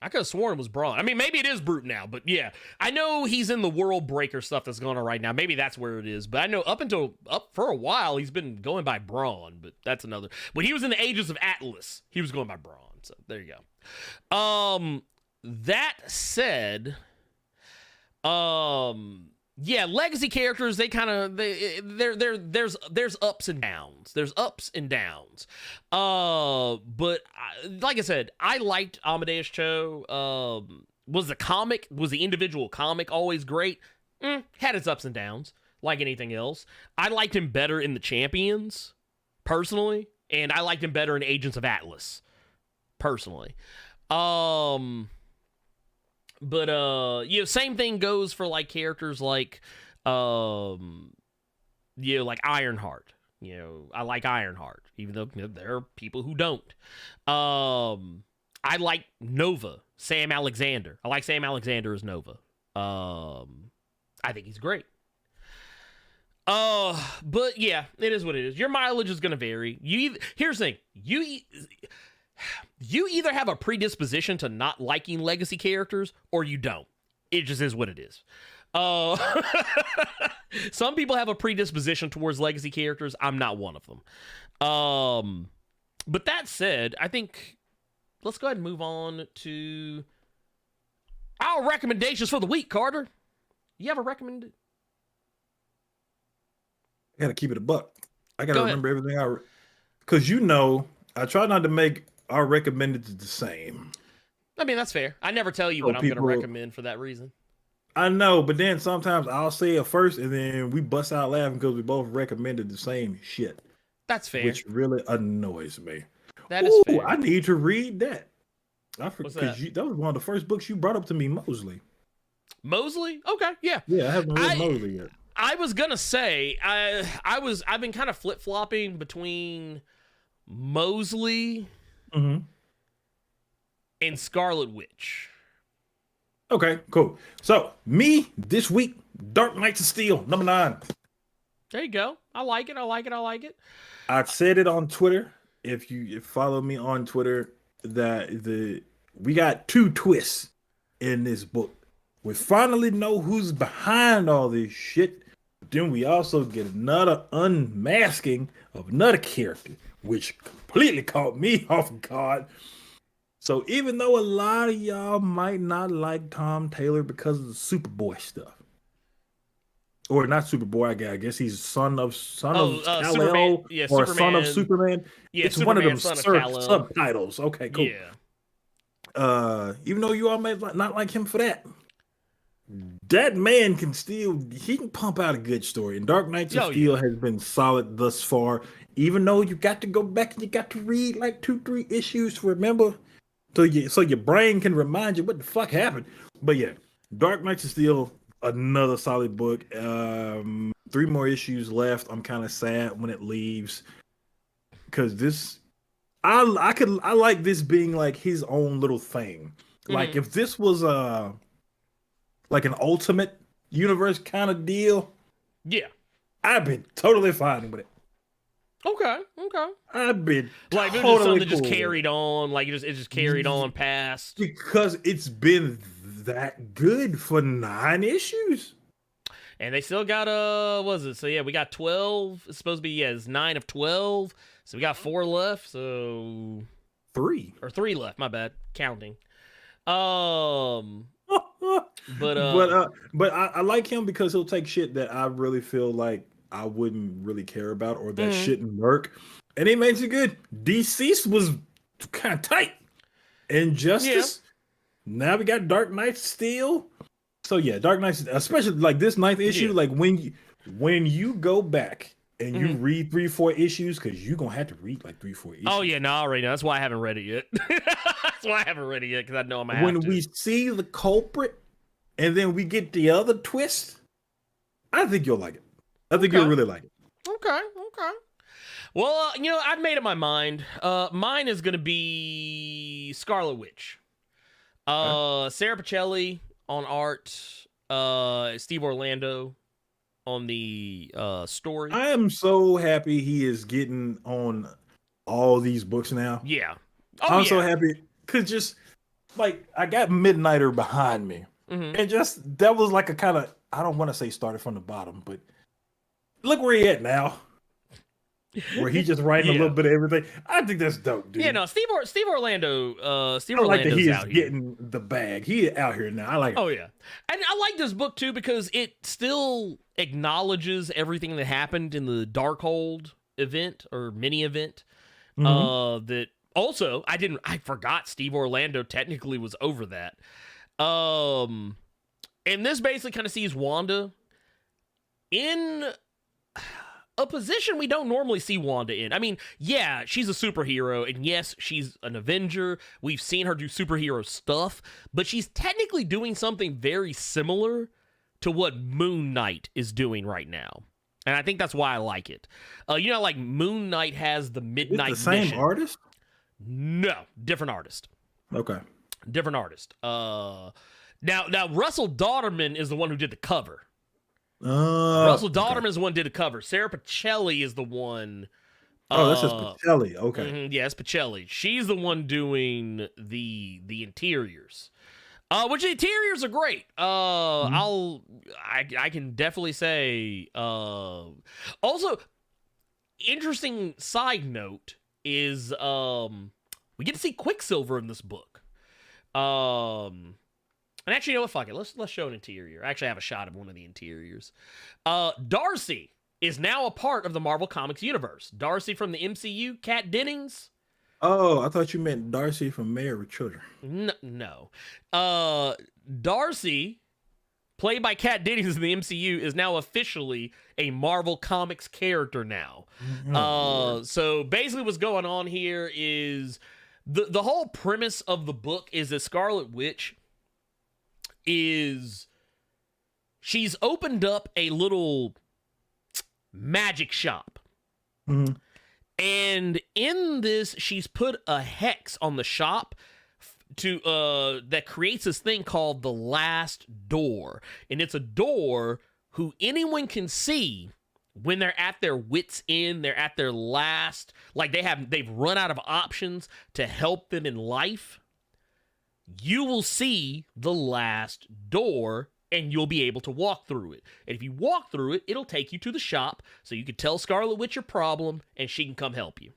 I could have sworn it was Brawn. I mean, maybe it is Brute now, but yeah. I know he's in the World Breaker stuff that's going on right now. Maybe that's where it is. But I know up for a while, he's been going by Brawn, but that's another. When he was in the Ages of Atlas, he was going by Brawn. So there you go. That said, yeah, legacy characters, they kind of there's ups and downs. There's ups and downs. But like I said, I liked Amadeus Cho. Was the individual comic always great? Had its ups and downs, like anything else. I liked him better in the Champions, personally, and I liked him better in Agents of Atlas, personally. But same thing goes for like characters like like Ironheart. I like Ironheart, even though there are people who don't. I like Nova, Sam Alexander. I like Sam Alexander as Nova. I think he's great. But yeah, it is what it is. Your mileage is gonna vary. Here's the thing. You either have a predisposition to not liking legacy characters or you don't. It just is what it is. Some people have a predisposition towards legacy characters. I'm not one of them. But that said, I think let's go ahead and move on to our recommendations for the week, Carter. You have a recommend? I gotta keep it a buck. I gotta remember everything because I try not to make our recommended the same. I mean, that's fair. I never tell you what I'm going to recommend for that reason. I know, but then sometimes I'll say it first, and then we bust out laughing because we both recommended the same shit, That's fair. which really annoys me. That is Ooh, fair. I need to read that. What's that? Because that was one of the first books you brought up to me, Mosley. Mosley? Okay, yeah. Yeah, I haven't read Mosley yet. I was gonna say I've been kind of flip flopping between Mosley Mm-hmm. and Scarlet Witch. Okay, cool. So me this week, Dark Knights of Steel, number 9. There you go. I like it. I like it. I like it. I said it on Twitter. If you follow me on Twitter, that we got 2 twists in this book. We finally know who's behind all this shit. Then we also get another unmasking of another character, which completely caught me off guard. So even though a lot of y'all might not like Tom Taylor because of the Superboy stuff, or not Superboy, I guess he's son of Kal-El, Superman. Yeah, or Superman. son of Superman. Yeah, It's Superman, one of them son of Kal-El. subtitles. Okay, cool. Yeah. Even though you all may not like him for that, that man he can pump out a good story. And Dark Knights of Steel has been solid thus far. Even though you got to go back and you got to read like 2-3 issues to remember, so your brain can remind you what the fuck happened. But yeah, Dark Knights of Steel, another solid book. 3 more issues left. I'm kind of sad when it leaves because this, I like this being like his own little thing. Like if this was like an Ultimate Universe kind of deal, yeah, I'd be totally fine with it. Okay. I'd be like totally just something cool just carried on, like it just carried on past because it's been that good for 9 issues. And they still got what is it? So yeah, we got 12. It's supposed to be it's 9 of 12. So we got 4 left. So 3 left. My bad, counting. But I like him because he'll take shit that I really feel like I wouldn't really care about or that shouldn't work, and he makes it good. Deceased was kind of tight. Injustice. Yeah. Now we got Dark Knights Steel. So yeah, Dark Knights, especially like this 9th issue, like when you go back and you read 3-4 issues, because you're gonna have to read like 3-4 issues. Oh yeah, no, I already know. That's why I haven't read it yet. That's why I haven't read it yet, because I know I'm gonna have to. When we see the culprit and then we get the other twist, I think you'll like it. I think you'll really like it. Okay. Well, I've made up my mind. Mine is gonna be Scarlet Witch. Sarah Pichelli on art. Steve Orlando on the story. I am so happy he is getting on all these books now. Yeah. I'm so happy because just like I got Midnighter behind me, and just that was like a kind of, I don't want to say started from the bottom, but look where he at now. Where he just writing a little bit of everything. I think that's dope, dude. Yeah, no, Steve Orlando. I like that he is getting the bag. He out here now. I like it. Oh yeah, and I like this book too because it still acknowledges everything that happened in the Darkhold event or mini event. That also I forgot Steve Orlando technically was over that. And this basically kind of sees Wanda in a position we don't normally see Wanda in. I mean, yeah, she's a superhero, and yes, she's an Avenger. We've seen her do superhero stuff, but she's technically doing something very similar to what Moon Knight is doing right now. And I think that's why I like it. Like Moon Knight has the Midnight It's the same Mission. artist? No, different artist. Okay. Different artist. Now Russell Dauterman is the one who did the cover. Russell Dauterman is the one who did the cover. Sarah Pichelli is the one. That's just Pichelli. Okay. Yeah, it's Pichelli. She's the one doing the interiors. Which the interiors are great. I can definitely say. Also, interesting side note is we get to see Quicksilver in this book. And actually, you know what? Fuck it. Let's show an interior. I actually have a shot of one of the interiors. Darcy is now a part of the Marvel Comics universe. Darcy from the MCU, Kat Dennings. Oh, I thought you meant Darcy from Married with Children. No. Darcy played by Kat Dennings in the MCU, is now officially a Marvel Comics character now. So basically what's going on here is the whole premise of the book is that Scarlet Witch she's opened up a little magic shop. Mm-hmm. And in this, she's put a hex on the shop that creates this thing called the Last Door. And it's a door who anyone can see when they're at their wits' end, they're at their last, like they've run out of options to help them in life. You will see the Last Door and you'll be able to walk through it. And if you walk through it, it'll take you to the shop so you can tell Scarlet Witch your problem and she can come help you.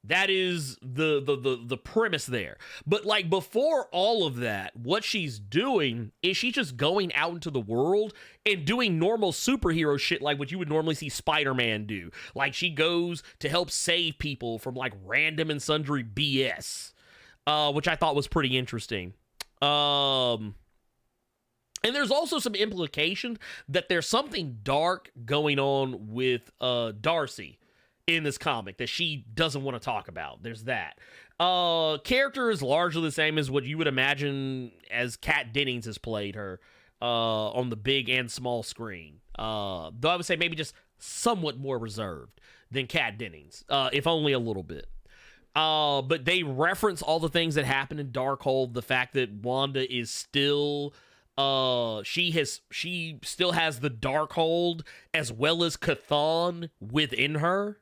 That is the premise there. But like before all of that, what she's doing is she's just going out into the world and doing normal superhero shit like what you would normally see Spider-Man do. Like she goes to help save people from like random and sundry BS, which I thought was pretty interesting. And there's also some implication that there's something dark going on with Darcy in this comic that she doesn't want to talk about. There's that. Character is largely the same as what you would imagine as Kat Dennings has played her on the big and small screen. Though I would say maybe just somewhat more reserved than Kat Dennings, if only a little bit. But they reference all the things that happened in Darkhold, the fact that Wanda is still... she still has the Darkhold as well as Chthon within her.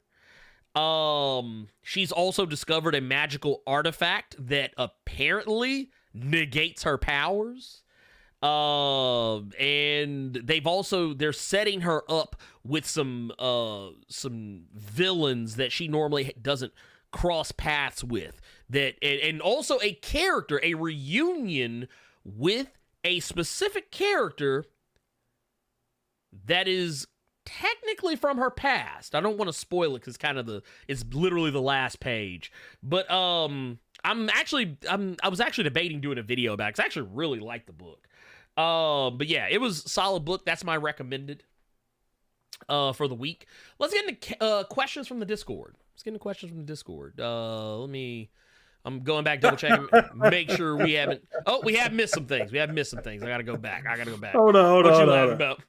She's also discovered a magical artifact that apparently negates her powers. And they're setting her up with some villains that she normally doesn't cross paths with. And also a character, a reunion with a specific character that is technically from her past. I don't want to spoil it because it's literally the last page. But I was actually debating doing a video about it because I actually really liked the book. But yeah, it was a solid book. That's my recommended for the week. Let's get into questions from the Discord. I'm going back, double checking, make sure we have missed some things. I gotta go back. Hold on. What you laughing about?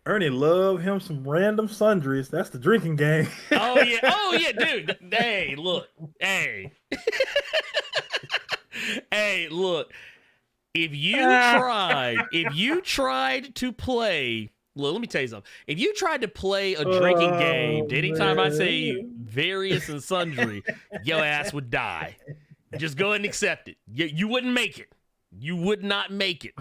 Ernie love him some random sundries. That's the drinking game. Oh yeah, dude. Hey, look. Hey, look. If you tried to play, look, let me tell you something. If you tried to play a drinking game, anytime I say various and sundry, your ass would die. Just go ahead and accept it. You wouldn't make it. You would not make it.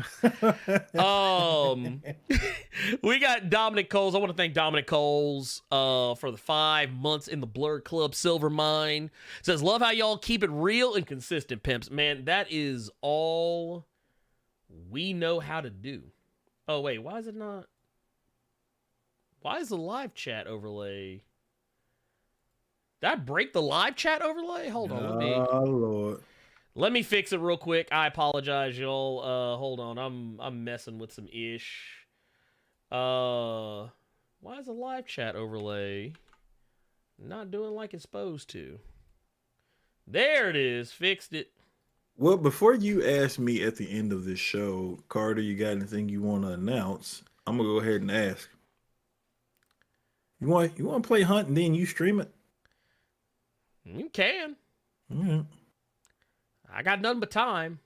We got Dominic Coles. I want to thank Dominic Coles for the 5 months in the Blerd Club Silver Mine. It says, love how y'all keep it real and consistent, pimps. Man, that is all we know how to do. Oh, wait, why is it not? Why is the live chat overlay? Did I break the live chat overlay? Hold on. Lord. Let me fix it real quick. I apologize, y'all. Hold on. I'm messing with some ish. Why is the live chat overlay not doing like it's supposed to? There it is. Fixed it. Well, before you ask me at the end of this show, Carter, you got anything you want to announce? I'm gonna go ahead and ask. You want to play Hunt and then you stream it? You can. Mm-hmm. I got nothing but time.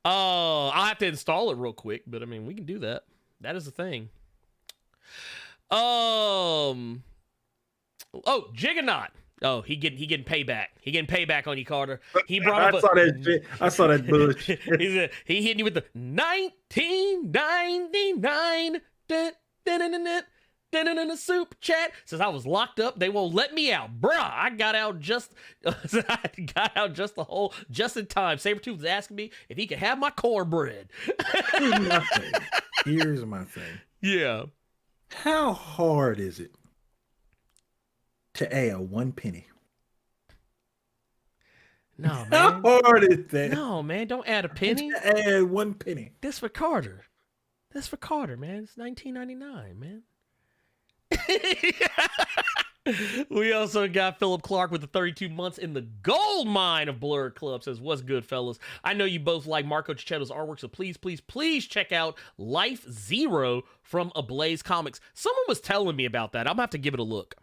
I'll have to install it real quick, but I mean, we can do that. That is the thing. Oh, Jiggernaut. Oh, he getting payback. He getting payback on you, Carter. He brought up I saw that bullshit. He hitting you with the 1999 super chat. Says I was locked up. They won't let me out, bruh. I got out just in time. Sabretooth was asking me if he could have my cornbread. Here's my thing. Yeah. How hard is it to add 1 penny? No, How man. hard is that? No, man. Don't add a penny. Add 1 penny. This for Carter. That's for Carter, man. It's $19.99, man. We also got Philip Clark with the 32 months in the gold mine of Blerd Club. Says, what's good, fellas? I know you both like Marco Cicchetto's artwork, so please check out Life Zero from Ablaze Comics. Someone was telling me about that. I'm gonna have to give it a look.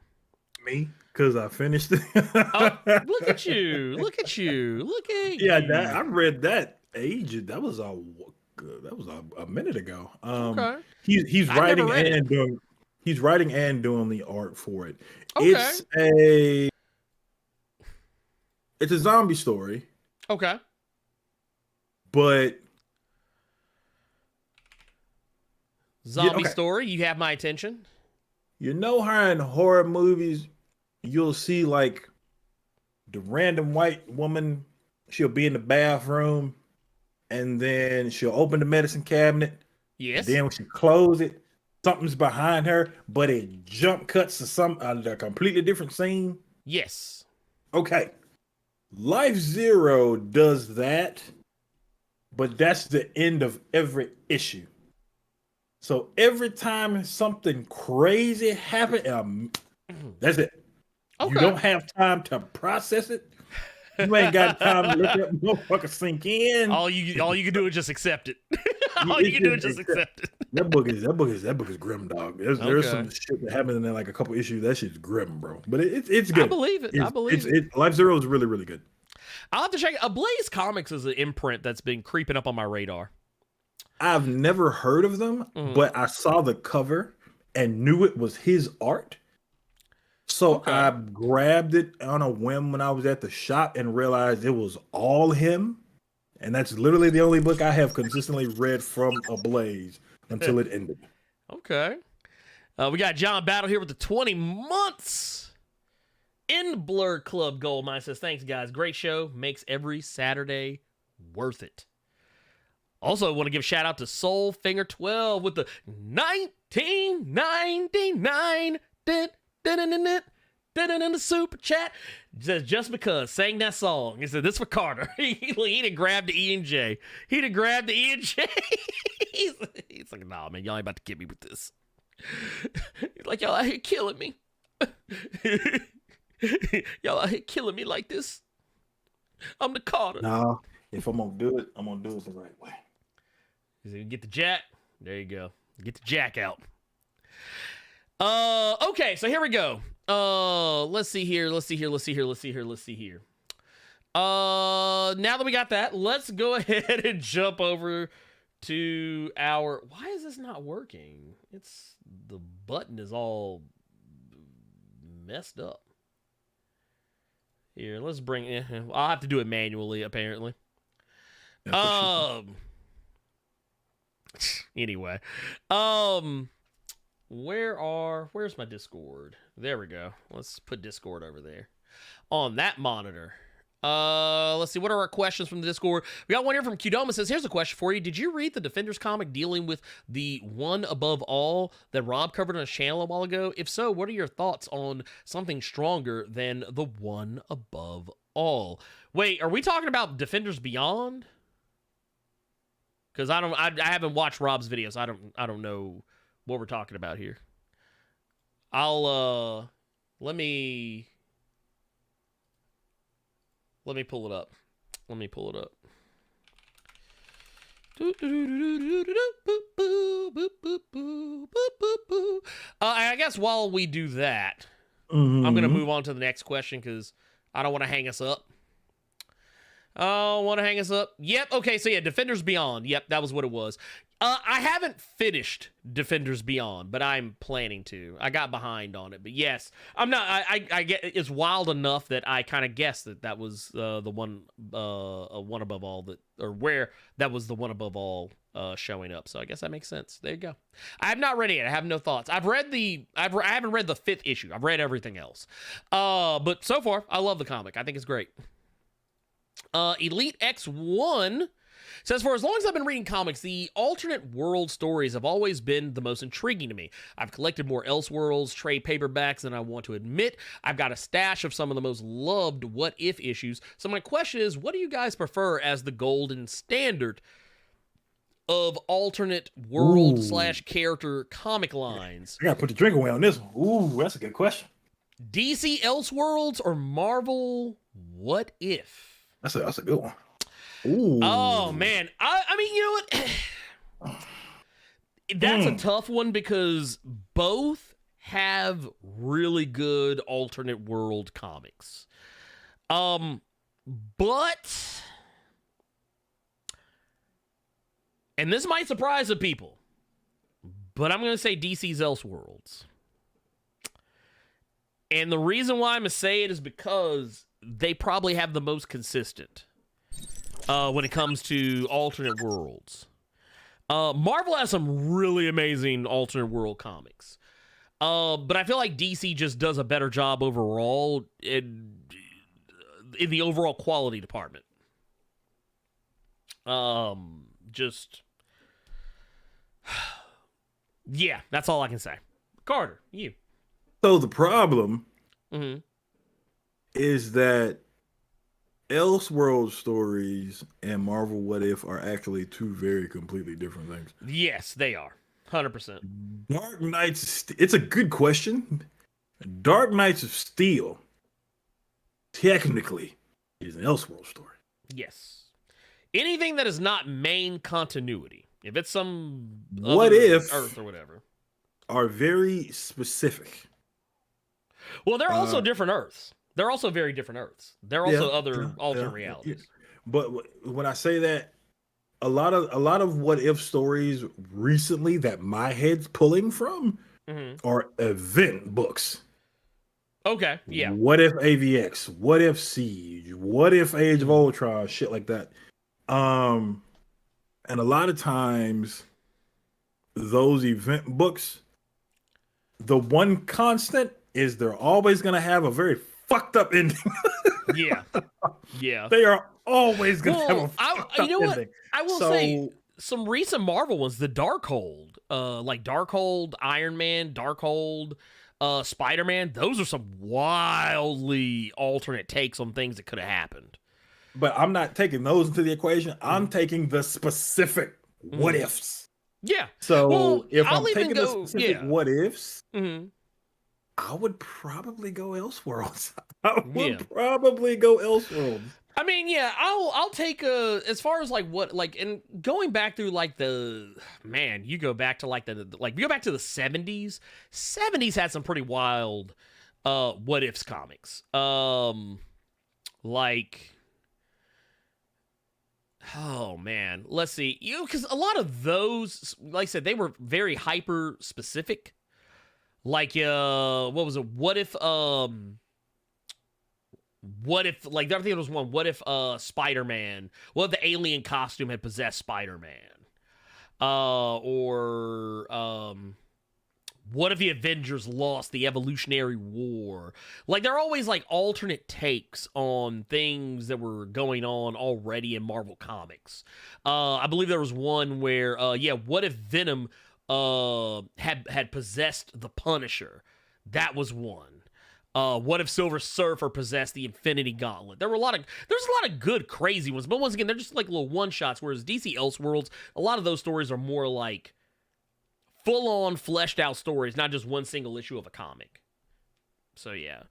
Me? Because I finished it. Oh, look at you. Look at you. Yeah, I read that ages. That was a minute ago. Okay. He's I never writing read and doing. He's writing and doing the art for it. Okay. It's a zombie story, Okay. but Zombie okay. story. You have my attention. You know how in horror movies you'll see like the random white woman, she'll be in the bathroom and then she'll open the medicine cabinet. Yes. Then when she close it, something's behind her, but it jump cuts to a completely different scene. Yes. Okay. Life Zero does that, but that's the end of every issue. So every time something crazy happens, that's it. Okay. You don't have time to process it. You ain't got time to let that motherfucker sink in. All you can do is just accept it. All you can do is just accept it. That book is grim, dog. There's some shit that happens in there, like a couple issues. That shit's grim, bro. But it's good. I believe it. I believe it. Life Zero is really, really good. I'll have to check it. Ablaze Comics is an imprint that's been creeping up on my radar. I've never heard of them, but I saw the cover and knew it was his art. So I grabbed it on a whim when I was at the shop and realized it was all him. And that's literally the only book I have consistently read from Ablaze until it ended. Okay. We got John Battle here with the 20 months in the Blerd Club Gold Mine. Says, thanks, guys. Great show. Makes every Saturday worth it. Also, want to give a shout out to Soulfinger12 with the 1999 in the super chat. Says, just because sang that song. He said, this for Carter. he done grabbed the E and J. He done grabbed the E and J. he's like, nah, man, y'all ain't about to get me with this. He's like, y'all out here killing me. Y'all out here killing me like this. I'm the Carter. No, if I'm gonna do it, I'm gonna do it the right way. He said, get the jack. There you go. Get the jack out. Okay, so here we go. Let's see here. Now that we got that, let's go ahead and jump over to our... Why is this not working? The button is all messed up. Here, let's bring it. I'll have to do it manually, apparently. Anyway. Where's my Discord? There we go. Let's put Discord over there on that monitor. Let's see. What are our questions from the Discord? We got one here from Qdoma. Says, here's a question for you. Did you read the Defenders comic dealing with the one above all that Rob covered on his channel a while ago? If so, what are your thoughts on something stronger than the one above all? Wait, are we talking about Defenders Beyond? Because I haven't watched Rob's videos. I don't know what we're talking about here. Let me pull it up. I guess while we do that, I'm going to move on to the next question because I don't want to hang us up. Yep. Okay. So yeah, Defenders Beyond. Yep. That was what it was. I haven't finished Defenders Beyond, but I'm planning to. I got behind on it, but yes, I'm not. I get it's wild enough that I kind of guessed that was the one above all where that was the one above all showing up. So I guess that makes sense. There you go. I have not read it. I have no thoughts. I haven't read the 5th issue. I've read everything else. But so far, I love the comic. I think it's great. Elite X1 Says, for as long as I've been reading comics, the alternate world stories have always been the most intriguing to me. I've collected more Elseworlds trade paperbacks than I want to admit. I've got a stash of some of the most loved What If issues. So my question is, what do you guys prefer as the golden standard of alternate world / character comic lines? I gotta put the drink away on this one. Ooh, that's a good question. DC Elseworlds or Marvel What If? That's a good one. Ooh. Oh man, I mean, you know what? That's a tough one because both have really good alternate world comics. But and this might surprise the people, but I'm going to say DC's Elseworlds. And the reason why I'm going to say it is because they probably have the most consistent when it comes to alternate worlds. Marvel has some really amazing alternate world comics. But I feel like DC just does a better job overall in the overall quality department. Yeah, that's all I can say. Carter, you. So the problem is that Elseworld stories and Marvel What If are actually two very completely different things. Yes, they are. 100%. Dark Knights, it's a good question. Dark Knights of Steel technically is an Elseworld story. Yes. Anything that is not main continuity. If it's some What If Earth or whatever, are very specific. Well, they're also different Earths. They're also very different Earths. They're also other alternate realities. But when I say that, a lot of What If stories recently that my head's pulling from are event books. Okay, yeah. What If AVX? What If Siege? What If Age of Ultron? Shit like that. And a lot of times, those event books, the one constant is they're always going to have a very fucked up ending. Yeah. They are always going to have a fucked up you know ending. what? I will say some recent Marvel ones, the Darkhold, like Darkhold, Iron Man, Darkhold, Spider-Man, those are some wildly alternate takes on things that could have happened. But I'm not taking those into the equation. I'm taking the specific what ifs. Yeah. So if I'm taking the specific what ifs, I would probably go Elseworlds. Probably go Elseworlds. I mean, yeah, I'll take as far as and going back through you go back to you go back to the 70s. 70s had some pretty wild what ifs comics. Oh man, let's see. Because a lot of those, like I said, they were very hyper specific. Like, what was it? What if, I think there was one. What if Spider-Man? What if the alien costume had possessed Spider-Man? What if the Avengers lost the Evolutionary War? Like, there are always alternate takes on things that were going on already in Marvel Comics. I believe there was one where, what if Venom had possessed the Punisher? That was one. What if Silver Surfer possessed the Infinity Gauntlet? There's a lot of good, crazy ones, but once again, they're just little one-shots, whereas DC Elseworlds, a lot of those stories are more full-on, fleshed-out stories, not just one single issue of a comic. So, yeah.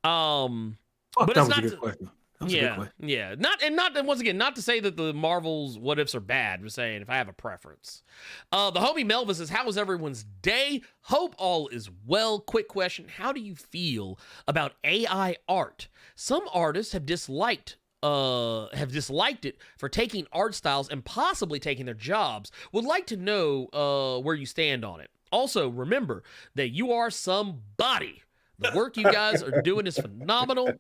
But that was a good question. Yeah. Not once again, not to say that the Marvel's what ifs are bad. I'm saying if I have a preference. The homie Melvin says, "How was everyone's day? Hope all is well. Quick question: how do you feel about AI art? Some artists have disliked it for taking art styles and possibly taking their jobs. Would like to know where you stand on it. Also, remember that you are somebody. The work you guys are doing is phenomenal."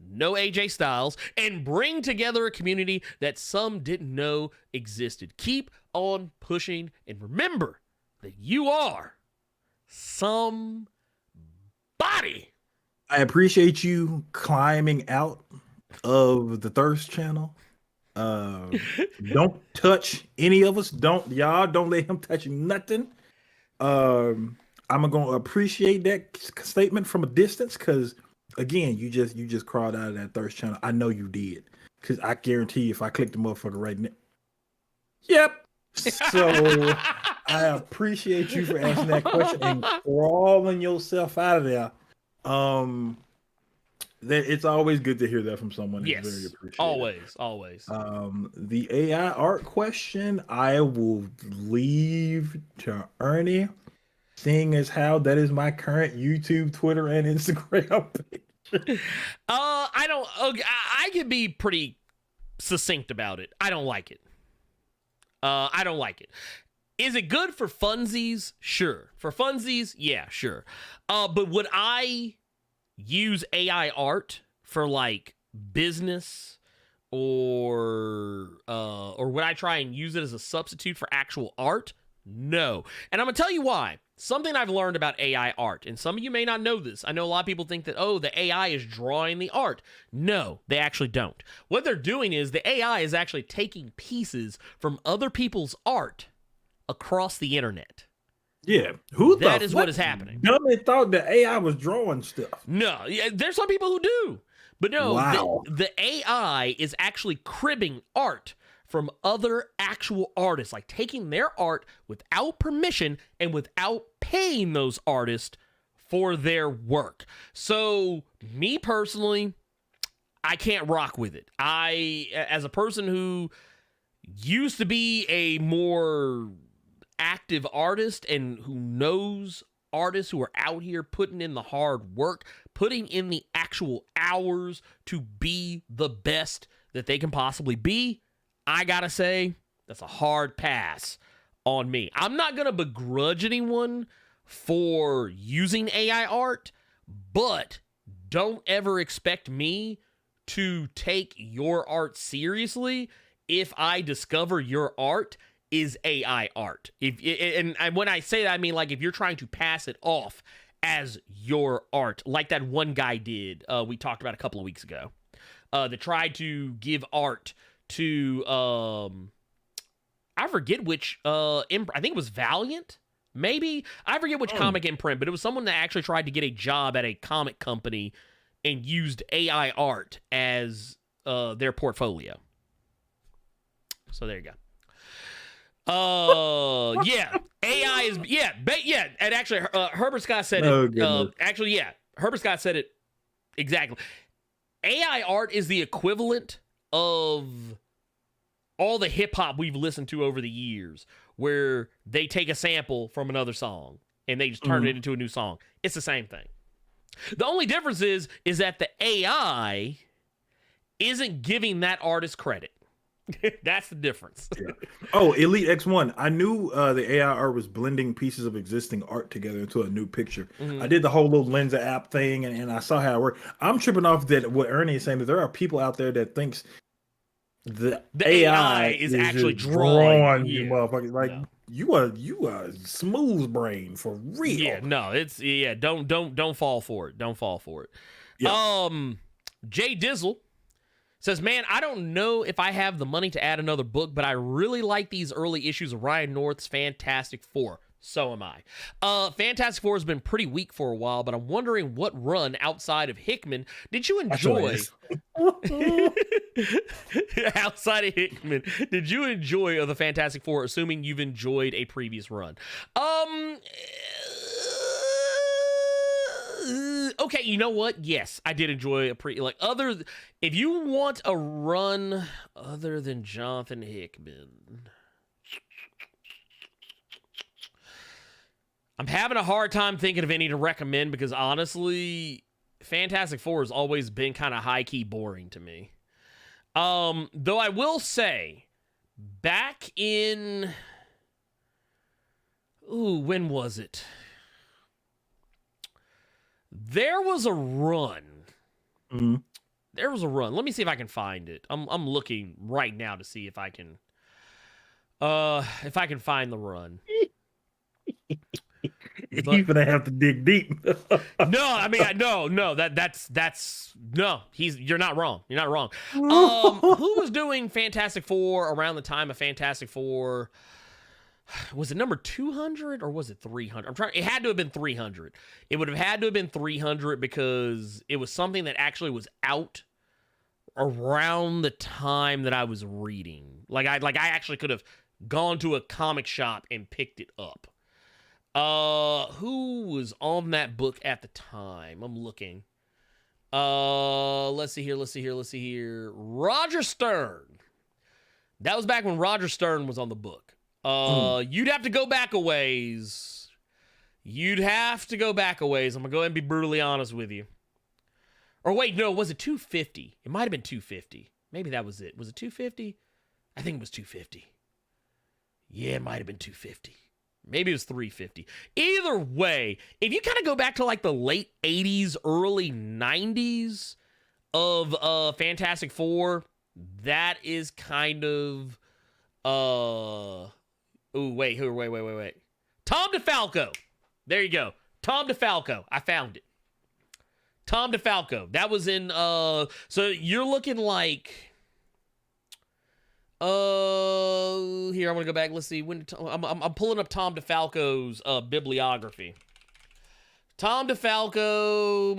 No AJ Styles, and bring together a community that some didn't know existed. Keep on pushing, and remember that you are somebody. I appreciate you climbing out of the thirst channel Don't touch any of us. Don't let him touch nothing. I'm gonna appreciate that statement from a distance because again, you just crawled out of that thirst channel. I know you did because I guarantee you, if I click the motherfucker right now, yep. So I appreciate you for asking that question and crawling yourself out of there. It's always good to hear that from someone. Yes, very appreciated. Always. The AI art question, I will leave to Ernie, seeing as how that is my current YouTube, Twitter, and Instagram page. I can be pretty succinct about it. I don't like it. Is it good for funsies? Sure. For funsies, yeah, sure. But would I use AI art for like business or would I try and use it as a substitute for actual art? No. And I'm gonna tell you why. Something I've learned about AI art, and some of you may not know this. I know a lot of people think that, oh, the AI is drawing the art. No, they actually don't. What they're doing is the AI is actually taking pieces from other people's art across the internet. Yeah, that is what is happening. Dummy thought the AI was drawing stuff. No, there's some people who do, but no. Wow. The AI is actually cribbing art from other actual artists, like taking their art without permission and without paying those artists for their work. So, me personally, I can't rock with it. As a person who used to be a more active artist and who knows artists who are out here putting in the hard work, putting in the actual hours to be the best that they can possibly be, I gotta say, that's a hard pass on me. I'm not gonna begrudge anyone for using AI art, but don't ever expect me to take your art seriously if I discover your art is AI art. And when I say that, I mean like if you're trying to pass it off as your art, like that one guy did, we talked about a couple of weeks ago, that tried to give art to I forget which I think it was Valiant, maybe. I forget which comic imprint, but it was someone that actually tried to get a job at a comic company and used AI art as their portfolio. So there you go. Yeah, AI is and actually Herbert Scott said it. Herbert Scott said it exactly. AI art is the equivalent of all the hip hop we've listened to over the years, where they take a sample from another song and they just turn it into a new song. It's the same thing. The only difference is that the AI isn't giving that artist credit. That's the difference. Yeah. Oh, Elite X1. I knew the AI art was blending pieces of existing art together into a new picture. I did the whole little Lensa app thing, and I saw how it worked. I'm tripping off that what Ernie is saying, that there are people out there that thinks the AI is actually drawing you motherfuckers. Like, you are smooth brain for real. Yeah, no, it's don't fall for it. Don't fall for it. Yeah. Jay Dizzle says, man, I don't know if I have the money to add another book, but I really like these early issues of Ryan North's Fantastic Four. So am I. Fantastic Four has been pretty weak for a while, but I'm wondering what run outside of Hickman did you enjoy? Outside of Hickman, did you enjoy of the Fantastic Four, assuming you've enjoyed a previous run? Okay, you know what? Yes, I did enjoy if you want a run other than Jonathan Hickman, I'm having a hard time thinking of any to recommend because honestly, Fantastic Four has always been kind of high-key boring to me. Though I will say, back in when was it? There was a run. Mm-hmm. There was a run. Let me see if I can find it. I'm looking right now to see if I can find the run. You're gonna have to dig deep. No, I mean, no. That's no. You're not wrong. You're not wrong. Who was doing Fantastic Four around the time of Fantastic Four? Was it number 200 or was it 300? It had to have been 300. It would have had to have been 300 because it was something that actually was out around the time that I was reading. Like I actually could have gone to a comic shop and picked it up. Who was on that book at the time? I'm looking. Let's see here. Roger Stern. That was back when Roger Stern was on the book. You'd have to go back a ways. I'm gonna go ahead and be brutally honest with you. Or wait, no, was it 250? It might have been 250. Maybe that was it. Was it 250? I think it was 250. Yeah, it might have been 250. Maybe it was 350. Either way, if you kind of go back to like the late 80s, early 90s of Fantastic Four, that is kind of wait. Tom DeFalco. There you go. Tom DeFalco. I found it. Tom DeFalco. That was in so you're looking like here, I'm gonna go back. Let's see. I'm pulling up Tom DeFalco's bibliography. Tom DeFalco.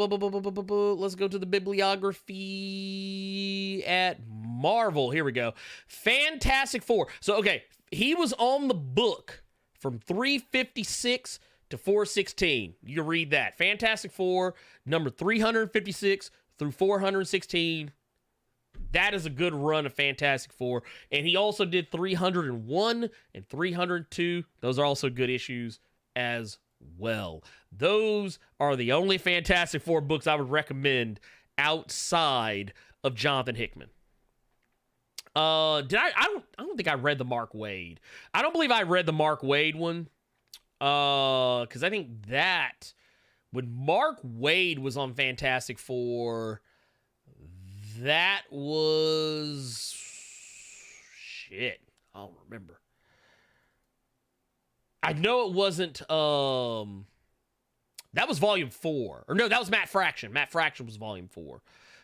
Let's go to the bibliography at Marvel. Here we go. Fantastic Four. So okay, he was on the book from 356 to 416. You can read that. Fantastic Four, number 356 through 416. That is a good run of Fantastic Four. And he also did 301 and 302. Those are also good issues as well. Those are the only Fantastic Four books I would recommend outside of Jonathan Hickman. I don't think I read the Mark Waid. I don't believe I read the Mark Waid one. Because I think that when Mark Waid was on Fantastic Four, that was shit. I don't remember. I know it wasn't that was volume 4. Or no, that was Matt Fraction. Matt Fraction was volume 4.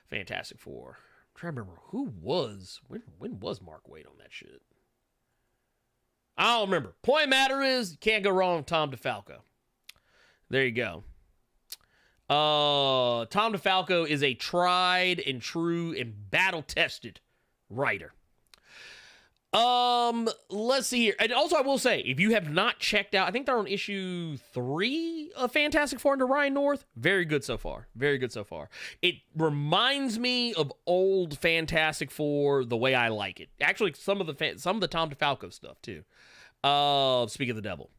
Fantastic Four. I'm trying to remember when was Mark Waid on that shit? I don't remember. Point matter is, you can't go wrong with Tom DeFalco. There you go. Tom DeFalco is a tried and true and battle-tested writer. Let's see here. And also, I will say, if you have not checked out, I think they're on issue 3 of Fantastic Four under Ryan North. Very good so far. Very good so far. It reminds me of old Fantastic Four the way I like it. Actually, some of the Tom DeFalco stuff too. Speak of the devil.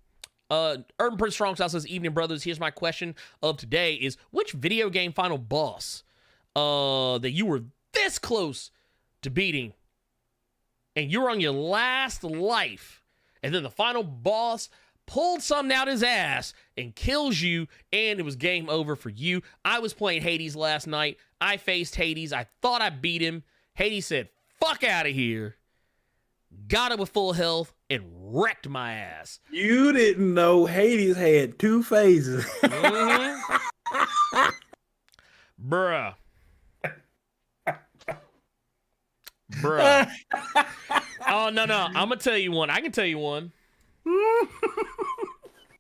Urban Prince Strong Style says, "Evening, brothers. Here's my question of today: is which video game final boss that you were this close to beating, and you're on your last life, and then the final boss pulled something out his ass and kills you, and it was game over for you? I was playing Hades last night. I faced Hades. I thought I beat him. Hades said, 'Fuck out of here.' Got it with full health and wrecked my ass." You didn't know Hades had 2 phases. Mm-hmm. Bruh. Oh, no. I'm going to tell you one. I can tell you one.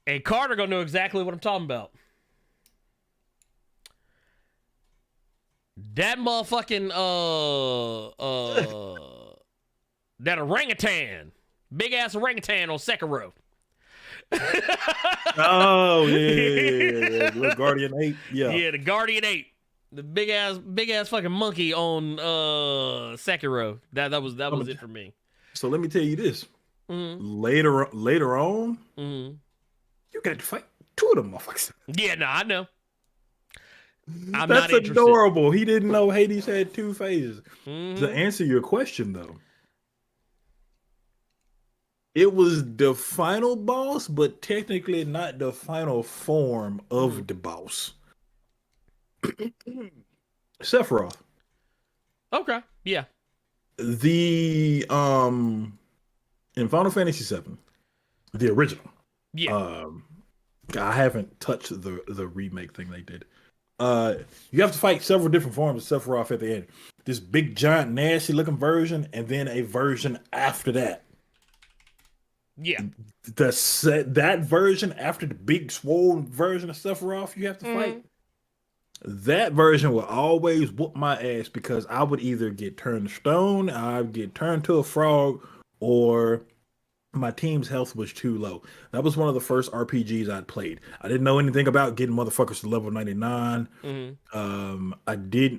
And Carter going to know exactly what I'm talking about. That motherfucking, that orangutan. Big ass orangutan on Sekiro. Oh, yeah. The Guardian 8. Yeah, the Guardian 8. The big ass fucking monkey on Sekiro. That was it for me. So let me tell you this. Mm-hmm. Later on, Mm-hmm. you got to fight 2 of them motherfuckers. Yeah, no, I know. I'm That's not interested. adorable. He didn't know Hades had 2 phases. Mm-hmm. To answer your question, though, it was the final boss, but technically not the final form of the boss. Sephiroth. Okay, yeah. The in Final Fantasy VII, the original. Yeah. I haven't touched the remake thing they did. You have to fight several different forms of Sephiroth at the end. This big, giant, nasty looking version, and then a version after that. Yeah. That version after the big swollen version of Sephiroth you have to fight. That version will always whoop my ass because I would either get turned to stone, I'd get turned to a frog, or my team's health was too low. That was one of the first RPGs I'd played. I didn't know anything about getting motherfuckers to level 99.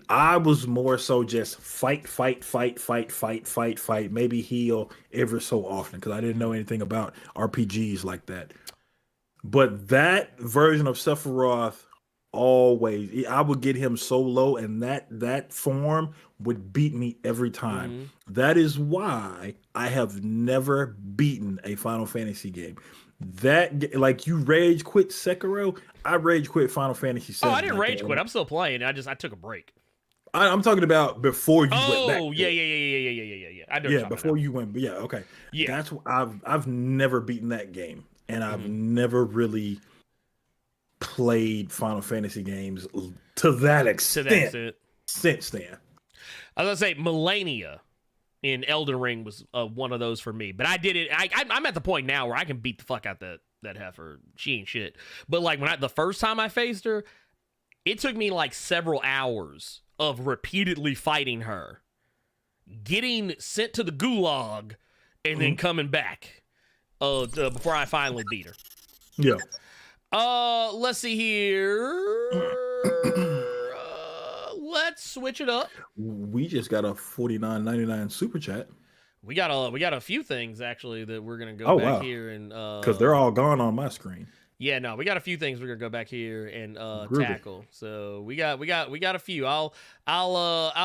I was more so just fight, maybe heal ever so often because I didn't know anything about RPGs like that. But that version of Sephiroth always, I would get him so low, and that form would beat me every time. That is why I have never beaten a Final Fantasy game. That, like, you rage quit Sekiro, I rage quit Final Fantasy 7. Oh, I didn't rage quit. I'm still playing. I took a break. I'm talking about before you went back. Oh, yeah. I know before you went. Yeah, okay. Yeah, that's what I've never beaten that game, and I've never really played Final Fantasy games to that extent. Since then, I was gonna say Millennia in Elden Ring was one of those for me, but I did it. I'm at the point now where I can beat the fuck out that heifer. She ain't shit. But like the first time I faced her, it took me like several hours of repeatedly fighting her, getting sent to the gulag, and then coming back before I finally beat her. Yeah. Let's see here. Let's switch it up. We just got a $49.99 super chat. We got a few things actually that we're gonna go back here and because they're all gone on my screen. Yeah, no, we got a few things we're gonna go back here and tackle. So we got a few. I'll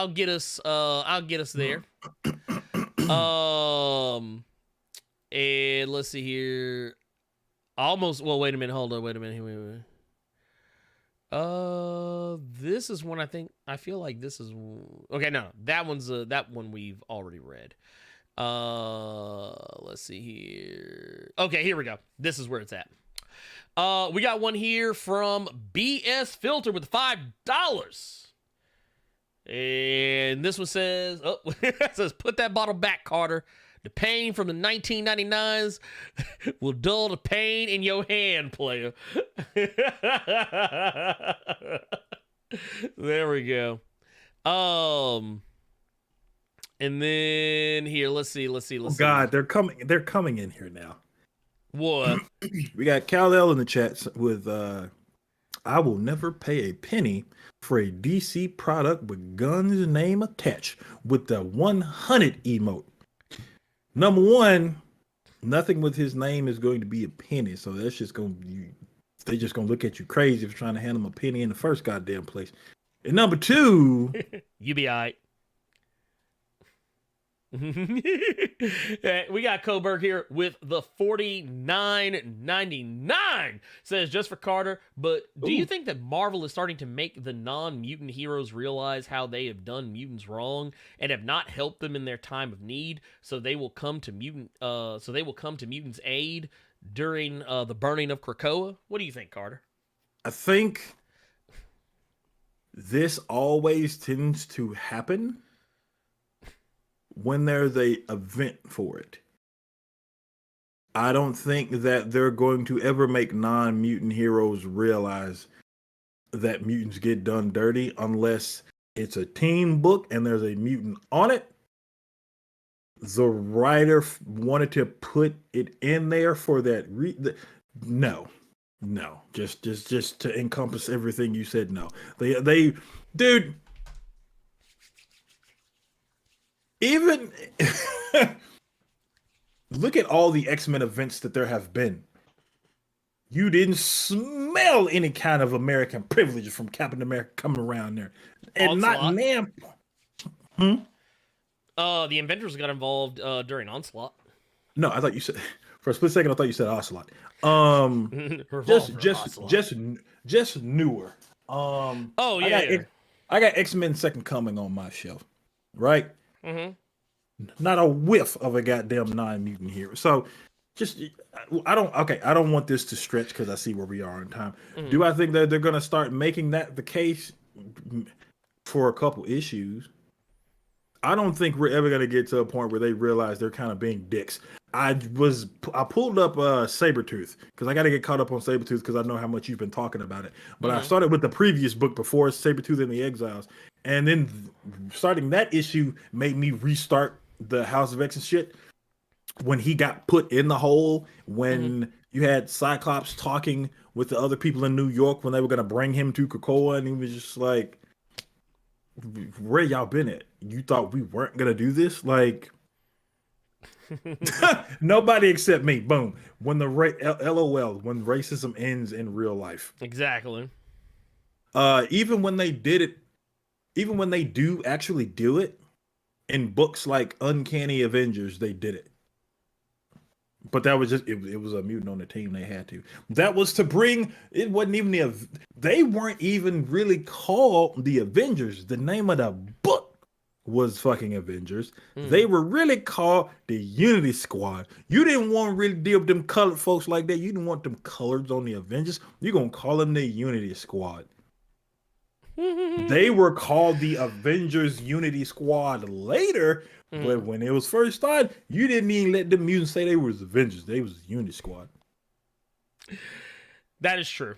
get us there. And let's see here. Wait a minute. Hold on. Wait a minute. This is one I feel like this is okay. No, that one we've already read. Let's see here. Okay, here we go. This is where it's at. We got one here from BS Filter with $5. And this one says, it says, put that bottle back, Carter. The pain from the 1999s will dull the pain in your hand, player. There we go. And then here, let's see. Oh God, they're coming in here now. What? We got Kal-El in the chat with I will never pay a penny for a DC product with Gunn's name attached with the 100 emote. Number one, nothing with his name is going to be a penny, so they're just gonna look at you crazy if you're trying to hand them a penny in the first goddamn place. And number two, you be all right. We got Coburg here with the $49.99. Says just for Carter, but do you think that Marvel is starting to make the non-mutant heroes realize how they have done mutants wrong and have not helped them in their time of need, so they will come to mutants' aid during the burning of Krakoa? What do you think, Carter? I think this always tends to happen when there's a event for it. I don't think that they're going to ever make non-mutant heroes realize that mutants get done dirty unless it's a team book and there's a mutant on it. The writer wanted to put it in there for that. No, just to encompass everything you said. No, they, dude. Even look at all the X-Men events that there have been. You didn't smell any kind of American privilege from Captain America coming around there. And Onslaught. not man. The Inventors got involved during Onslaught. No, I thought you said for a split second I thought you said Ocelot. Just newer. Oh yeah. I got X-Men Second Coming on my shelf. Right? Not a whiff of a goddamn non-mutant hero. So just I don't want this to stretch because I see where we are in time. Mhm. Do I think that they're going to start making that the case for a couple issues? I don't think we're ever going to get to a point where they realize they're kind of being dicks. I pulled up Sabretooth because I got to get caught up on Sabretooth because I know how much you've been talking about it. But I started with the previous book before Sabretooth and the Exiles, and then starting that issue made me restart the House of X and shit. When he got put in the hole, when you had Cyclops talking with the other people in New York when they were going to bring him to Krakoa, and he was just like, where y'all been at? You thought we weren't gonna do this? Like, nobody except me. Boom. When the LOL, when racism ends in real life. Exactly. Even when they did it, even when they do actually do it in books like Uncanny Avengers, they did it. But that was just it was a mutant on the team. They had to. That was to bring. It wasn't even they weren't even really called the Avengers. The name of the book was fucking Avengers. They were really called the Unity Squad. You didn't want to really deal with them colored folks like that. You didn't want them colors on the Avengers. You're gonna call them the Unity Squad. They were called the Avengers Unity Squad later. But when it was first started, you didn't even let them mutants say they was Avengers. They was Unity Squad. That is true.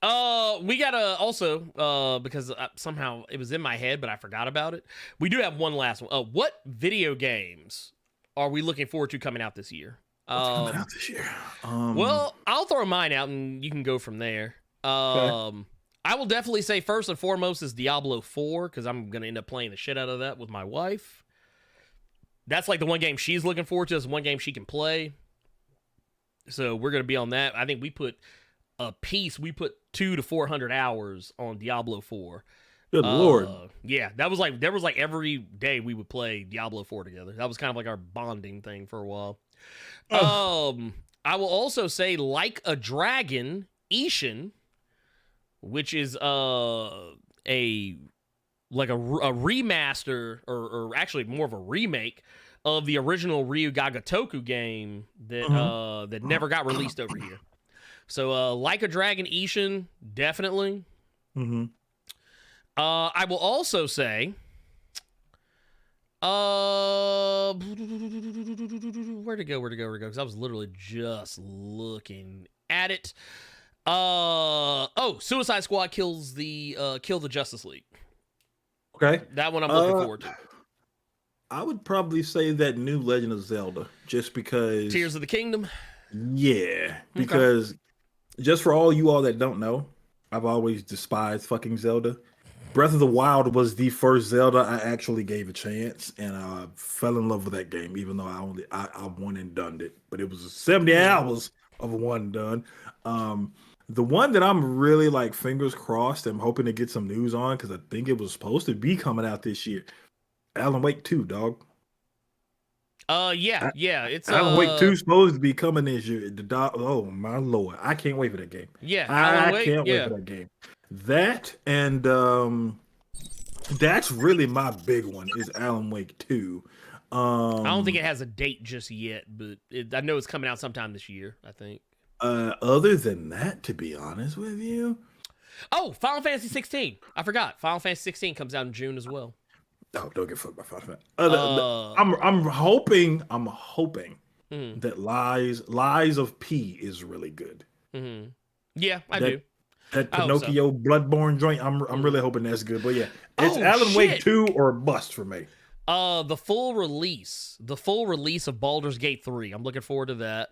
We gotta also, because somehow it was in my head, but I forgot about it. We do have one last one. What video games are we looking forward to coming out this year? What's coming out this year? Well, I'll throw mine out and you can go from there. Okay. I will definitely say first and foremost is Diablo 4, because I'm going to end up playing the shit out of that with my wife. That's like the one game she's looking forward to. Is one game she can play. So we're going to be on that. I think we put 200 to 400 hours on Diablo 4. Good Lord. Yeah, there was like every day we would play Diablo 4 together. That was kind of like our bonding thing for a while. I will also say Like a Dragon, Ishin, which is a remaster or actually more of a remake of the original Ryu Gagatoku game that that never got released over here. So Like a Dragon, Ishin, definitely. I will also say where'd it go? Because I was literally just looking at it. Suicide Squad kill the Justice League. Okay. That one I'm looking forward to. I would probably say that new Legend of Zelda, just because Tears of the Kingdom. Yeah, because just for all you all that don't know, I've always despised fucking Zelda. Breath of the Wild was the first Zelda I actually gave a chance, and I fell in love with that game, even though I one and done it. But it was 70 hours of one done. The one that I'm really like fingers crossed, I'm hoping to get some news on because I think it was supposed to be coming out this year. Alan Wake 2, dog. It's Alan Wake 2 supposed to be coming this year. Oh my lord, I can't wait for that game. Yeah, I can't wait for that game. That and that's really my big one is Alan Wake 2. I don't think it has a date just yet, but I know it's coming out sometime this year, I think. Other than that, to be honest with you. Oh, Final Fantasy 16. I forgot. Final Fantasy 16 comes out in June as well. Oh, don't get fucked by Final Fantasy. I'm hoping that Lies of P is really good. Yeah, I do. That Pinocchio Bloodborne joint, I'm really hoping that's good. But yeah, it's Alan Wake 2 or bust for me. The full release of Baldur's Gate 3. I'm looking forward to that.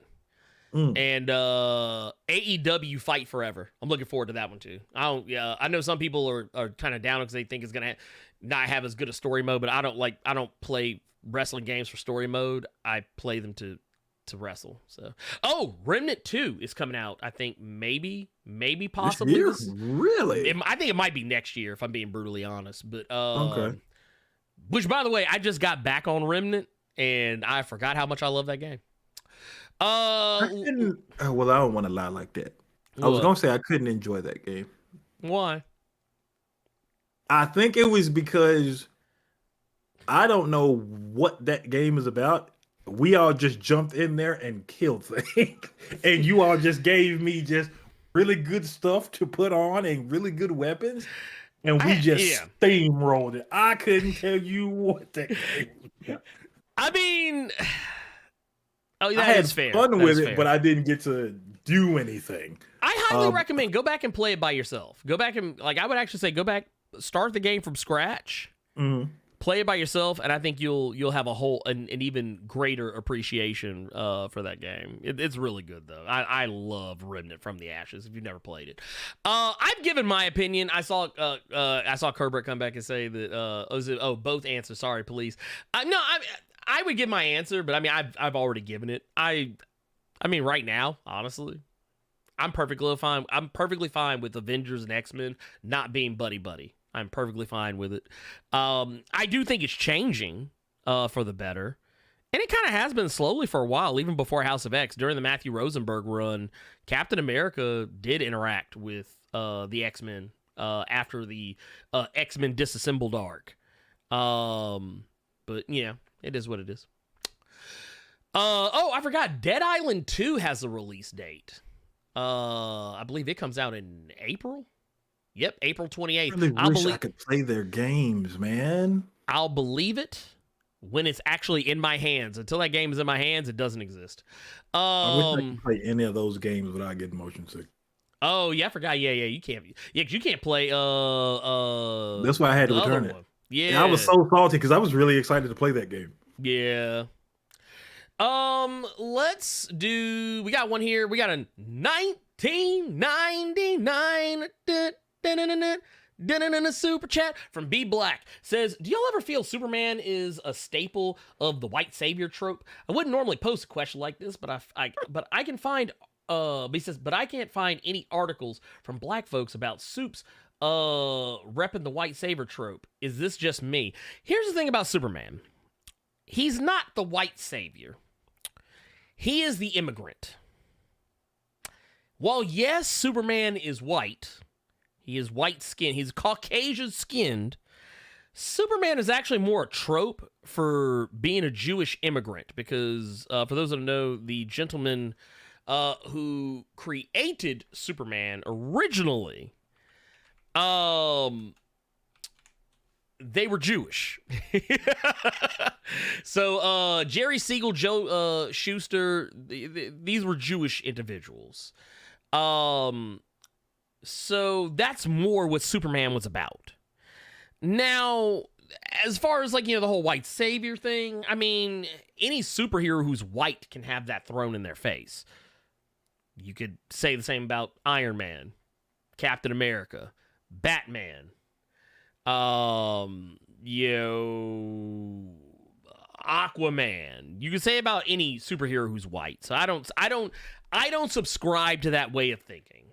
And AEW Fight Forever. I'm looking forward to that one too. I know some people are kind of down because they think it's gonna not have as good a story mode, but I don't play wrestling games for story mode. I play them to wrestle. So Remnant 2 is coming out, I think maybe possibly this year? Really? I think it might be next year if I'm being brutally honest. But okay. Which, by the way, I just got back on Remnant and I forgot how much I love that game. I don't want to lie like that. I was gonna say I couldn't enjoy that game. Why? I think it was because I don't know what that game is about. we all just jumped in there and killed things. And you all just gave me just really good stuff to put on and really good weapons. And we just steamrolled it. I couldn't tell you what that game was. I mean, I had fair. fun That with is it, fair. but I didn't get to do anything. I highly recommend go back and play it by yourself. Go back and I would actually say go back, start the game from scratch, play it by yourself, and I think you'll have an even greater appreciation for that game. It's really good though. I love Remnant from the Ashes. If you've never played it, I've given my opinion. I saw Kerbert come back and say that both answers. Sorry, police. I would give my answer, but I mean I've already given it. I mean right now, honestly, I'm perfectly fine. I'm perfectly fine with Avengers and X-Men not being buddy. I'm perfectly fine with it. I do think it's changing for the better. And it kind of has been slowly for a while, even before House of X. During the Matthew Rosenberg run, Captain America did interact with the X-Men after the X-Men disassembled arc. But, yeah, it is what it is. I forgot. Dead Island 2 has a release date. I believe it comes out in April. Yep, April 28th. I really wish I could play their games, man. I'll believe it when it's actually in my hands. Until that game is in my hands, it doesn't exist. I wish I could play any of those games without getting motion sick. Oh, yeah, I forgot. Yeah, you can't. Yeah, 'cause you can't play. That's why I had to return it. Yeah, and I was so salty because I was really excited to play that game. Yeah. Let's do. We got one here. We got a 1999 super chat from B Black. Says, do y'all ever feel Superman is a staple of the white savior trope? I wouldn't normally post a question like this, but I can find. He says, but I can't find any articles from black folks about Supes repping the white savior trope. Is this just me? Here's the thing about Superman. He's not the white savior. He is the immigrant. While yes, Superman is white, he is white skinned, he's Caucasian skinned, Superman is actually more a trope for being a Jewish immigrant because for those that don't know, the gentleman who created Superman originally, they were Jewish. So Jerry Siegel, Joe Shuster, these were Jewish individuals. So that's more what Superman was about. Now, as far as the whole white savior thing, I mean, any superhero who's white can have that thrown in their face. You could say the same about Iron Man, Captain America, Batman, Aquaman. You could say about any superhero who's white. So I don't subscribe to that way of thinking.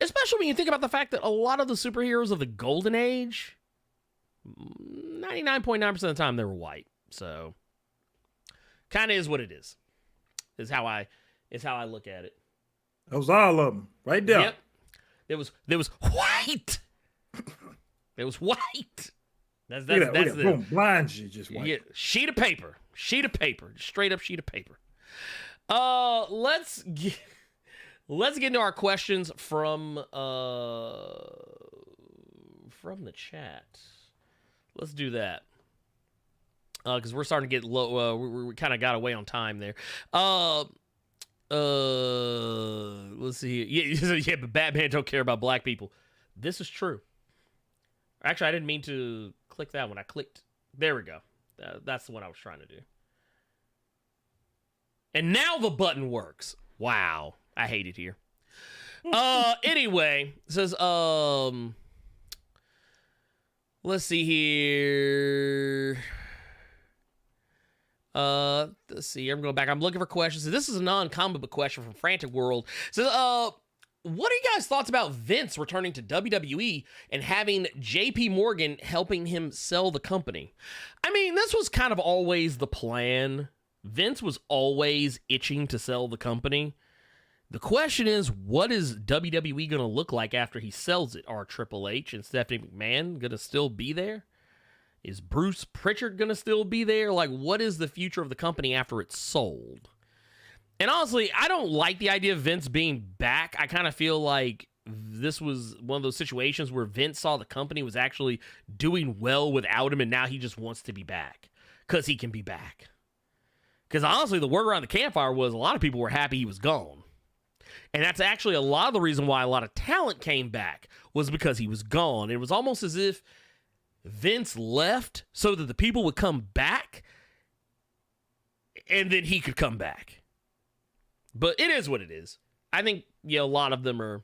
Especially when you think about the fact that a lot of the superheroes of the Golden Age, 99.9% of the time they were white. So kind of is what it is. Is how I look at it. That was all of them right there. Yep. There was white. It was white. That's the boom, blinds you just white. Yeah, sheet of paper, straight up sheet of paper. Let's get into our questions from the chat. Let's do that. Because we're starting to get low. We kind of got away on time there. Let's see. Yeah, but Batman don't care about black people. This is true. Actually, I didn't mean to click that one. I clicked. There we go. That's the one I was trying to do. And now the button works. Wow. I hate it here. Anyway, it says, let's see here. Let's see. I'm going back. I'm looking for questions. So this is a non-comic book question from Frantic World. It says, what are you guys' thoughts about Vince returning to WWE and having JP Morgan helping him sell the company? I mean, this was kind of always the plan. Vince was always itching to sell the company. The question is, what is WWE going to look like after he sells it? Are Triple H and Stephanie McMahon going to still be there? Is Bruce Pritchard going to still be there? Like, what is the future of the company after it's sold? And honestly, I don't like the idea of Vince being back. I kind of feel like this was one of those situations where Vince saw the company was actually doing well without him, and now he just wants to be back because he can be back. Because honestly, the word around the campfire was a lot of people were happy he was gone. And that's actually a lot of the reason why a lot of talent came back was because he was gone. It was almost as if Vince left so that the people would come back and then he could come back. But it is what it is. I think, a lot of them are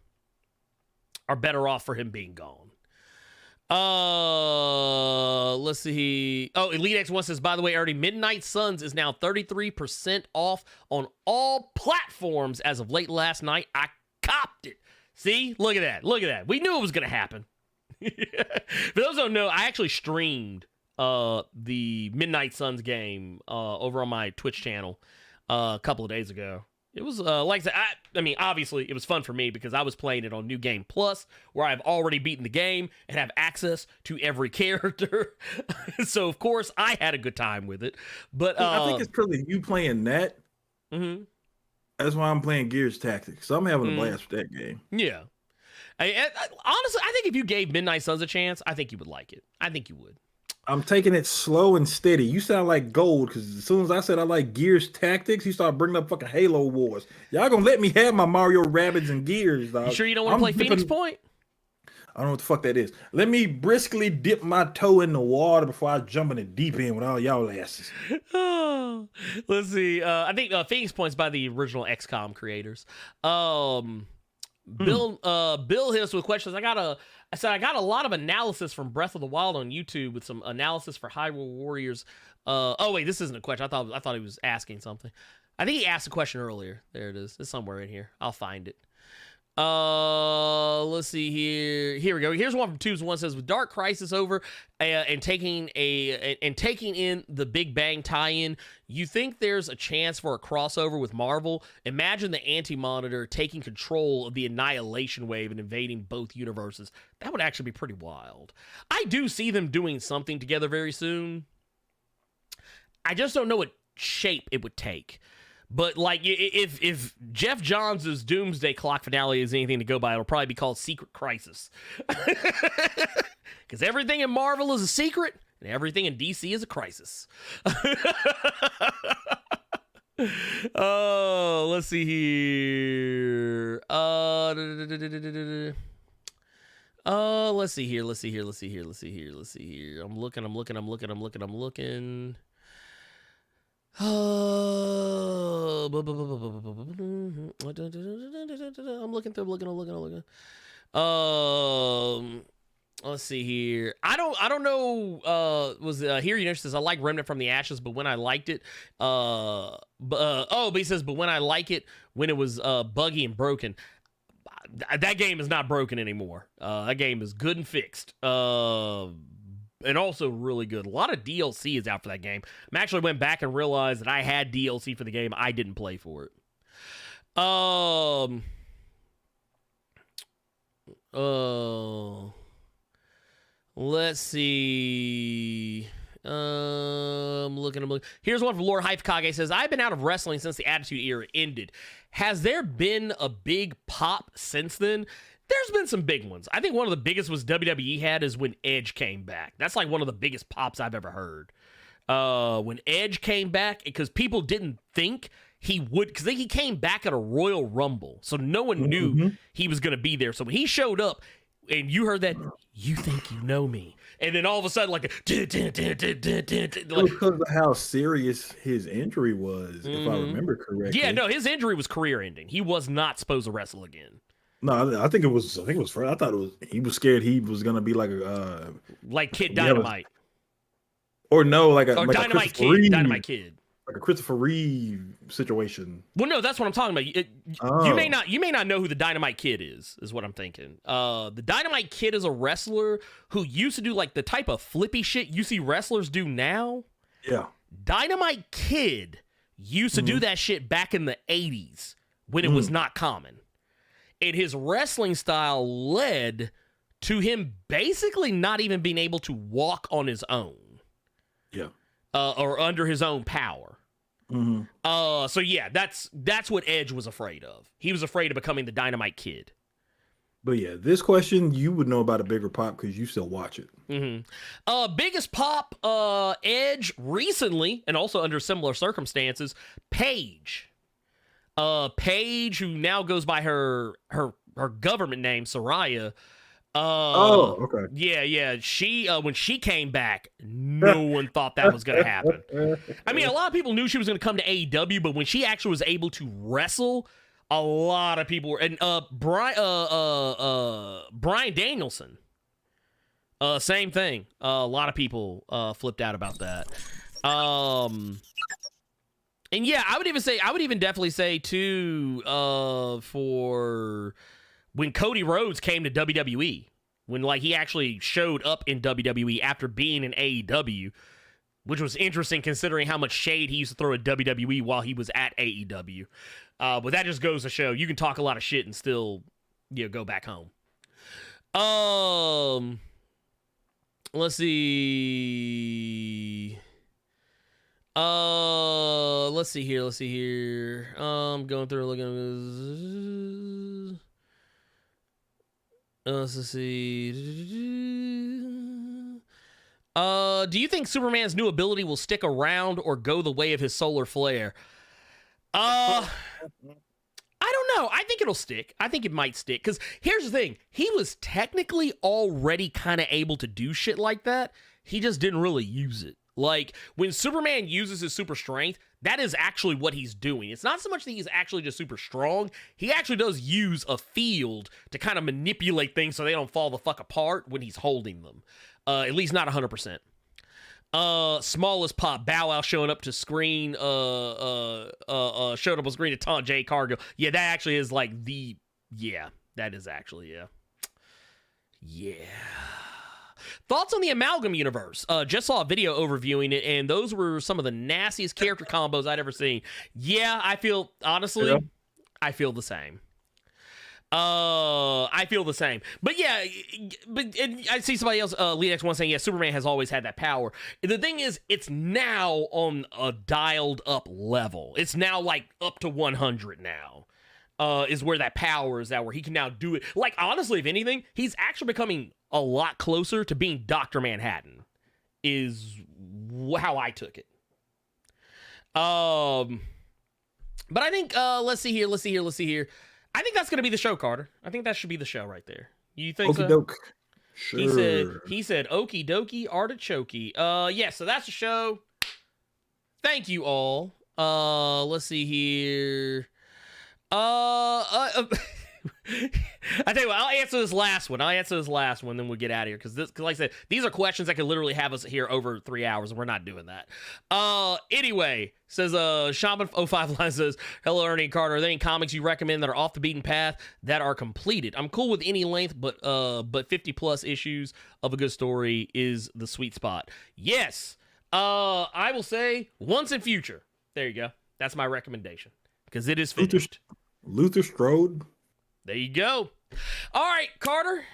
better off for him being gone. Let's see. Oh, Elite X1 says, by the way, Ernie, Midnight Suns is now 33% off on all platforms as of late last night. I copped it. See? Look at that. Look at that. We knew it was going to happen. For those who don't know, I actually streamed the Midnight Suns game over on my Twitch channel a couple of days ago. It was, like I said, I mean, obviously, it was fun for me because I was playing it on New Game Plus, where I've already beaten the game and have access to every character. So, of course, I had a good time with it. But I think it's because you playing that. Mm-hmm. That's why I'm playing Gears Tactics. So I'm having a blast with that game. Yeah. Honestly, I think if you gave Midnight Suns a chance, I think you would like it. I think you would. I'm taking it slow and steady. You sound like gold because as soon as I said I like Gears Tactics, you start bringing up fucking Halo Wars. Y'all gonna let me have my Mario Rabbids and Gears, dog. You sure you don't want to play Phoenix Point? I don't know what the fuck that is. Let me briskly dip my toe in the water before I jump in the deep end with all y'all asses. Oh, let's see. I think Phoenix Point's by the original XCOM creators. Bill hit us with questions. I got a lot of analysis from Breath of the Wild on YouTube with some analysis for Hyrule Warriors. Oh wait, this isn't a question. I thought he was asking something. I think he asked a question earlier. There it is. It's somewhere in here. I'll find it. Let's see here. Here we go. Here's one from Tubes. One says, with Dark Crisis over and taking in the Big Bang tie-in, you think there's a chance for a crossover with Marvel? Imagine the Anti-Monitor taking control of the Annihilation Wave and invading both universes. That would actually be pretty wild. I do see them doing something together very soon. I just don't know what shape it would take. But, like, if Jeff Johns' Doomsday Clock finale is anything to go by, it'll probably be called Secret Crisis. Because everything in Marvel is a secret, and everything in DC is a crisis. Oh, let's see here. Let's see here. I'm looking. I'm looking through. Let's see here. I don't know. Here you know, says I like Remnant from the Ashes, but when I liked it, but he says, but when I like it when it was buggy and broken. That game is not broken anymore. That game is good and fixed. And also really good. A lot of DLC is out for that game. I actually went back and realized that I had DLC for the game. I didn't play for it. Let's see. I'm looking. Here's one from Lord Hypekage. Says, I've been out of wrestling since the Attitude Era ended. Has there been a big pop since then? There's been some big ones. I think one of the biggest was WWE had is when Edge came back. That's like one of the biggest pops I've ever heard. When Edge came back, because people didn't think he would, because he came back at a Royal Rumble, so no one knew he was going to be there. So when he showed up, and you heard that, you think you know me, and then all of a sudden, like because of how serious his injury was, if I remember correctly. Yeah, no, his injury was career-ending. He was not supposed to wrestle again. No, I think it was. I thought it was. He was scared he was gonna be like a like Kid Dynamite, or no, like a Dynamite Kid, Reeve, Dynamite Kid, like a Christopher Reeve situation. Well, no, that's what I'm talking about. You may not know who the Dynamite Kid is what I'm thinking. The Dynamite Kid is a wrestler who used to do like the type of flippy shit you see wrestlers do now. Yeah, Dynamite Kid used to do that shit back in the 80s when it was not common. And his wrestling style led to him basically not even being able to walk on his own. Yeah. Or under his own power. Mm-hmm. So yeah, that's what Edge was afraid of. He was afraid of becoming the Dynamite Kid. But yeah, this question you would know about a bigger pop because you still watch it. Biggest pop, Edge recently, and also under similar circumstances, Paige. Paige, who now goes by her government name, Soraya. Okay. Yeah. She when she came back, no one thought that was gonna happen. I mean, a lot of people knew she was gonna come to AEW, but when she actually was able to wrestle, a lot of people were. And Brian Danielson, same thing. A lot of people flipped out about that. And yeah, I would even definitely say too, for when Cody Rhodes came to WWE, when like he actually showed up in WWE after being in AEW, which was interesting considering how much shade he used to throw at WWE while he was at AEW. But that just goes to show you can talk a lot of shit and still, go back home. Let's see. Let's see here. Going through looking. Let's see. Do you think Superman's new ability will stick around or go the way of his solar flare? I don't know. I think it'll stick. I think it might stick. Because here's the thing. He was technically already kind of able to do shit like that. He just didn't really use it. Like, when Superman uses his super strength, that is actually what he's doing. It's not so much that he's actually just super strong. He actually does use a field to kind of manipulate things so they don't fall the fuck apart when he's holding them. At least not 100%. Smallest pop, Bow Wow showing up to screen, showed up on screen to taunt Jay Cargill. Yeah, that actually is like that is actually, yeah. Thoughts on the Amalgam universe? Just saw a video overviewing it, and those were some of the nastiest character combos I'd ever seen. Yeah, I feel the same. I feel the same. But yeah, and I see somebody else, LeadX1 saying, yeah, Superman has always had that power. The thing is, it's now on a dialed up level. It's now like up to 100 now. Is where that power is at, where he can now do it. Like, honestly, if anything, he's actually becoming a lot closer to being Dr. Manhattan, is how I took it. But I think, let's see here. I think that's going to be the show, Carter. I think that should be the show right there. You think Okey so? doke. Sure. He said, okie dokie, artichokey. Yeah, so that's the show. Thank you all. Let's see here. I tell you what, I'll answer this last one, then we'll get out of here. Because like I said, these are questions that could literally have us here over 3 hours, and we're not doing that. Anyway, says Shaman05 line says, hello, Ernie Carter. Are there any comics you recommend that are off the beaten path that are completed? I'm cool with any length, but 50 plus issues of a good story is the sweet spot. Yes. I will say Once and Future. There you go. That's my recommendation. Because it is finished. Luther Strode. There you go. All right, Carter.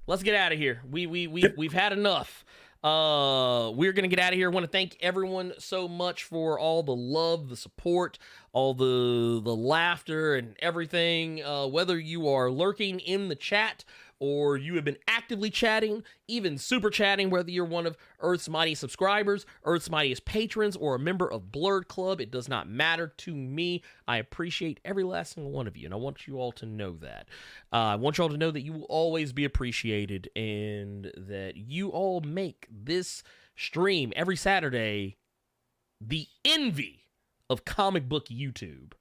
Let's get out of here. We've had enough. We're gonna get out of here. I want to thank everyone so much for all the love, the support, all the laughter and everything. Whether you are lurking in the chat or you have been actively chatting, even super chatting, whether you're one of Earth's Mighty subscribers, Earth's Mightiest patrons, or a member of Blerd Club, it does not matter to me. I appreciate every last single one of you, and I want you all to know that. I want you all to know that you will always be appreciated, and that you all make this stream every Saturday the envy of comic book YouTube.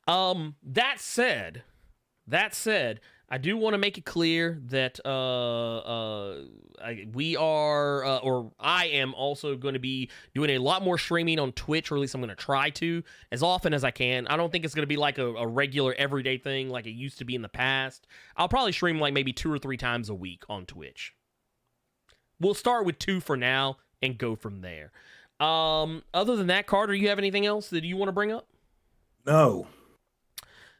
That said, I do want to make it clear that I am also going to be doing a lot more streaming on Twitch, or at least I'm going to try to, as often as I can. I don't think it's going to be like a regular everyday thing like it used to be in the past. I'll probably stream like maybe 2 or 3 times a week on Twitch. We'll start with 2 for now and go from there. Other than that, Carter, you have anything else that you want to bring up? No.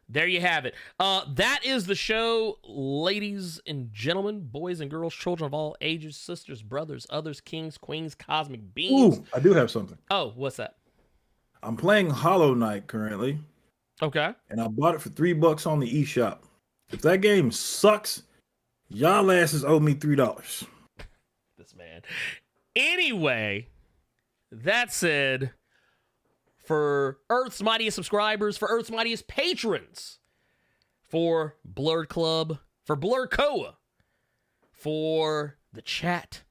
there you have it. That is the show, ladies and gentlemen, boys and girls, children of all ages, sisters, brothers, others, kings, queens, cosmic beings. Ooh, I do have something. Oh, what's that? I'm playing Hollow Knight currently, Okay. and I bought it for $3 on the eShop. If that game sucks, y'all asses owe me $3. This man. Anyway, that said, for Earth's mightiest subscribers, for Earth's mightiest patrons, for Blerd Club, for Blerd Koa, for the chat,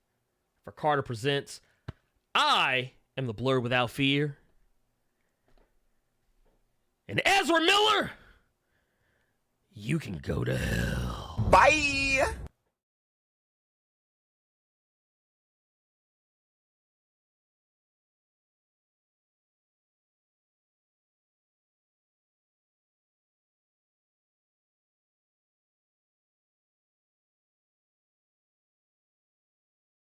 for Carter Presents, I am the Blerd without fear. And Ezra Miller, you can go to hell. Bye!